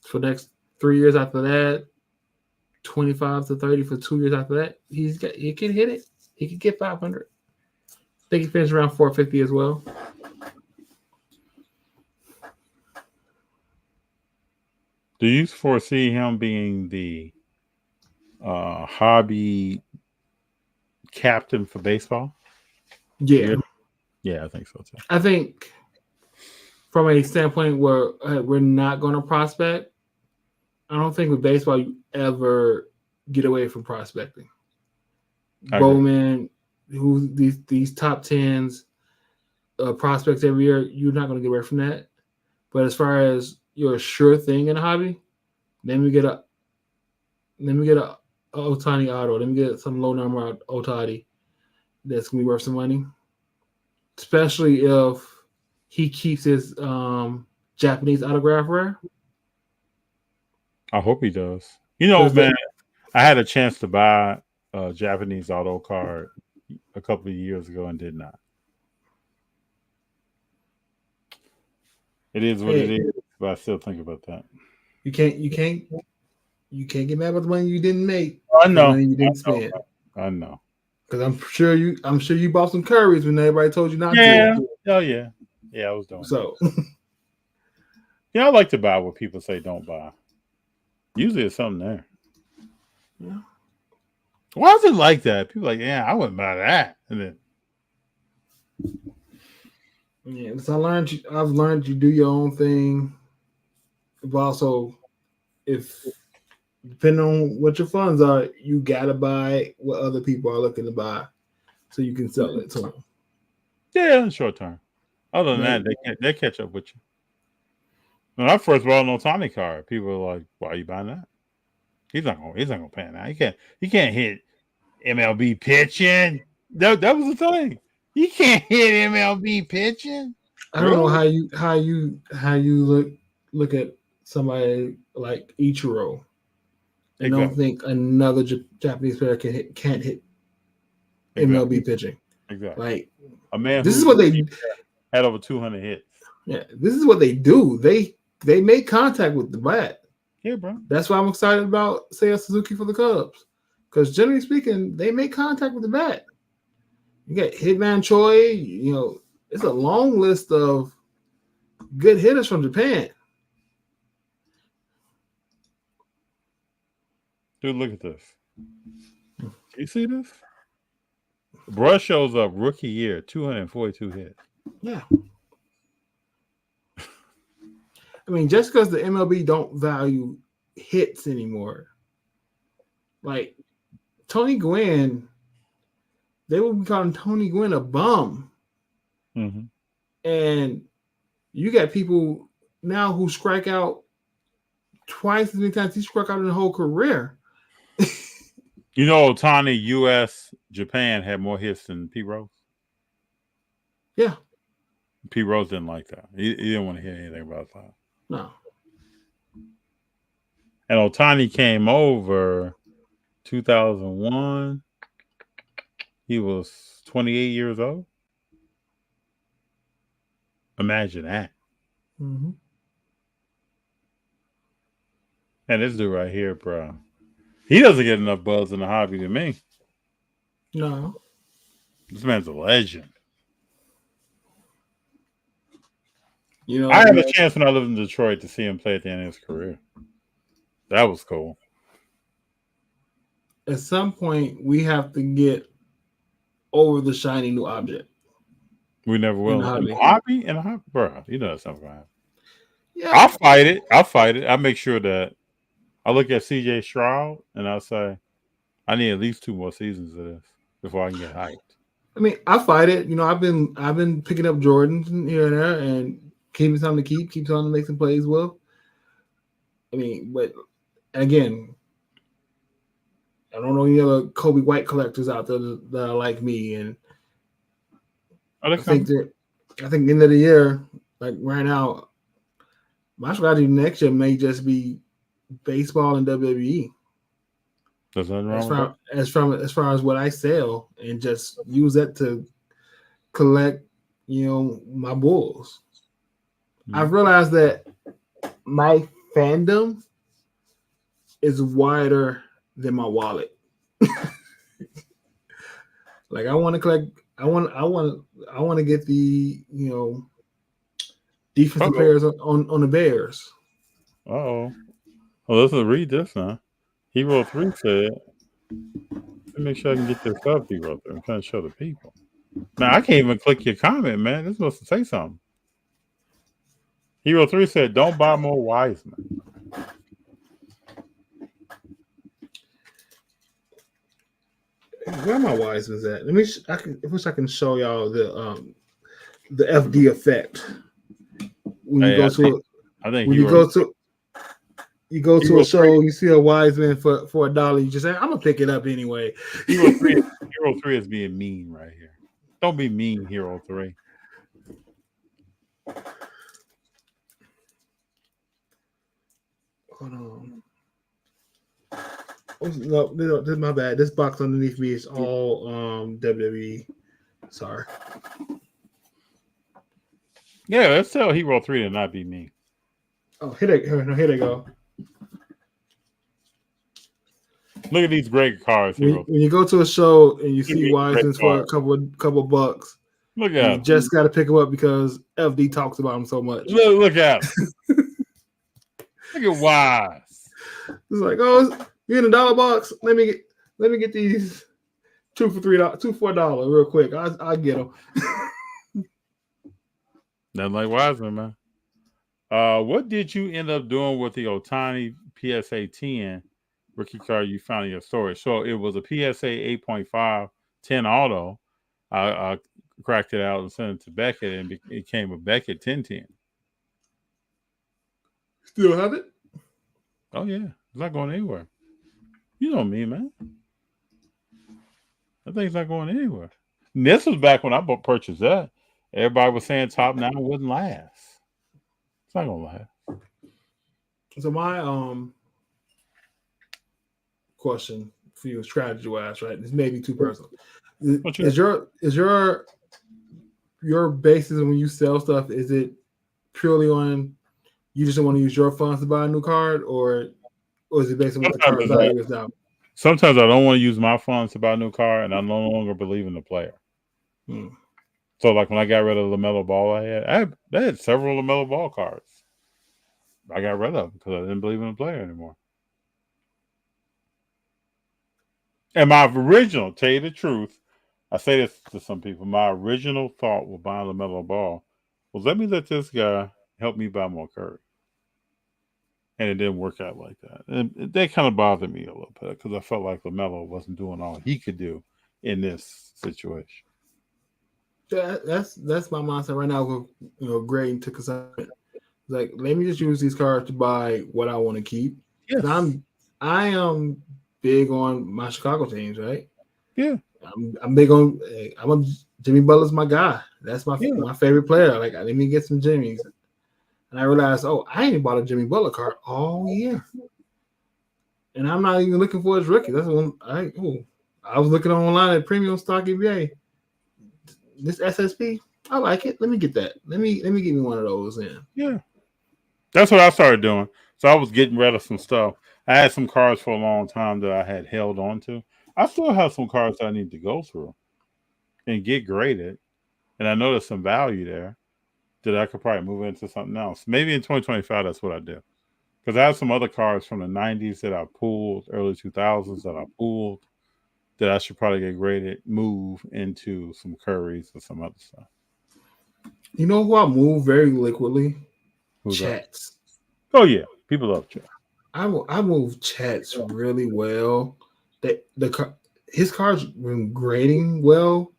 Speaker 13: For the next 3 years after that, 25 to 30 for 2 years after that. He can hit it. He could get 500. I think he finished around 450 as well.
Speaker 7: Do you foresee him being the hobby captain for baseball?
Speaker 13: Yeah.
Speaker 7: Yeah, I think so too.
Speaker 13: I think from a standpoint where we're not going to prospect, I don't think with baseball you ever get away from prospecting. Bowman, who these top 10s prospects every year, you're not going to get away from that. But as far as your sure thing in a hobby, then we get a Ohtani auto. Then we get some low number Ohtani that's gonna be worth some money, especially if he keeps his Japanese autograph rare.
Speaker 7: I hope he does. You know, man, I had a chance to buy a Japanese auto card a couple of years ago and did not. It is what it is, but I still think about that.
Speaker 13: You can't get mad about the money you didn't make.
Speaker 7: I know.
Speaker 13: The money you didn't spend.
Speaker 7: I know.
Speaker 13: Because I'm sure you bought some curries when everybody told you not to.
Speaker 7: Oh yeah. Yeah, I was doing
Speaker 13: so.
Speaker 7: Yeah, I like to buy what people say don't buy. Usually it's something there.
Speaker 13: Yeah.
Speaker 7: Why is it like that? People are like, yeah, I wouldn't buy that. And then
Speaker 13: yeah, so I've learned you do your own thing. But also, if depending on what your funds are, you gotta buy what other people are looking to buy, so you can sell it to them.
Speaker 7: Yeah, in the short term. Other than that, they catch up with you. When I first bought an Ohtani card, people were like, "Why are you buying that? He's not gonna pan out. He can't hit MLB pitching." That was the thing. He can't hit MLB pitching.
Speaker 13: I don't know how you look at somebody like Ichiro and don't think another Japanese player can't hit MLB pitching.
Speaker 7: Exactly.
Speaker 13: Like
Speaker 7: a man.
Speaker 13: This is what they
Speaker 7: had over 200 hits.
Speaker 13: Yeah, this is what they do. They make contact with the bat.
Speaker 7: Yeah, bro.
Speaker 13: That's why I'm excited about Seiya Suzuki for the Cubs, because generally speaking, they make contact with the bat. You got Hitman Choi. You know, it's a long list of good hitters from Japan.
Speaker 7: Dude, look at this. You see this? Brush shows up rookie year, 242 hits.
Speaker 13: Yeah. I mean, just because the MLB don't value hits anymore, like Tony Gwynn, they will be calling Tony Gwynn a bum.
Speaker 7: Mm-hmm.
Speaker 13: And you got people now who strike out twice as many times he struck out in the whole career.
Speaker 7: You know, Ohtani, U.S., Japan had more hits than Pete Rose.
Speaker 13: Yeah.
Speaker 7: Pete Rose didn't like that. He didn't want to hear anything about that.
Speaker 13: No.
Speaker 7: And Ohtani came over 2001. He was 28 years old. Imagine that.
Speaker 13: Mm-hmm.
Speaker 7: And this dude right here, bro, he doesn't get enough buzz in the hobby to me.
Speaker 13: No.
Speaker 7: This man's a legend.
Speaker 13: You know,
Speaker 7: I had a chance when I lived in Detroit to see him play at the end of his career. That was cool.
Speaker 13: At some point, we have to get over the shiny new object.
Speaker 7: We never will.
Speaker 13: In the hobby?
Speaker 7: Bro, you know that's not going to happen.
Speaker 13: Yeah.
Speaker 7: I'll fight it. I make sure that I look at CJ Stroud and I'll say, I need at least 2 more seasons of this before I can get hyped.
Speaker 13: I mean, I fight it. You know, I've been picking up Jordans here and there and keeping something to keep something to make some plays with. I mean, but again, I don't know any other Kobe White collectors out there that are like me, and I think at the end of the year, like right now, my strategy next year may just be baseball and WWE.
Speaker 7: There's nothing wrong with that.
Speaker 13: As far as what I sell, and just use that to collect, you know, my Bulls. Mm-hmm. I've realized that my fandom is wider than my wallet. Like I want to collect. I want to get the, you know, defensive players on the Bears.
Speaker 7: Oh, well, let's read this now. Hero 3 said, let me make sure I can get this up, Hero 3. I'm trying to show the people. Man, I can't even click your comment, man. This is supposed to say something. Hero 3 said, don't buy more Wiseman.
Speaker 13: Where my Wiseman's at? Let me. I wish I can show y'all the FD effect. When you go to, you go to a show, you see a Wiseman for $1, you just say, I'm gonna pick it up anyway.
Speaker 7: Hero 3 is being mean right here. Don't be mean, Hero 3.
Speaker 13: Hold on. No, this is my bad. This box underneath me is all WWE. Sorry.
Speaker 7: Yeah, let's tell Hero 3 to not be mean.
Speaker 13: Oh, here they go.
Speaker 7: Look at these great cars,
Speaker 13: When,
Speaker 7: Hero.
Speaker 13: when you go to a show and you
Speaker 7: Look at
Speaker 13: see
Speaker 7: these
Speaker 13: Wiseman's
Speaker 7: great
Speaker 13: for a couple bucks,
Speaker 7: Look
Speaker 13: you
Speaker 7: at him.
Speaker 13: just got to pick him up because FD talks about him so much.
Speaker 7: Look at him. Look at Wise.
Speaker 13: It's like, oh, you in a $1 box? Let me get these $2 for $4 real quick. I get them.
Speaker 7: Nothing like Wiseman, man. What did you end up doing with the Ohtani PSA 10 rookie card you found in your storage? So it was a PSA 8.5 10 auto. I cracked it out and sent it to Beckett, and it became a Beckett 1010.
Speaker 13: Still have it?
Speaker 7: Oh, yeah. It's not going anywhere. You know me, man. That thing's not going anywhere. And this was back when I purchased that. Everybody was saying top 9 wouldn't last. It's not going to last.
Speaker 13: So my question for you is strategy-wise, right? This may be too personal. Is your basis when you sell stuff, is it purely on you just don't want to use your funds to buy a new card, or is it based on what the card value is now?
Speaker 7: Sometimes I don't want to use my funds to buy a new car, and I no longer believe in the player. So, like when I got rid of LaMelo Ball, I had several LaMelo Ball cards. I got rid of them because I didn't believe in the player anymore. And my original, tell you the truth, I say this to some people, my original thought with buying LaMelo Ball was, let me let this guy help me buy more Curry. And it didn't work out like that. And that kind of bothered me a little bit because I felt like LaMelo wasn't doing all he could do in this situation.
Speaker 13: That's my mindset right now with grading to consignment. Like, let me just use these cards to buy what I want to keep.
Speaker 7: Yes.
Speaker 13: I am big on my Chicago teams, right?
Speaker 7: Yeah.
Speaker 13: I'm big on Jimmy Butler's my guy. That's my favorite player. Like, let me get some Jimmys. And I realized, I ain't bought a Jimmy Butler card all year. And I'm not even looking for his rookie. That's one I was looking online at Premium Stock EBA. This SSP, I like it. Let me get that. Let me get me one of those in.
Speaker 7: Yeah. That's what I started doing. So I was getting rid of some stuff. I had some cards for a long time that I had held on to. I still have some cards I need to go through and get graded. And I know there's some value there that I could probably move into something else. Maybe in 2025, that's what I do. Because I have some other cards from the 90s that I pulled, early 2000s that I pulled, that I should probably get graded, move into some Currys or some other stuff.
Speaker 13: You know who I move very liquidly?
Speaker 7: Who's
Speaker 13: Chats.
Speaker 7: That? Oh, yeah. People love Chats.
Speaker 13: I move Chats really well. His cards been grading well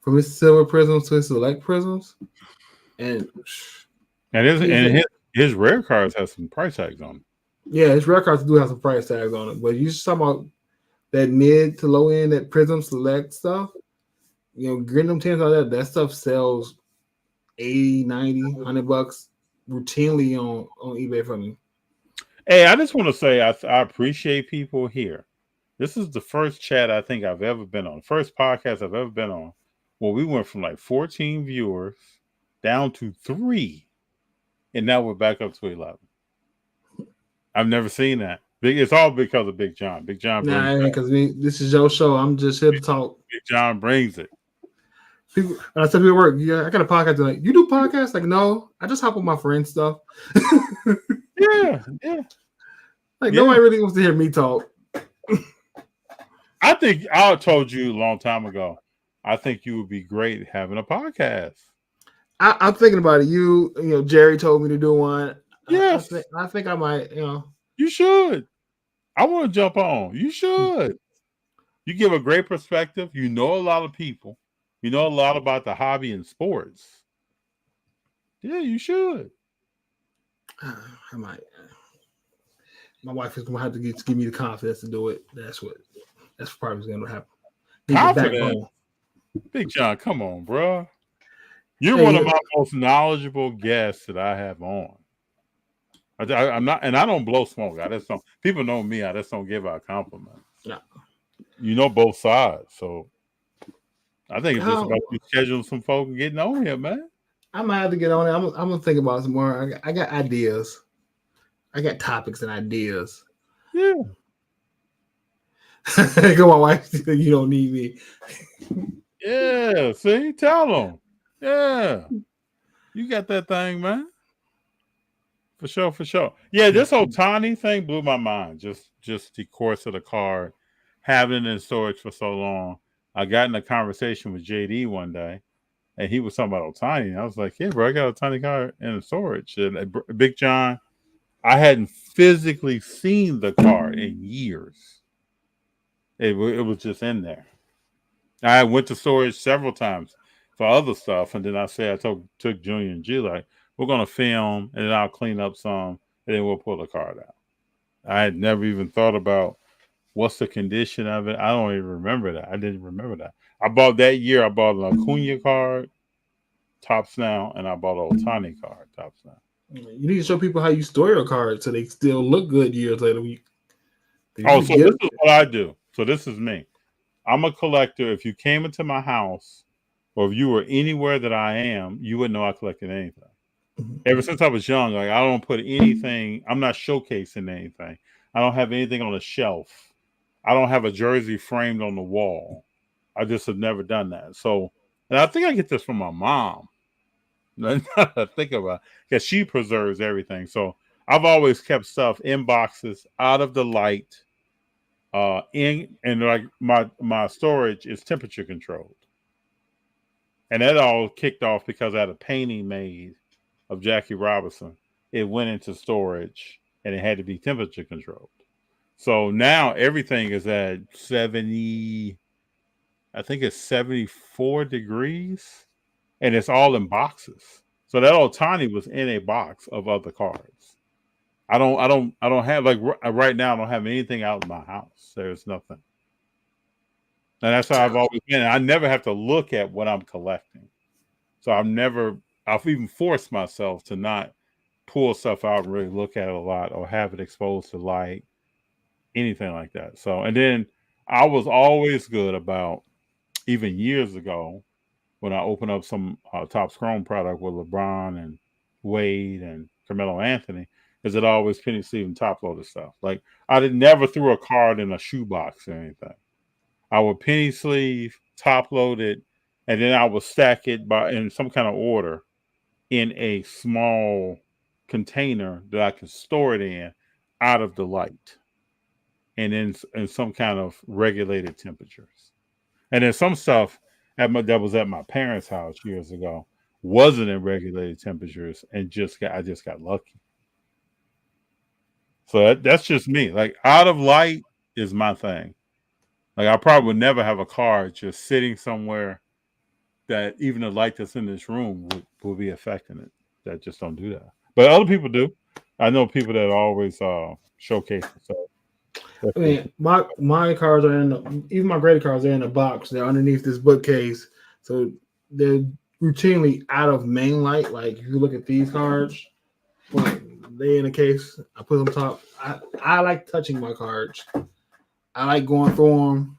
Speaker 13: from his silver prisms to his select prisms. And
Speaker 7: his rare cards have some price tags on them.
Speaker 13: Yeah, his rare cards do have some price tags on it. But you just talking about that mid to low end, that prism select stuff, Grinham 10s, all that stuff sells $80, $90, $100 routinely on eBay for me.
Speaker 7: Hey, I just want to say I appreciate people here. This is the first chat I think I've ever been on, first podcast I've ever been on, where we went from like 14 viewers down to 3, and now we're back up to 11. I've never seen that. It's all because of Big John. Big John.
Speaker 13: Because this is your show. I'm just here to talk.
Speaker 7: Big John brings it.
Speaker 13: People, I said to people at work, I got a podcast tonight. You do podcasts? Like, no, I just hop on my friend's stuff.
Speaker 7: Yeah.
Speaker 13: Nobody really wants to hear me talk.
Speaker 7: I think I told you a long time ago, I think you would be great having a podcast.
Speaker 13: I'm thinking about it. Jerry told me to do one.
Speaker 7: Yes.
Speaker 13: I think I might,
Speaker 7: You should. I want to jump on. You should. You give a great perspective. You know a lot of people. You know a lot about the hobby and sports. Yeah, you should.
Speaker 13: I might. My wife is going to have to give me the confidence to do it. That's probably what's going to happen.
Speaker 7: Confidence? Big John, come on, bro. You're one of my most knowledgeable guests that I have on. I'm not, and I don't blow smoke. People know me. I just don't give out compliments.
Speaker 13: No.
Speaker 7: You know both sides, so I think it's just about you scheduling some folk and getting on here, man.
Speaker 13: I might have to get on it. I'm gonna think about it some more. I got ideas. I got topics and ideas.
Speaker 7: Yeah.
Speaker 13: Come on, wife. You don't need me.
Speaker 7: Yeah, see, tell them. Yeah, you got that thing, man. For sure, for sure. Yeah, this Ohtani thing blew my mind. Just the course of the card, having it in storage for so long. I got in a conversation with JD one day, and he was talking about Ohtani. And I was like, "Yeah, bro, I got a Ohtani card in storage." And Big John, I hadn't physically seen the card in years. It was just in there. I went to storage several times for other stuff, and then I took Junior and G, like, we're going to film, and then I'll clean up some, and then we'll pull the card out. I had never even thought about what's the condition of it. I don't even remember that. I didn't remember that. I bought an Acuna card, Topps Now, and I bought an Ohtani card, Topps Now.
Speaker 13: You need to show people how you store your cards so they still look good years later.
Speaker 7: So this is what I do. So this is me. I'm a collector. If you came into my house or if you were anywhere that I am, you wouldn't know I collected anything. Mm-hmm. Ever since I was young, like I don't put anything, I'm not showcasing anything. I don't have anything on a shelf. I don't have a jersey framed on the wall. I just have never done that. So, and I think I get this from my mom. Now that I think about it, because she preserves everything. So I've always kept stuff in boxes, out of the light. Like my storage is temperature controlled, and that all kicked off because I had a painting made of Jackie Robinson. It went into storage, and it had to be temperature controlled. So now everything is at 70. I think it's 74 degrees, and it's all in boxes. So that Ohtani was in a box of other cards. I don't have, like, right now I don't have anything out in my house. There's nothing. And that's how I've always been. I never have to look at what I'm collecting. So I've even forced myself to not pull stuff out and really look at it a lot or have it exposed to light, anything like that. So, and then I was always good about, even years ago, when I opened up some Topps Chrome product with LeBron and Wade and Carmelo Anthony, is it always penny sleeve and top loaded stuff. Like I never threw a card in a shoebox or anything. I would penny sleeve, top load it, and then I would stack it in some kind of order in a small container that I could store it in out of the light, and in some kind of regulated temperatures. And then some stuff that was at my parents' house years ago wasn't in regulated temperatures, and I just got lucky. So that's just me. Like out of light is my thing. Like I probably would never have a card just sitting somewhere that even the light that's in this room would be affecting it. That just don't do that. But other people do. I know people that always showcase it. So
Speaker 13: I mean, my cards are even my graded cards are in a box. They're underneath this bookcase, so they're routinely out of main light. Like if you look at these cards, like they in a case, I put them top. I like touching my cards. I like going through them,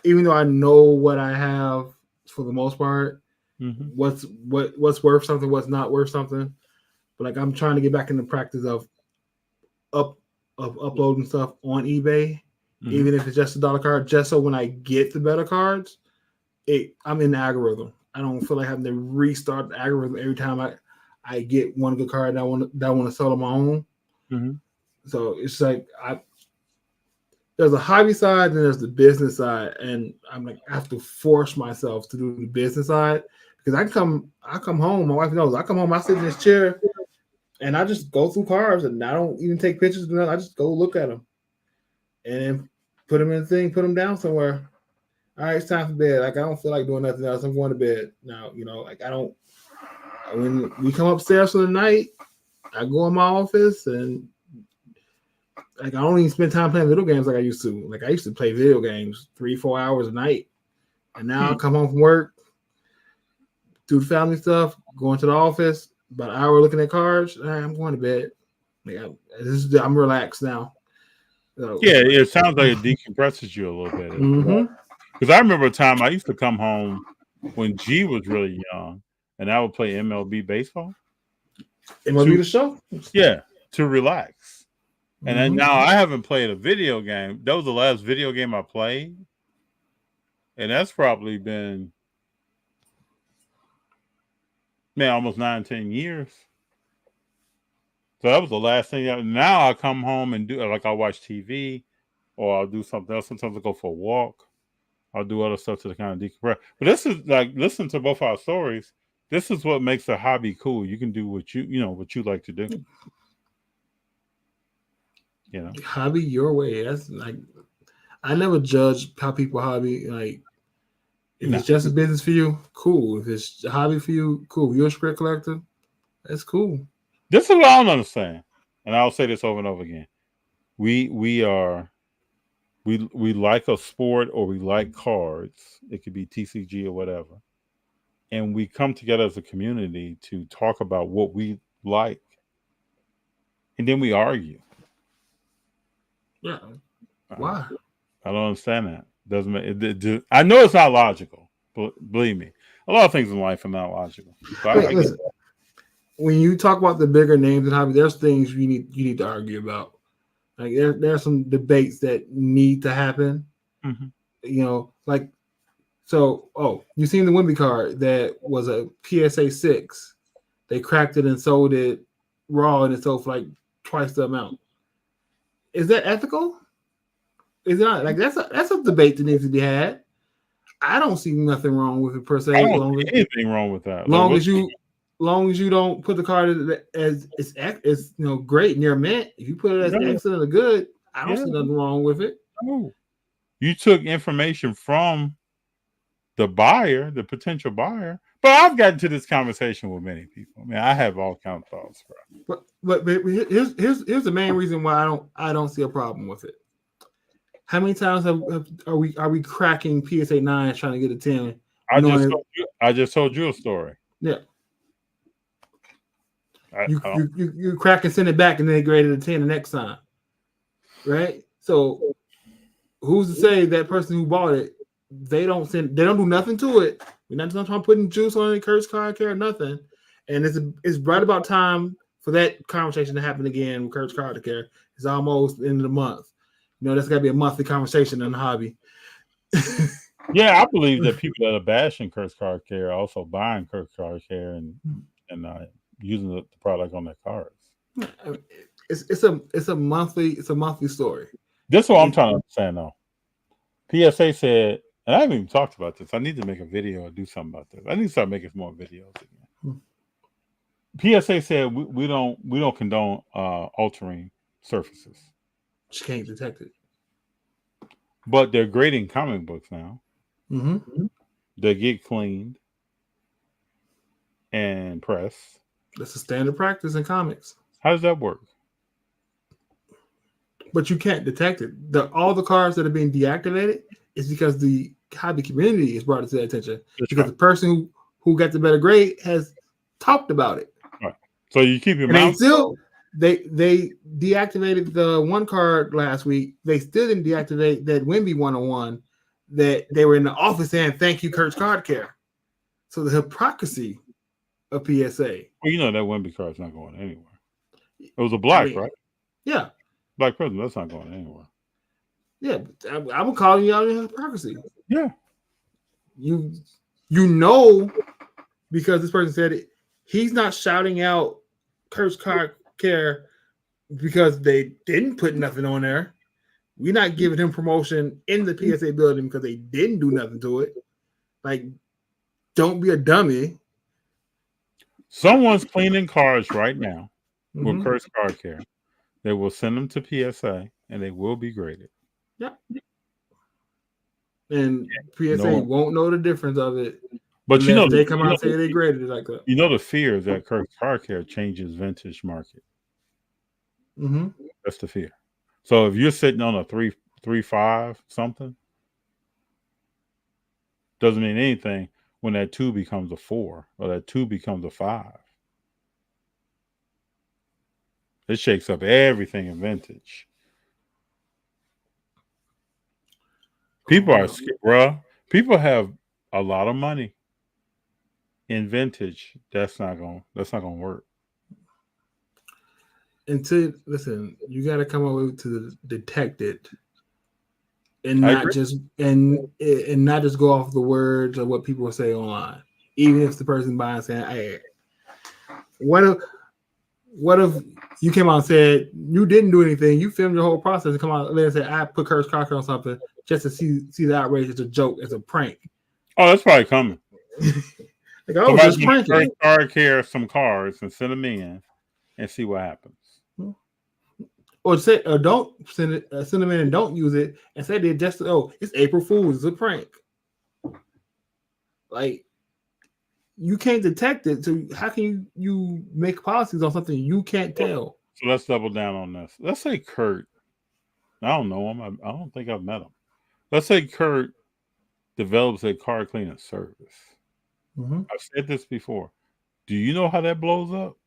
Speaker 13: even though I know what I have for the most part.
Speaker 7: Mm-hmm.
Speaker 13: What's worth something, what's not worth something. But like I'm trying to get back in the practice of uploading stuff on eBay, even if it's just $1 card, just so when I get the better cards, I'm in the algorithm. I don't feel like having to restart the algorithm every time I get one good card that I want to sell on my own.
Speaker 7: Mm-hmm.
Speaker 13: So it's like there's a hobby side and there's the business side, and I'm like I have to force myself to do the business side because I come home. My wife knows I come home. I sit in this chair. And I just go through cards, and I don't even take pictures. I just go look at them, and then put them in the thing, put them down somewhere. All right, it's time for bed. Like I don't feel like doing nothing else. I'm going to bed now. Like I don't. When we come upstairs for the night, I go in my office, and like I don't even spend time playing video games like I used to. Like I used to play video games 3-4 hours a night, and now I come home from work, do the family stuff, go into the office. About an hour looking at cards, I'm going to bed. Like I'm relaxed now. So,
Speaker 7: yeah, it sounds like it decompresses you a little bit. Because I remember a time I used to come home when G was really young, and I would play MLB baseball.
Speaker 13: MLB the show?
Speaker 7: Yeah, to relax. And then now I haven't played a video game. That was the last video game I played. And that's probably been, man, almost 9, 10 years. So that was the last thing. Now I come home and do, like, I'll watch TV or I'll do something else. Sometimes I'll go for a walk. I'll do other stuff to kind of decompress. But this is like, listen to both our stories. This is what makes a hobby cool. You can do what what you like to do. You know,
Speaker 13: hobby your way. That's like, I never judge how people hobby. Like, if it's just a business for you, cool. If it's a hobby for you, cool. If you're a script collector, that's cool.
Speaker 7: This is what I don't understand, and I'll say this over and over again. We like a sport or we like cards. It could be TCG or whatever, and we come together as a community to talk about what we like, and then we argue.
Speaker 13: Yeah. Why?
Speaker 7: I don't understand that. Doesn't make I know it's not logical, but believe me, a lot of things in life are not logical.
Speaker 13: Listen, when you talk about the bigger names and hobby, there's things you need to argue about. Like there's some debates that need to happen.
Speaker 7: Mm-hmm.
Speaker 13: You know, like you seen the Wemby card that was a PSA 6. They cracked it and sold it raw, and it sold for like twice the amount. Is that ethical? Is it not? Like that's a debate that needs to be had. I don't see nothing wrong with it per se.
Speaker 7: I don't see anything wrong with that.
Speaker 13: Long as you don't put the card as it's great near mint. If you put it as excellent or good, I don't see nothing wrong with it.
Speaker 7: No. You took information from the buyer, the potential buyer. But I've gotten to this conversation with many people. I mean, I have all kinds of thoughts, bro.
Speaker 13: But here's the main reason why I don't see a problem with it. How many times are we cracking PSA 9 trying to get a 10?
Speaker 7: I just told you a story.
Speaker 13: Yeah. You crack and send it back, and then they graded a 10 the next time, right? So who's to say that person who bought it, they don't do nothing to it? We're not talking about putting juice on any Kurt's Car Care or nothing. And it's right about time for that conversation to happen again with Kurt's Car Care. It's almost the end of the month. That's got to be a monthly conversation in the hobby.
Speaker 7: Yeah, I believe that people that are bashing Kurt's Car Care are also buying Kurt's Car Care and using the product on their cars.
Speaker 13: It's a monthly story.
Speaker 7: This is what I'm trying to understand though. PSA said, and I haven't even talked about this. I need to make a video or do something about this. I need to start making more videos again. PSA said we don't condone altering surfaces.
Speaker 13: She can't detect it.
Speaker 7: But they're grading comic books now.
Speaker 13: Mm-hmm.
Speaker 7: They get cleaned and pressed.
Speaker 13: That's a standard practice in comics.
Speaker 7: How does that work?
Speaker 13: But you can't detect it. All the cards that are being deactivated is because the hobby community has brought it to their attention.
Speaker 7: That's
Speaker 13: because the person who got the better grade has talked about it.
Speaker 7: Right. So you keep your
Speaker 13: mouth. They deactivated the one card last week. They still didn't deactivate that Wemby 101 that they were in the office saying, "Thank you, Kurt's Card Care." So the hypocrisy of PSA.
Speaker 7: Well, you know that Wemby card's not going anywhere. It was a black, right?
Speaker 13: Yeah.
Speaker 7: Black president, that's not going anywhere.
Speaker 13: Yeah, I'm calling you out on hypocrisy.
Speaker 7: Yeah.
Speaker 13: You know, because this person said it, he's not shouting out Kurt's Card Care because they didn't put nothing on there. We're not giving him promotion in the PSA building because they didn't do nothing to it. Like, don't be a dummy.
Speaker 7: Someone's cleaning cards right now with Kurt's Card Care. They will send them to PSA and they will be graded.
Speaker 13: Yeah. And PSA won't know the difference of it.
Speaker 7: But
Speaker 13: they come out and say they graded it like that.
Speaker 7: You know the fear is that Kurt's Car Care changes vintage market.
Speaker 13: Mm-hmm.
Speaker 7: That's the fear. So if you're sitting on a 3.5 something, doesn't mean anything when that 2 becomes a 4 or that 2 becomes a 5. It shakes up everything in vintage. People are scared, bro. People have a lot of money in vintage. That's not gonna work.
Speaker 13: listen, you got to come up to detect it, and
Speaker 7: I
Speaker 13: not
Speaker 7: agree.
Speaker 13: just not just go off the words of what people say online. Even if the person buying saying, "Hey, what if you came out and said you didn't do anything, you filmed your whole process, and come out and say I put Curtis Cocker on something just to see the outrage as a joke, as a prank."
Speaker 7: Oh, that's probably coming.
Speaker 13: Like, I was just pranking.
Speaker 7: Car care some cards and send them in and see what happens.
Speaker 13: Or don't send it, send them in and don't use it, and say they just it's April Fool's, it's a prank. Like, you can't detect it, so how can you make policies on something you can't tell?
Speaker 7: So let's double down on this. Let's say Kurt. I don't know him. I don't think I've met him. Let's say Kurt develops a car cleaning service.
Speaker 13: Mm-hmm.
Speaker 7: I've said this before. Do you know how that blows up?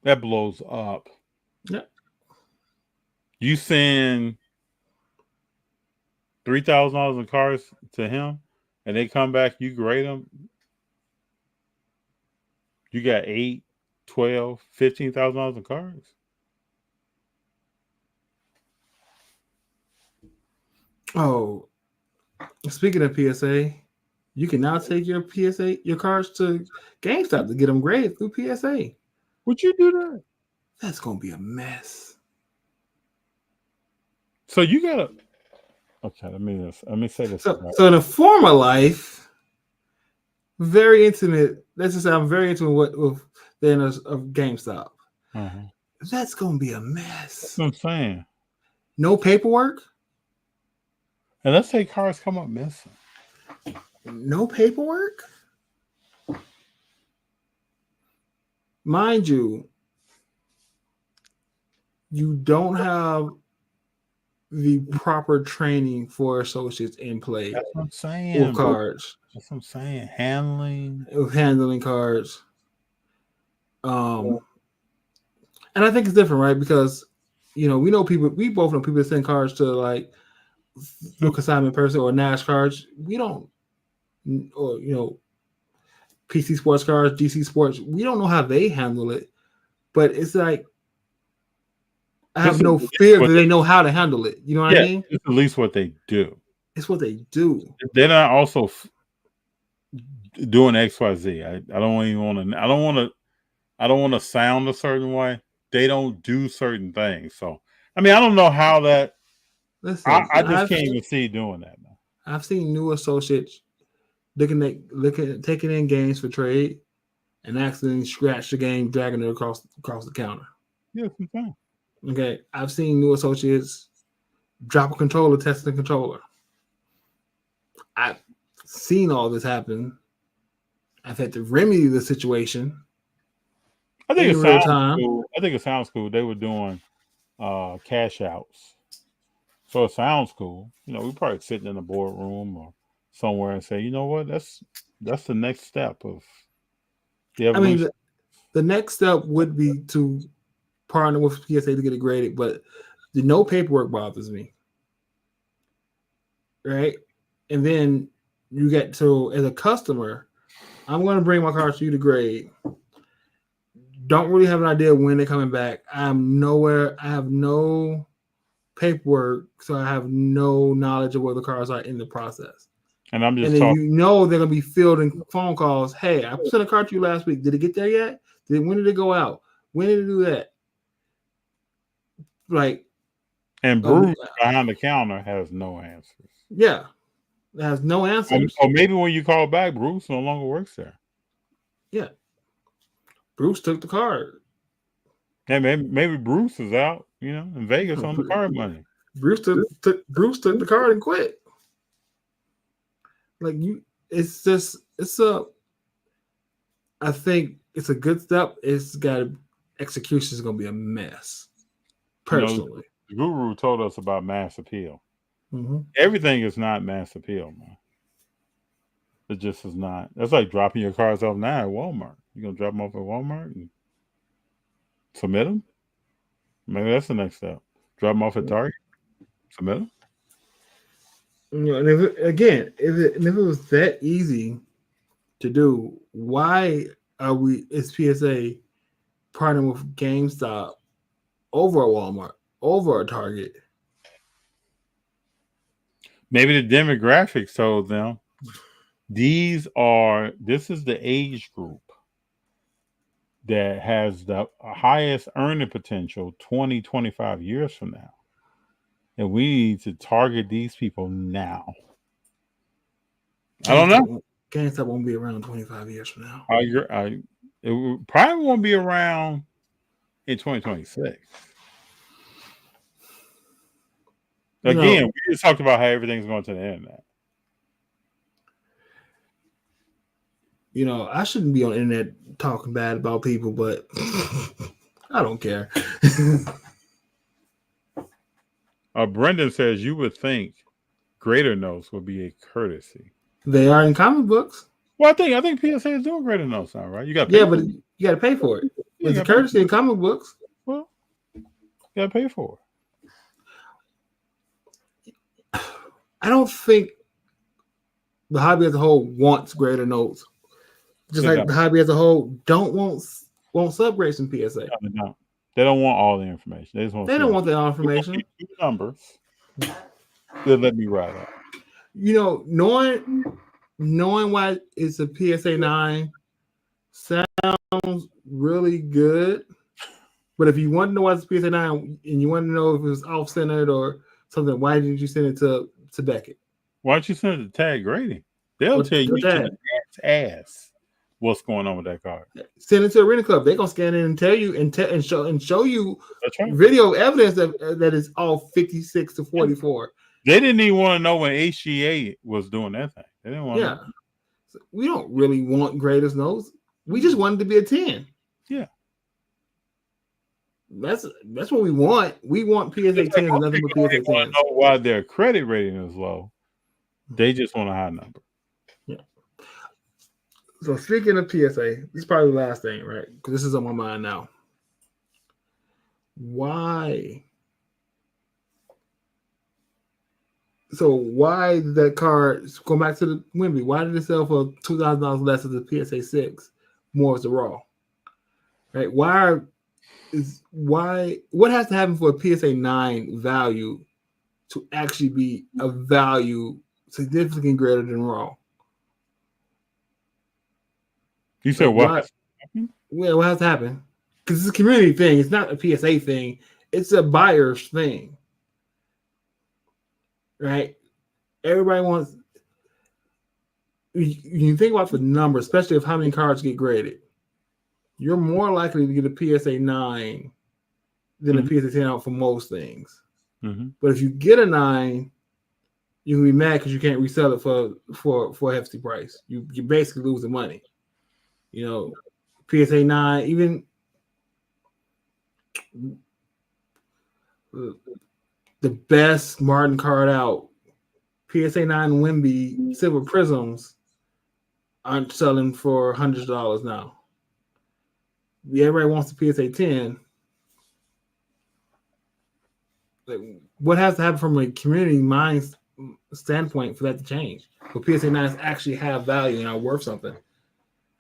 Speaker 7: That blows up.
Speaker 13: Yeah.
Speaker 7: You send $3,000 in cars to him, and they come back, you grade them. You got $8,000, $12,000, $15,000 in cars.
Speaker 13: Oh, speaking of PSA, you can now take your cars to GameStop to get them graded through PSA.
Speaker 7: Would you do that?
Speaker 13: That's gonna be a mess.
Speaker 7: So you gotta. Okay, let me say this.
Speaker 13: So in a former life, very intimate. Let's just say I'm very intimate with the owners of GameStop.
Speaker 7: Uh-huh.
Speaker 13: That's gonna be a mess.
Speaker 7: That's what I'm saying.
Speaker 13: No paperwork.
Speaker 7: And let's say cars come up missing.
Speaker 13: No paperwork. Mind you, you don't have the proper training for associates in play.
Speaker 7: That's what I'm saying.
Speaker 13: With cards.
Speaker 7: That's what I'm saying. Handling
Speaker 13: cards. And I think it's different, right? Because we know people. We both know people that send cards to like through consignment person or Nash cards. We don't, or PC Sports Cards, DC Sports. We don't know how they handle it, but it's like I have no fear that they know how to handle it. You know what I mean?
Speaker 7: It's at least what they do.
Speaker 13: It's what they do.
Speaker 7: They're not also doing XYZ. I don't even want to. I don't want to sound a certain way. They don't do certain things. So I mean, I don't know how that.
Speaker 13: Listen,
Speaker 7: I just can't even see doing that now.
Speaker 13: I've seen new associates taking in games for trade and accidentally scratch the game, dragging it across the counter.
Speaker 7: Yeah, sometimes.
Speaker 13: Okay, I've seen new associates drop a controller, test the controller. I've seen all this happen. I've had to remedy the situation.
Speaker 7: I think it sounds cool. I think it sounds cool. They were doing cash outs. So it sounds cool. We probably sitting in a boardroom or somewhere and say, you know what, that's the next step of the evolution.
Speaker 13: I mean, the next step would be to partner with PSA to get it graded, but the no paperwork bothers me. Right? And then you get to, as a customer, I'm going to bring my cards to you to grade. Don't really have an idea when they're coming back. I have no paperwork, so I have no knowledge of where the cars are in the process.
Speaker 7: And I'm just
Speaker 13: talking. They're gonna be fielding phone calls. Hey, I sent a car to you last week. Did it get there yet? When did it go out? When did it do that? Like,
Speaker 7: and Bruce behind the counter has no answers.
Speaker 13: Yeah, it has no answers.
Speaker 7: Or maybe when you call back, Bruce no longer works there.
Speaker 13: Yeah, Bruce took the card.
Speaker 7: Hey, maybe Bruce is out, in Vegas on the card money.
Speaker 13: Bruce took the card and quit. Like I think it's a good step. It's got execution is going to be a mess. Personally,
Speaker 7: the Guru told us about mass appeal.
Speaker 13: Mm-hmm.
Speaker 7: Everything is not mass appeal, man. It just is not. That's like dropping your cars off now at Walmart. You're gonna drop them off at Walmart and submit them? Maybe that's the next step. Drop them off at Target. Submit them.
Speaker 13: And if it was that easy to do, why is PSA partnering with GameStop over a Walmart, over a Target.
Speaker 7: Maybe the demographics told them this is the age group that has the highest earning potential 20, 25 years from now. And we need to target these people now. I don't know.
Speaker 13: GameStop won't be around 25 years from now.
Speaker 7: It probably won't be around in 2026. Again, we just talked about how everything's going to the internet.
Speaker 13: You know, I shouldn't be on the internet talking bad about people, but I don't care.
Speaker 7: Brendan says you would think greater notes would be a courtesy.
Speaker 13: They are in comic books.
Speaker 7: Well, I think PSA is doing greater notes now, right? You got
Speaker 13: but you got to pay for it. It's a courtesy in comic books.
Speaker 7: Well, you got to pay for it.
Speaker 13: I don't think the hobby as a whole wants greater notes. Just like the hobby as a whole won't subgrade some PSA.
Speaker 7: No, they don't. They don't want all the information. They just want.
Speaker 13: They don't want the information.
Speaker 7: Numbers. They'll let me ride out.
Speaker 13: You know, knowing why it's a PSA 9 sounds really good. But if you want to know why it's a PSA 9 and you want to know if it was off-centered or something, why didn't you send it to Beckett?
Speaker 7: Why don't you send it to Tag Grading? They'll tell you ass what's going on with that card.
Speaker 13: Send it to Arena Club. They're gonna scan it and tell you and show you video evidence that is all 56 to 44.
Speaker 7: They didn't even want to know when HGA was doing that thing. They didn't want to know.
Speaker 13: So we don't really want greatest notes. We just wanted to be a 10.
Speaker 7: Yeah.
Speaker 13: That's what we want. We want PSA 10s and nothing but PSA 10s.
Speaker 7: They want to know why their credit rating is low. They just want a high number.
Speaker 13: Yeah. So speaking of PSA, this is probably the last thing, right? Because this is on my mind now. Why? So why did that card go back to the Wemby? Why did it sell for $2,000 less as a PSA 6, more as a Raw? Right? What has to happen for a PSA 9 value to actually be a value significantly greater than Raw?
Speaker 7: You said what?
Speaker 13: Well, what has to happen? Because it's a community thing. It's not a PSA thing. It's a buyer's thing. Right? Everybody wants. You think about the number, especially of how many cards get graded. You're more likely to get a PSA 9 than a PSA 10 out for most things.
Speaker 7: Mm-hmm.
Speaker 13: But if you get a 9, you can be mad because you can't resell it for a hefty price. You basically lose the money. You know, PSA 9, even the best Martin card out, PSA 9 Wemby Silver Prisms aren't selling for $100 now. Everybody wants the PSA 10. Like, what has to happen from a community mind standpoint for that to change? For PSA 9s actually have value and are worth something.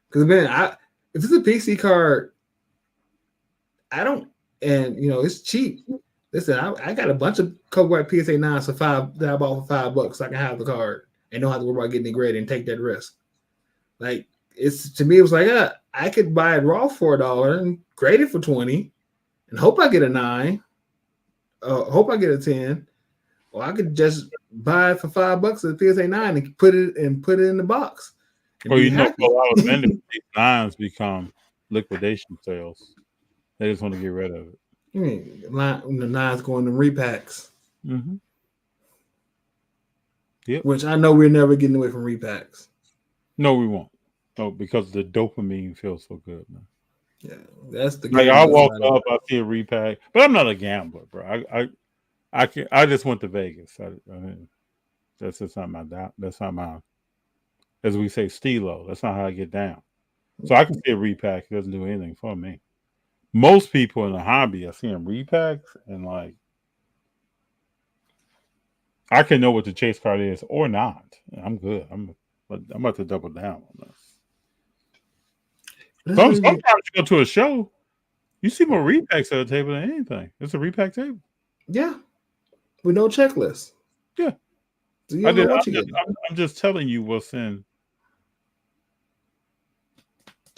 Speaker 13: Because man, if it's a PC card, it's cheap. Listen, I got a bunch of Cobra PSA 9s for $5 that I bought for $5 so I can have the card and don't have to worry about getting it graded and take that risk. Like, to me, it was like, I could buy it raw for $1 and grade it for $20 and hope I get a 9. Hope I get a 10. Or I could just buy it for $5 at the PSA 9 and put it in the box.
Speaker 7: Well, a lot of vendors, these 9s become liquidation sales. They just want to get rid of it.
Speaker 13: You mean the 9s going to repacks?
Speaker 7: Mm-hmm. Yep.
Speaker 13: Which I know we're never getting away from repacks.
Speaker 7: No, we won't. No, because the dopamine feels so good, man.
Speaker 13: Yeah, that's the.
Speaker 7: Like I walk up, I see a repack, but I'm not a gambler, bro. I just went to Vegas. That's just not my doubt. That's not my, as we say, stilo. That's not how I get down. So I can see a repack. It doesn't do anything for me. Most people in the hobby, I see them repacks and like, I can know what the chase card is or not. I'm good. I'm about to double down on this. Sometimes you go to a show You see more repacks at the table than anything. It's a repack table.
Speaker 13: Yeah, with no checklist.
Speaker 7: Yeah,
Speaker 13: so you don't know what you get.
Speaker 7: I'm just telling you what's in.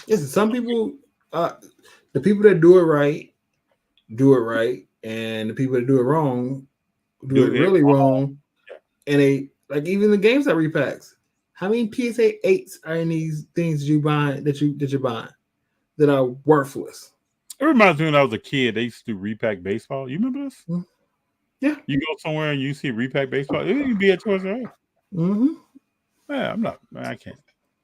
Speaker 13: Listen, some people, the people that do it right, and the people that do it wrong, do it really wrong. And they like even the games that repacks. How many PSA 8s are in these things that you buy that you're buying that are worthless?
Speaker 7: It reminds me when I was a kid, they used to do repack baseball. You remember this?
Speaker 13: Yeah.
Speaker 7: You go somewhere and you see repack baseball. It would be at Toys R Us.
Speaker 13: Mm-hmm.
Speaker 7: Yeah, I can't.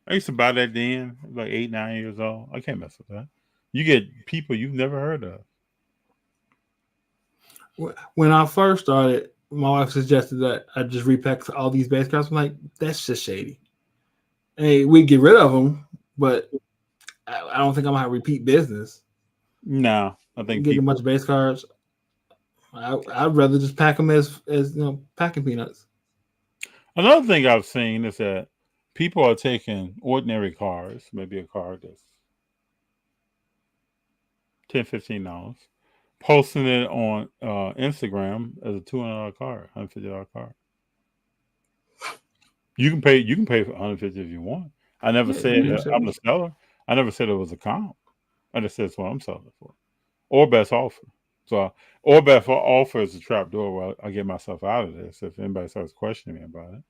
Speaker 7: I used to buy that then, like 8, 9 years old. I can't mess with that. You get people you've never heard of.
Speaker 13: When I first started, my wife suggested that I just repack all these base cards. I'm like, that's just shady. Hey, we get rid of them, but I don't think I'm gonna have repeat business.
Speaker 7: No, I think
Speaker 13: getting a bunch of base cards. I'd rather just pack them as packing peanuts.
Speaker 7: Another thing I've seen is that people are taking ordinary cards, maybe a card that's $10, $15, posting it on Instagram as a $200 card, $150 card. You can pay for $150 if you want. I never said I'm the seller. I never said it was a comp. I just said it's what I'm selling it for, or best offer. So, or best offer is a trap door where I get myself out of this if anybody starts questioning me about it.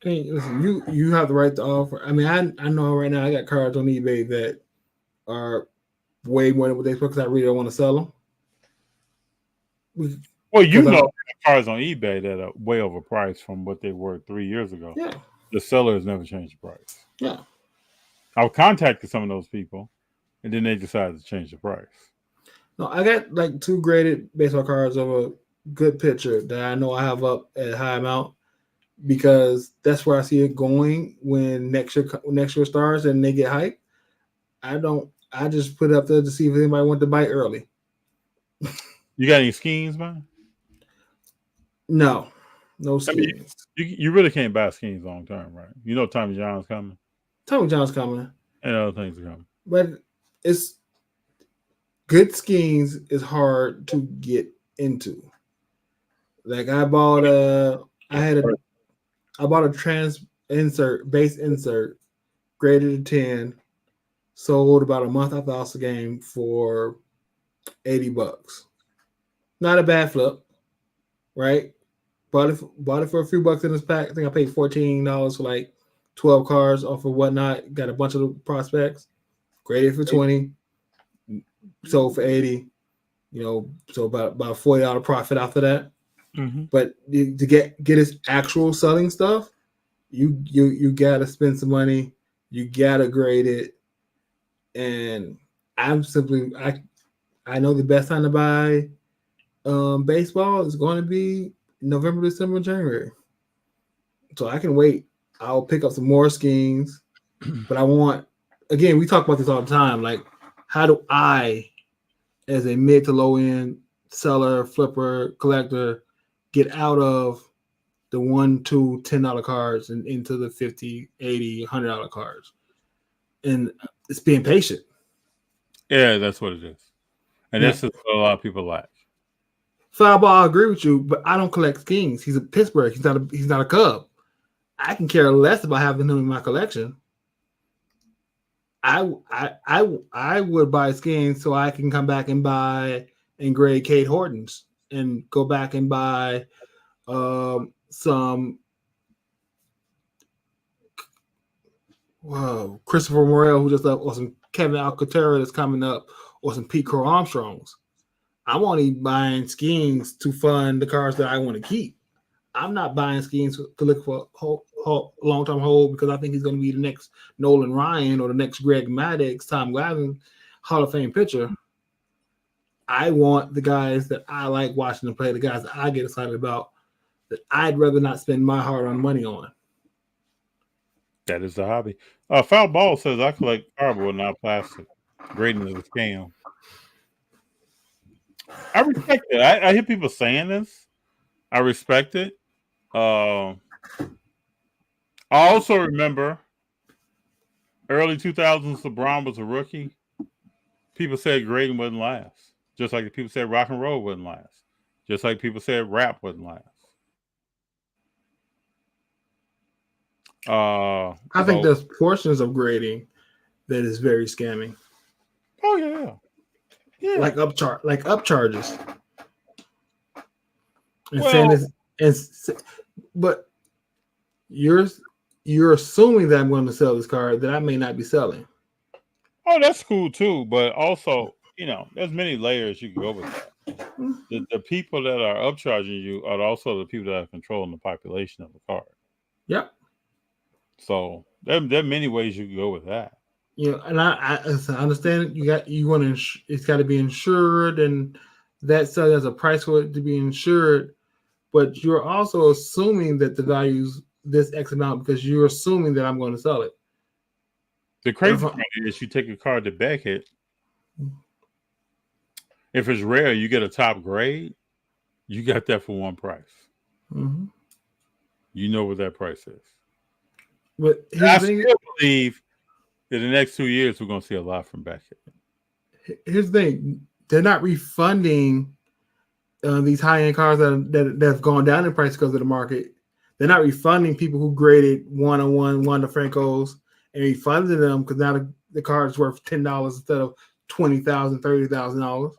Speaker 13: Hey, listen, you have the right to offer. I mean, I know right now I got cards on eBay that are way more than what they because I really don't want to sell them.
Speaker 7: Well, you know, cars on eBay that are way overpriced from what they were 3 years ago.
Speaker 13: Yeah,
Speaker 7: the seller has never changed the price.
Speaker 13: Yeah,
Speaker 7: I've contacted some of those people, and then they decided to change the price.
Speaker 13: No, I got like 2 graded baseball cards of a good pitcher that I know I have up at a high amount because that's where I see it going when next year starts and they get hyped. I just put it up there to see if anybody want to bite early.
Speaker 7: You got any schemes, man?
Speaker 13: No schemes.
Speaker 7: I mean, you really can't buy schemes long term, right? You know Tommy John's coming.
Speaker 13: Tommy John's coming.
Speaker 7: And other things are coming.
Speaker 13: But it's good schemes is hard to get into. Like I bought a base insert, graded to 10, sold about a month after the game for $80. Not a bad flip, right? Bought it for a few bucks in this pack. I think I paid $14 for like 12 cards off of whatnot. Got a bunch of the prospects. Graded for 20, sold for 80. So about $40 profit after that.
Speaker 7: Mm-hmm.
Speaker 13: But to get his actual selling stuff, you gotta spend some money. You gotta grade it, and I know the best time to buy baseball is going to be November, December, January. So I can wait. I'll pick up some more schemes, but I want, again, we talk about this all the time. Like, how do I, as a mid to low end seller, flipper, collector, get out of the $1, $2, $10 cards and into the $50, $80, $100 cards? And it's being patient.
Speaker 7: Yeah, that's what it is. And that's what a lot of people lack.
Speaker 13: Foulball, I agree with you, but I don't collect schemes. He's a Pittsburgh. He's not a Cub. I can care less about having him in my collection. I would buy schemes so I can come back and buy and grade Kate Hortons and go back and buy some Christopher Morel, who just left, or some Kevin Alcantara that's coming up, or some Pete Crow Armstrongs. I'm only buying schemes to fund the cards that I want to keep. I'm not buying schemes to look for long-term hold because I think he's going to be the next Nolan Ryan or the next Greg Maddux, Tom Glavine, Hall of Fame pitcher. I want the guys that I like watching them play, the guys that I get excited about, that I'd rather not spend my hard-earned money on.
Speaker 7: That is the hobby. Foul Ball says, I collect cardboard, not plastic. Grading is a scam. I respect it. I hear people saying this. I respect it. I also remember early 2000s, LeBron was a rookie. people said grading wouldn't last. Just like the people said rock and roll wouldn't last. Just like people said rap wouldn't last.
Speaker 13: I think there's portions of grading that is very scamming.
Speaker 7: Oh yeah. Yeah.
Speaker 13: Like upcharges. And
Speaker 7: Well-
Speaker 13: saying this, but you're assuming that I'm going to sell this car that I may not be selling.
Speaker 7: Oh, that's cool too. But also, there's many layers you can go with that. The people that are upcharging you are also the people that are controlling the population of the car.
Speaker 13: Yep.
Speaker 7: So there are many ways you can go with that.
Speaker 13: And I understand you want to. It's got to be insured, and that so there's a price for it to be insured. But you're also assuming that the value's this X amount because you're assuming that I'm going to sell it.
Speaker 7: The crazy thing is, you take a car to Beckett. If it's rare, you get a top grade. You got that for one price.
Speaker 13: Mm-hmm.
Speaker 7: You know what that price is.
Speaker 13: But
Speaker 7: I still believe that in the next 2 years we're going to see a lot from Beckett.
Speaker 13: Here's the thing: they're not refunding these high-end cars that have gone down in price because of the market. They're not refunding people who graded one-on-one, Wanda Francos, and refunding them because now the car is worth $10 instead of $20,000, $30,000.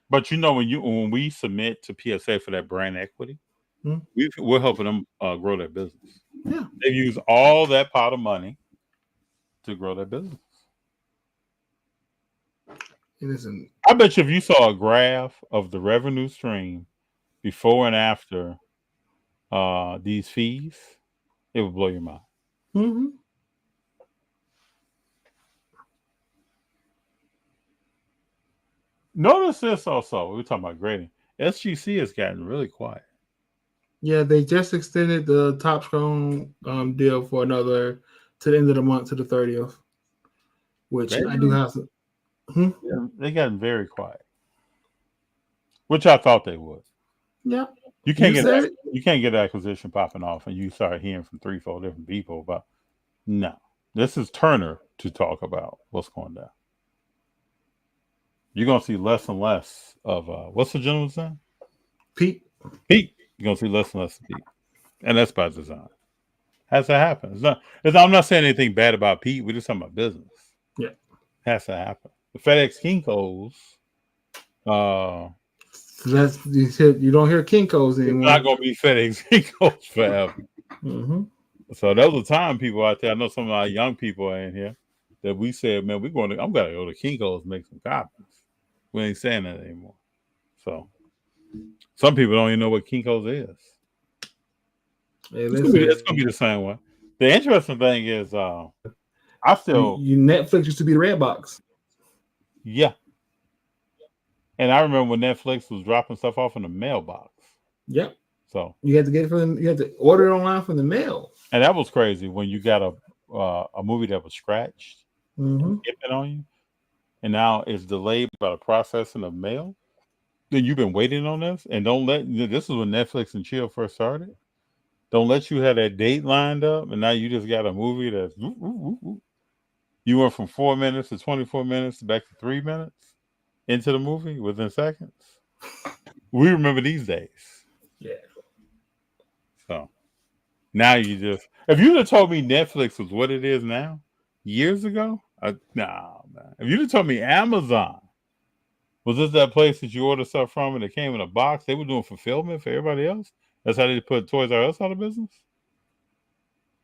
Speaker 7: But when we submit to PSA for that brand equity, we're helping them grow their business.
Speaker 13: Yeah,
Speaker 7: they've used all that pot of money to grow their business.
Speaker 13: Listen,
Speaker 7: I bet you if you saw a graph of the revenue stream before and after these fees, it would blow your mind.
Speaker 13: Mm-hmm.
Speaker 7: Notice this also. We're talking about grading. SGC has gotten really quiet.
Speaker 13: Yeah, they just extended the Top Strong deal for another to the end of the month to the 30th, which I do have to.
Speaker 7: Yeah, they gotten very quiet, which I thought they would.
Speaker 13: Yeah,
Speaker 7: you can't get acquisition popping off, and you start hearing from 3-4 different people about. No, this is Turner to talk about what's going down. You're gonna see less and less of what's the gentleman's name?
Speaker 13: Pete.
Speaker 7: You're gonna see less and less of Pete, and that's by design. Has to happen. I'm not saying anything bad about Pete. We're just talking about business.
Speaker 13: Yeah,
Speaker 7: has to happen. The FedEx Kinkos.
Speaker 13: That's you don't hear Kinkos anymore.
Speaker 7: It's not gonna be FedEx Kinkos forever.
Speaker 13: Mm-hmm.
Speaker 7: So there was a time people out there. I know some of our young people are in here that we said, "Man, I'm gonna go to Kinkos and make some copies." We ain't saying that anymore. So some people don't even know what Kinkos is.
Speaker 13: Hey,
Speaker 7: it's gonna be the same way. The interesting thing is, I still
Speaker 13: Netflix used to be the Redbox.
Speaker 7: Yeah, and I remember when Netflix was dropping stuff off in the mailbox.
Speaker 13: Yep.
Speaker 7: So
Speaker 13: you had to get it from you had to order it online from the mail.
Speaker 7: And that was crazy when you got a movie that was scratched, skipping on you, and now it's delayed by the processing of mail. Then you've been waiting on this, and this is when Netflix and Chill first started. Don't let you have that date lined up, and now you just got a movie that's you went from 4 minutes to 24 minutes back to 3 minutes into the movie within seconds. We remember these days.
Speaker 13: Yeah.
Speaker 7: So now if you'd have told me Netflix was what it is now years ago, nah, man. If you'd have told me Amazon was this that place that you order stuff from and it came in a box, they were doing fulfillment for everybody else. That's how they put Toys R Us out of business.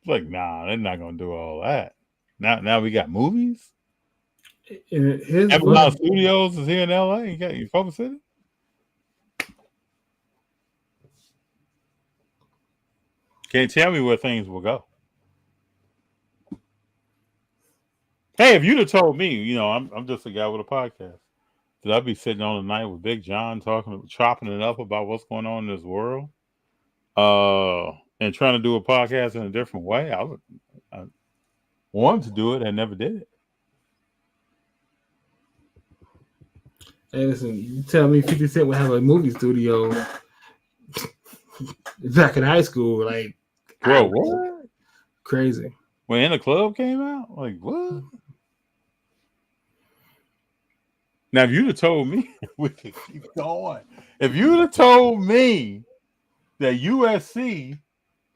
Speaker 7: It's like, nah, they're not gonna do all that. Now we got movies. Amazon Studios is here in LA. You got your Culver City. Can't tell me where things will go. Hey, if you'd have told me, I'm just a guy with a podcast, that I'd be sitting on the night with Big John chopping it up about what's going on in this world, and trying to do a podcast in a different way. I wanted to do it and never did it.
Speaker 13: Hey, listen, you tell me 50 Cent would have a movie studio back in high school, like,
Speaker 7: bro, what?
Speaker 13: Crazy.
Speaker 7: When In the Club came out, like, what? Now, if you'd have told me, we could keep going. If you'd have told me that USC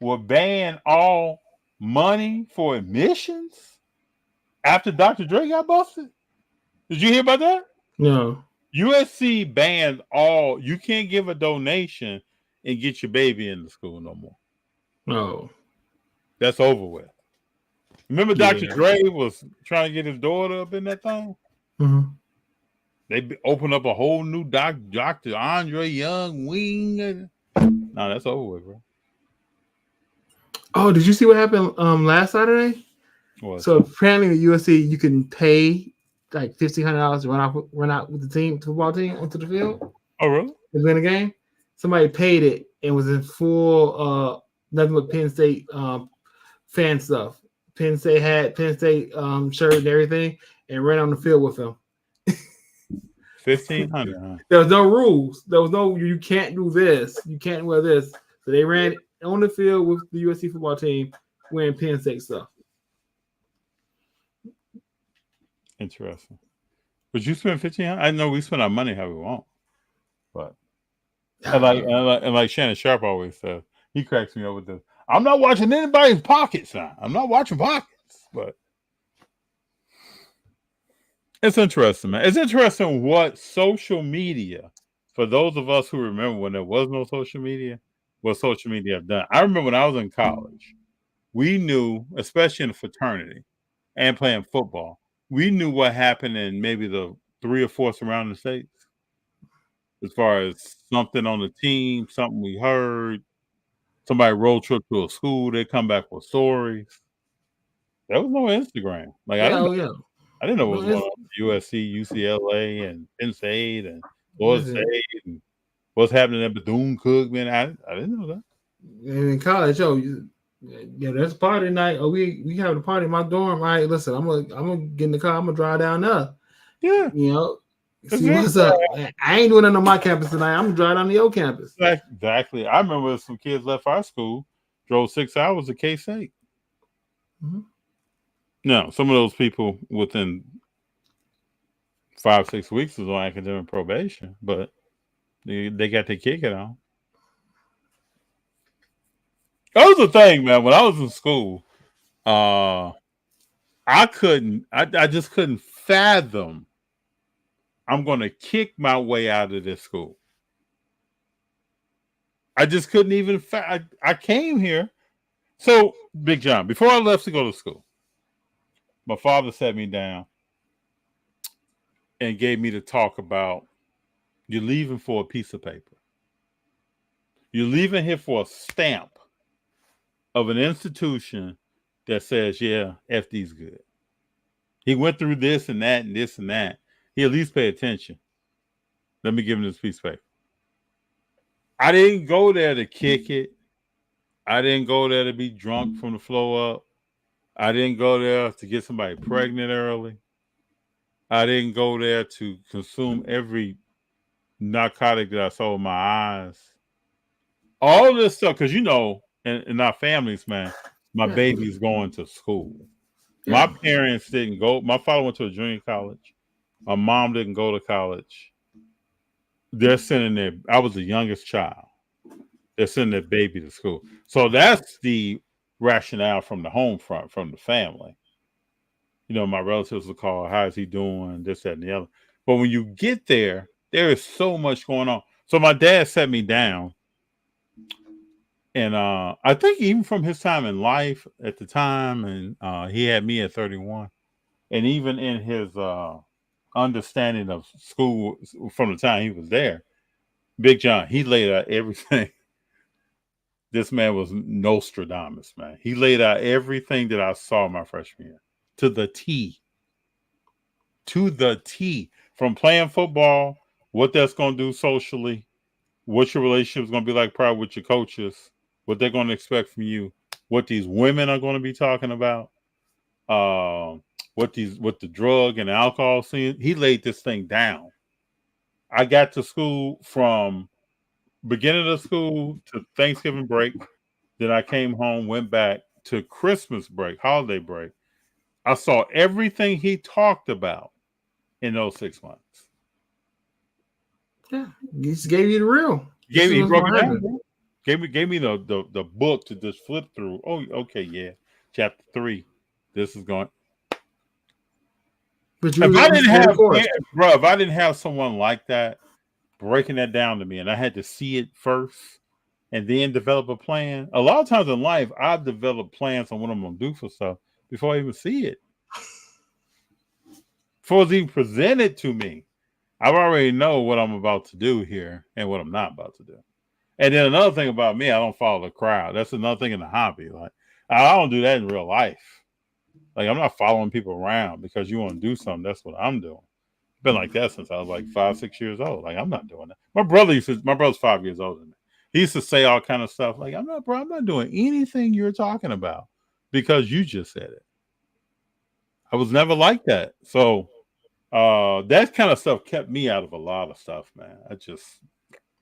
Speaker 7: would ban all money for admissions after Dr. Dre got busted, did you hear about that?
Speaker 13: No.
Speaker 7: USC banned all. You can't give a donation and get your baby into school no more.
Speaker 13: No.
Speaker 7: That's over with. Remember, Dr. Dre was trying to get his daughter up in that thing.
Speaker 13: Mm-hmm.
Speaker 7: They opened up a whole new Dr. Andre Young wing. No, that's over with, bro.
Speaker 13: Oh, did you see what happened last Saturday?
Speaker 7: What?
Speaker 13: So apparently at USC you can pay like $1,500 to run out with the football team onto the field.
Speaker 7: Oh, really?
Speaker 13: To win a game. Somebody paid it and was in full nothing but Penn State fan stuff. Penn State had Penn State shirt and everything, and ran on the field with them.
Speaker 7: 1,500. Huh?
Speaker 13: There was no rules. There was no you can't do this. You can't wear this. So they ran on the field with the USC football team wearing Penn State stuff.
Speaker 7: Interesting. But you spend 1,500. I know we spend our money how we want, but and like Shannon Sharp always says, he cracks me up with this. I'm not watching anybody's pockets now. I'm not watching pockets, but it's interesting, man. It's interesting what social media, for those of us who remember when there was no social media, what social media have done. I remember when I was in college, we knew, especially in the fraternity and playing football, we knew what happened in maybe the 3 or 4 surrounding states. As far as something on the team, something we heard, somebody road trip to a school, they come back with stories. There was no Instagram. Like I didn't know what was going on with USC, UCLA, and Penn State, and Florida State, and what's happening at Bethune-Cookman. Man, I didn't know that.
Speaker 13: And in college, there's a party tonight. Oh, we having a party in my dorm. All right, listen, I'm gonna get in the car. I'm gonna drive down there.
Speaker 7: Yeah,
Speaker 13: see what's up. I ain't doing it on my campus tonight. I'm gonna drive down to your campus.
Speaker 7: Exactly. I remember some kids left our school, drove 6 hours to K-State.
Speaker 13: Mm-hmm.
Speaker 7: No, some of those people within 5-6 weeks was on academic probation, but they got their kick on. That was the thing, man. When I was in school, I just couldn't fathom I'm going to kick my way out of this school. I just couldn't even. I came here. So, Big John, before I left to go to school, my father sat me down and gave me to talk about you're leaving for a piece of paper. You're leaving here for a stamp of an institution that says, yeah, FD's good. He went through this and that and this and that. He at least pay attention. Let me give him this piece of paper. I didn't go there to kick it. I didn't go there to be drunk from the floor up. I didn't go there to get somebody pregnant early. I didn't go there to consume every narcotic that I saw with my eyes. All this stuff, because in our families, man, my baby's going to school. My parents didn't go. My father went to a junior college. My mom didn't go to college. They're sending their, I was the youngest child. They're sending their baby to school. So that's the rationale from the home front, from the family. My relatives will call, how is he doing? This, that, and the other. But when you get there, there is so much going on. So my dad sat me down. And I think even from his time in life at the time, and he had me at 31, and even in his understanding of school from the time he was there, Big John, he laid out everything. This man was Nostradamus, man. He laid out everything that I saw my freshman year to the T. To the T. From playing football, what that's going to do socially, what your relationship is going to be like probably with your coaches, what they're going to expect from you, what these women are going to be talking about, what the drug and alcohol scene. He laid this thing down. I got to school from beginning of school to Thanksgiving break. Then I came home, went back to Christmas break, holiday break. I saw everything he talked about in those 6 months.
Speaker 13: Yeah, he just gave you the real.
Speaker 7: Gave me
Speaker 13: This is
Speaker 7: broke
Speaker 13: what's
Speaker 7: it
Speaker 13: gonna
Speaker 7: down.
Speaker 13: happen.
Speaker 7: Gave me the book to just flip through. Oh, okay, yeah. Chapter 3. This is going.
Speaker 13: But you
Speaker 7: If I didn't have,
Speaker 13: course.
Speaker 7: bro, if I didn't have someone like that breaking that down to me, and I had to see it first, and then develop a plan. A lot of times in life, I've developed plans on what I'm gonna do for stuff before I even see it. Before it's even presented to me, I already know what I'm about to do here and what I'm not about to do. And then another thing about me, I don't follow the crowd. That's another thing in the hobby. Like I don't do that in real life. Like I'm not following people around because you want to do something. That's what I'm doing. Been like that since I was like 5, 6 years old. Like I'm not doing that. My brother's 5 years older than me. He used to say all kind of stuff. Like I'm not doing anything you're talking about because you just said it. I was never like that. So that kind of stuff kept me out of a lot of stuff, man. A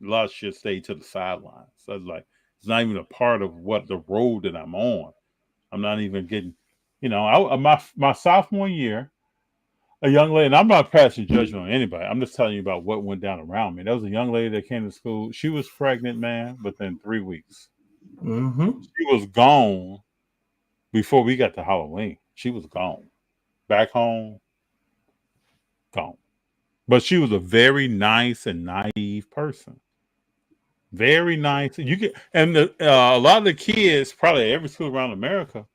Speaker 7: lot of shit stayed to the sidelines. So it's like it's not even a part of what the road that I'm on. I'm not even getting, my sophomore year, a young lady, and I'm not passing judgment on anybody. I'm just telling you about what went down around me. There was a young lady that came to school. She was pregnant, man, within 3 weeks.
Speaker 13: Mm-hmm.
Speaker 7: She was gone before we got to Halloween. She was gone. Back home, gone. But she was a very nice and naive person. Very nice. A lot of the kids, probably every school around America,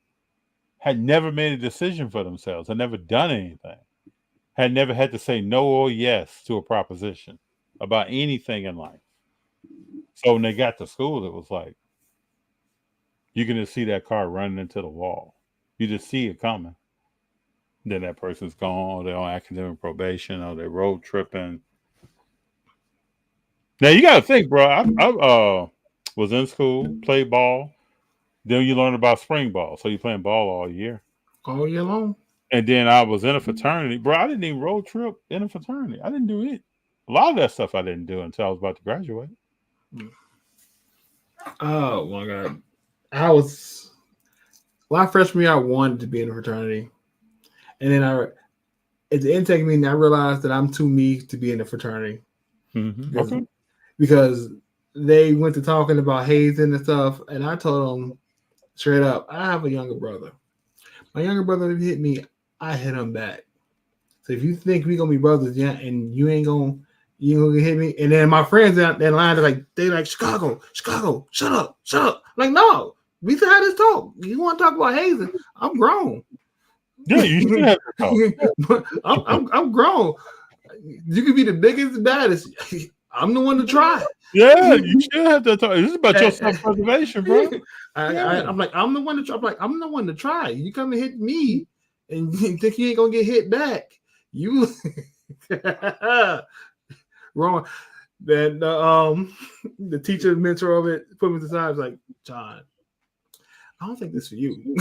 Speaker 7: had never made a decision for themselves. Had never done anything. Had never had to say no or yes to a proposition about anything in life. So when they got to school, it was like you can just see that car running into the wall. You just see it coming. Then that person's gone, they're on academic probation, or they're road tripping. Now you got to think, bro. I was in school, played ball. Then you learn about spring ball, so you're playing ball all year.
Speaker 13: All year long.
Speaker 7: And then I was in a fraternity, bro. I didn't even road trip in a fraternity. I didn't do it. A lot of that stuff I didn't do until I was about to graduate.
Speaker 13: Oh my god! My freshman year, I wanted to be in a fraternity. And then at the intake meeting, I realized that I'm too me to be in a fraternity.
Speaker 7: Mm-hmm.
Speaker 13: Because they went to talking about hazing and stuff, and I told them straight up, I have a younger brother. My younger brother hit me, I hit him back. So if you think we're gonna be brothers, yeah, and you ain't gonna hit me, and then my friends that line they like Chicago, shut up. Like, no, we can have this talk. You want to talk about hazing? I'm grown.
Speaker 7: Yeah, you should have to talk.
Speaker 13: I'm grown. You could be the biggest, baddest. I'm the one to try.
Speaker 7: Yeah, you should have to talk. This is about your self-preservation, bro.
Speaker 13: I'm like, I'm the one to try. I'm like, I'm the one to try. You come and hit me, and you think you ain't gonna get hit back. You wrong. Then the teacher, mentor of it, put me to the side. I was like, John, I don't think this is for you.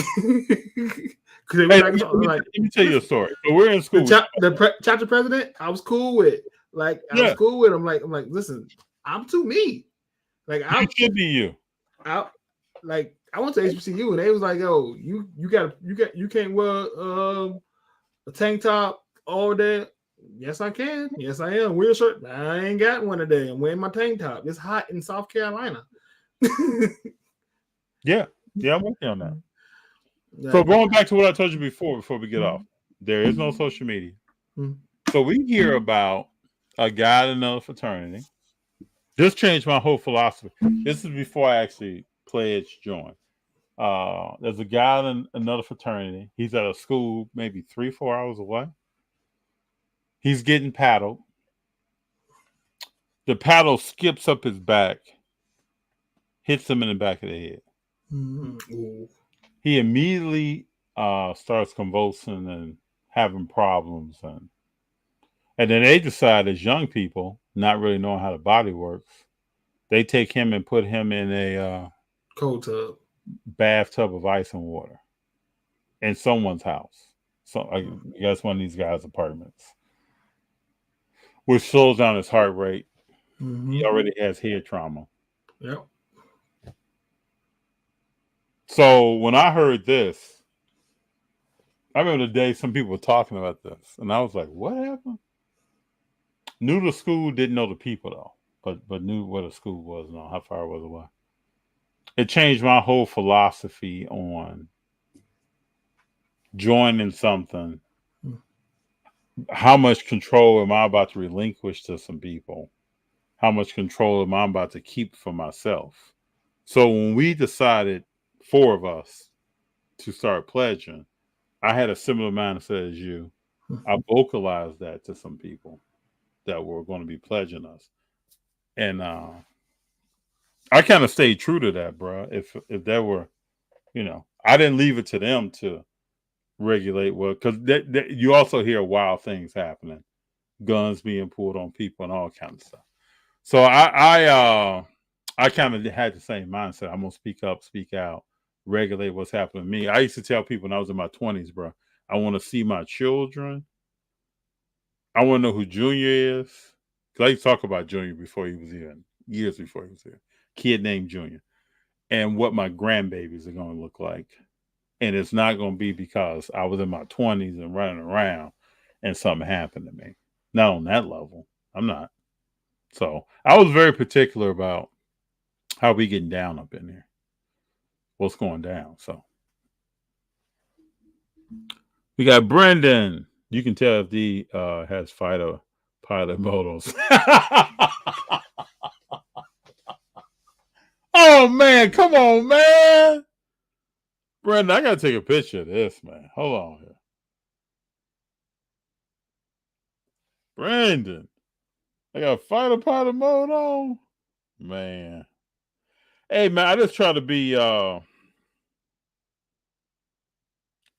Speaker 7: Hey, let me tell you a story. So we're in school.
Speaker 13: The chapter president, I was cool with. Like, I was cool with him. I'm like, listen, I'm too me. Like, I
Speaker 7: should be you.
Speaker 13: I went to HBCU and they was like, yo, you can't wear a tank top all day. Yes, I can. Yes, I am. Wear a shirt. I ain't got one today. I'm wearing my tank top. It's hot in South Carolina.
Speaker 7: Yeah, I'm working on that. So going back to what I told you before we get off, there is no social media. So we hear about a guy in another fraternity. This changed my whole philosophy. This is before I actually pledged join. There's a guy in another fraternity. He's at a school maybe 3-4 hours away. He's getting paddled. The paddle skips up his back, hits him in the back of the head.
Speaker 13: Mm-hmm.
Speaker 7: He immediately starts convulsing and having problems. And then they decide, as young people, not really knowing how the body works, they take him and put him in a
Speaker 13: cold tub,
Speaker 7: bathtub of ice and water in someone's house. So I guess one of these guys' apartments, which slows down his heart rate.
Speaker 13: Mm-hmm.
Speaker 7: He already has head trauma.
Speaker 13: Yep.
Speaker 7: So when I heard this, I remember the day some people were talking about this, and I was like, what happened? Knew the school, didn't know the people though, but knew what a school was and how far it was away. It changed my whole philosophy on joining something. How much control am I about to relinquish to some people? How much control am I about to keep for myself? So when we decided, 4 of us, to start pledging, I had a similar mindset as you. I vocalized that to some people that were going to be pledging us. And I kind of stayed true to that, bro. If there were, I didn't leave it to them to regulate because you also hear wild things happening, guns being pulled on people and all kinds of stuff. So I kind of had the same mindset. I'm gonna speak up, speak out, regulate what's happening to me. I used to tell people when I was in my 20s, bro, I want to see my children. I want to know who Junior is. Because I used to talk about Junior before he was here, years before he was here. Kid named Junior. And what my grandbabies are going to look like. And it's not going to be because I was in my 20s and running around and something happened to me. Not on that level. I'm not. So I was very particular about how we getting down up in there. What's going down. So we got Brendan. You can tell if D has fighter pilot modals. Oh man, come on, man. Brendan, I gotta take a picture of this, man. Hold on here. Brendan. I got fighter pilot mode on. Man. Hey man, I just try to be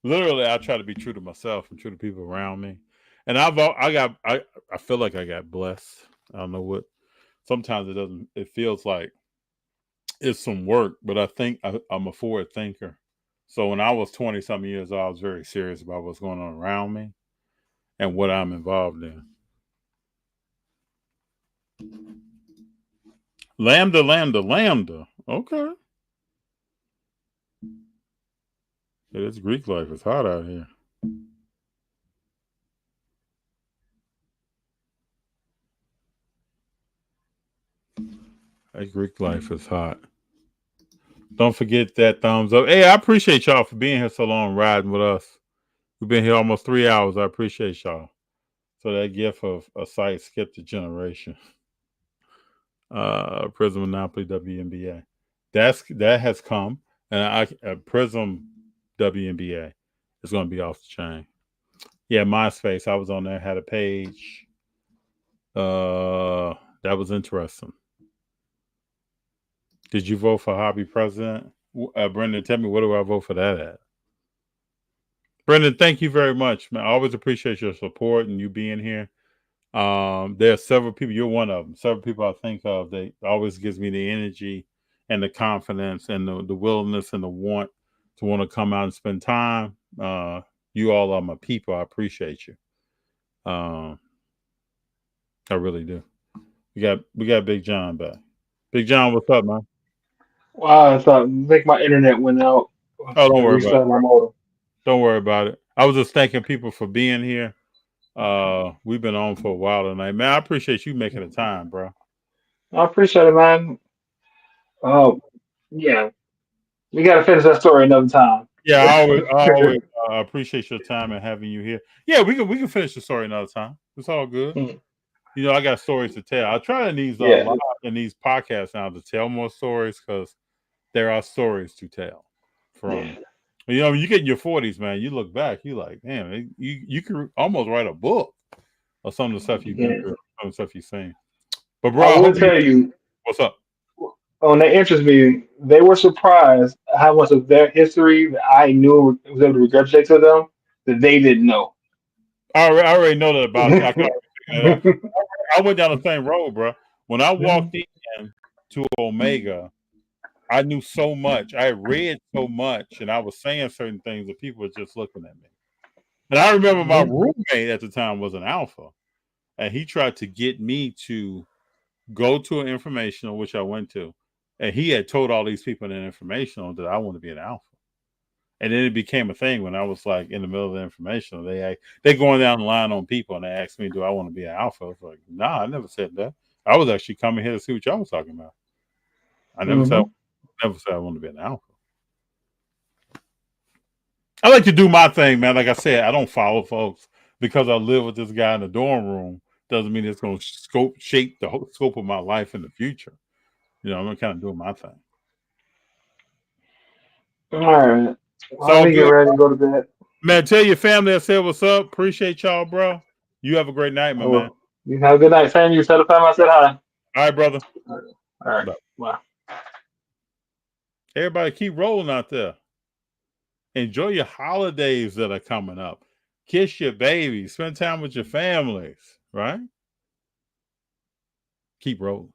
Speaker 7: literally, I try to be true to myself and true to people around me. And I feel like I got blessed. I don't know what. Sometimes it doesn't. It feels like it's some work, but I think I'm a forward thinker. So when I was 20-something years old, I was very serious about what's going on around me and what I'm involved in. Lambda. Okay. Yeah, this Greek life is hot out here. That Greek life is hot. Don't forget that thumbs up. Hey, I appreciate y'all for being here so long, riding with us. We've been here almost 3 hours. I appreciate y'all. So that gift of a site skipped a generation. Prism Monopoly WNBA. That has come. And Prism WNBA is going to be off the chain. Yeah, MySpace. I was on there, had a page. That was interesting. Did you vote for Hobby president? Brendan, tell me, what do I vote for that at? Brendan, thank you very much, man. I always appreciate your support and you being here. There are several people, you're one of them, several people I think of. They always gives me the energy and the confidence and the willingness and the want to come out and spend time. You all are my people. I appreciate you. I really do. We got Big John back. Big John, what's up, man?
Speaker 17: Wow, I think my internet went out.
Speaker 7: Oh, don't worry about it. Don't worry about it. I was just thanking people for being here. We've been on for a while tonight, man. I appreciate you making the time, bro.
Speaker 17: I appreciate it, man. Yeah, we got to finish that story another time.
Speaker 7: Yeah, I always appreciate your time and having you here. Yeah, we can finish the story another time. It's all good. You know, I got stories to tell. I try in these these podcasts now to tell more stories because there are stories to tell. From you know, when you get in your 40s, man, you look back, you like, damn, you can almost write a book of some of the stuff you've been through, some of the stuff you've seen. But bro,
Speaker 17: I will tell you,
Speaker 7: what's up?
Speaker 17: On the interest meeting, they were surprised how much of their history that I knew was able to regurgitate to them that they didn't know.
Speaker 7: I already know that about it. I went down the same road, bro. When I walked in to Omega, I knew so much. I read so much, and I was saying certain things that people were just looking at me. And I remember my roommate at the time was an alpha, and he tried to get me to go to an informational, which I went to, and he had told all these people in an informational that I want to be an alpha. And then it became a thing when I was like in the middle of the information. They going down the line on people and they asked me, do I want to be an alpha? I was like, nah, I never said that. I was actually coming here to see what y'all was talking about. I never said I wanted to be an alpha. I like to do my thing, man. Like I said, I don't follow folks because I live with this guy in the dorm room. Doesn't mean it's going to shape the whole scope of my life in the future. You know, I'm going to kind of do my thing.
Speaker 17: All right. So get ready to go to bed.
Speaker 7: Man, tell your family I said what's up. Appreciate y'all, bro. You have a great night, my man.
Speaker 17: You have a good night, fam. You tell the family I said hi.
Speaker 7: All right, brother.
Speaker 17: All right. Bye.
Speaker 7: Everybody keep rolling out there. Enjoy your holidays that are coming up. Kiss your babies. Spend time with your families, right? Keep rolling.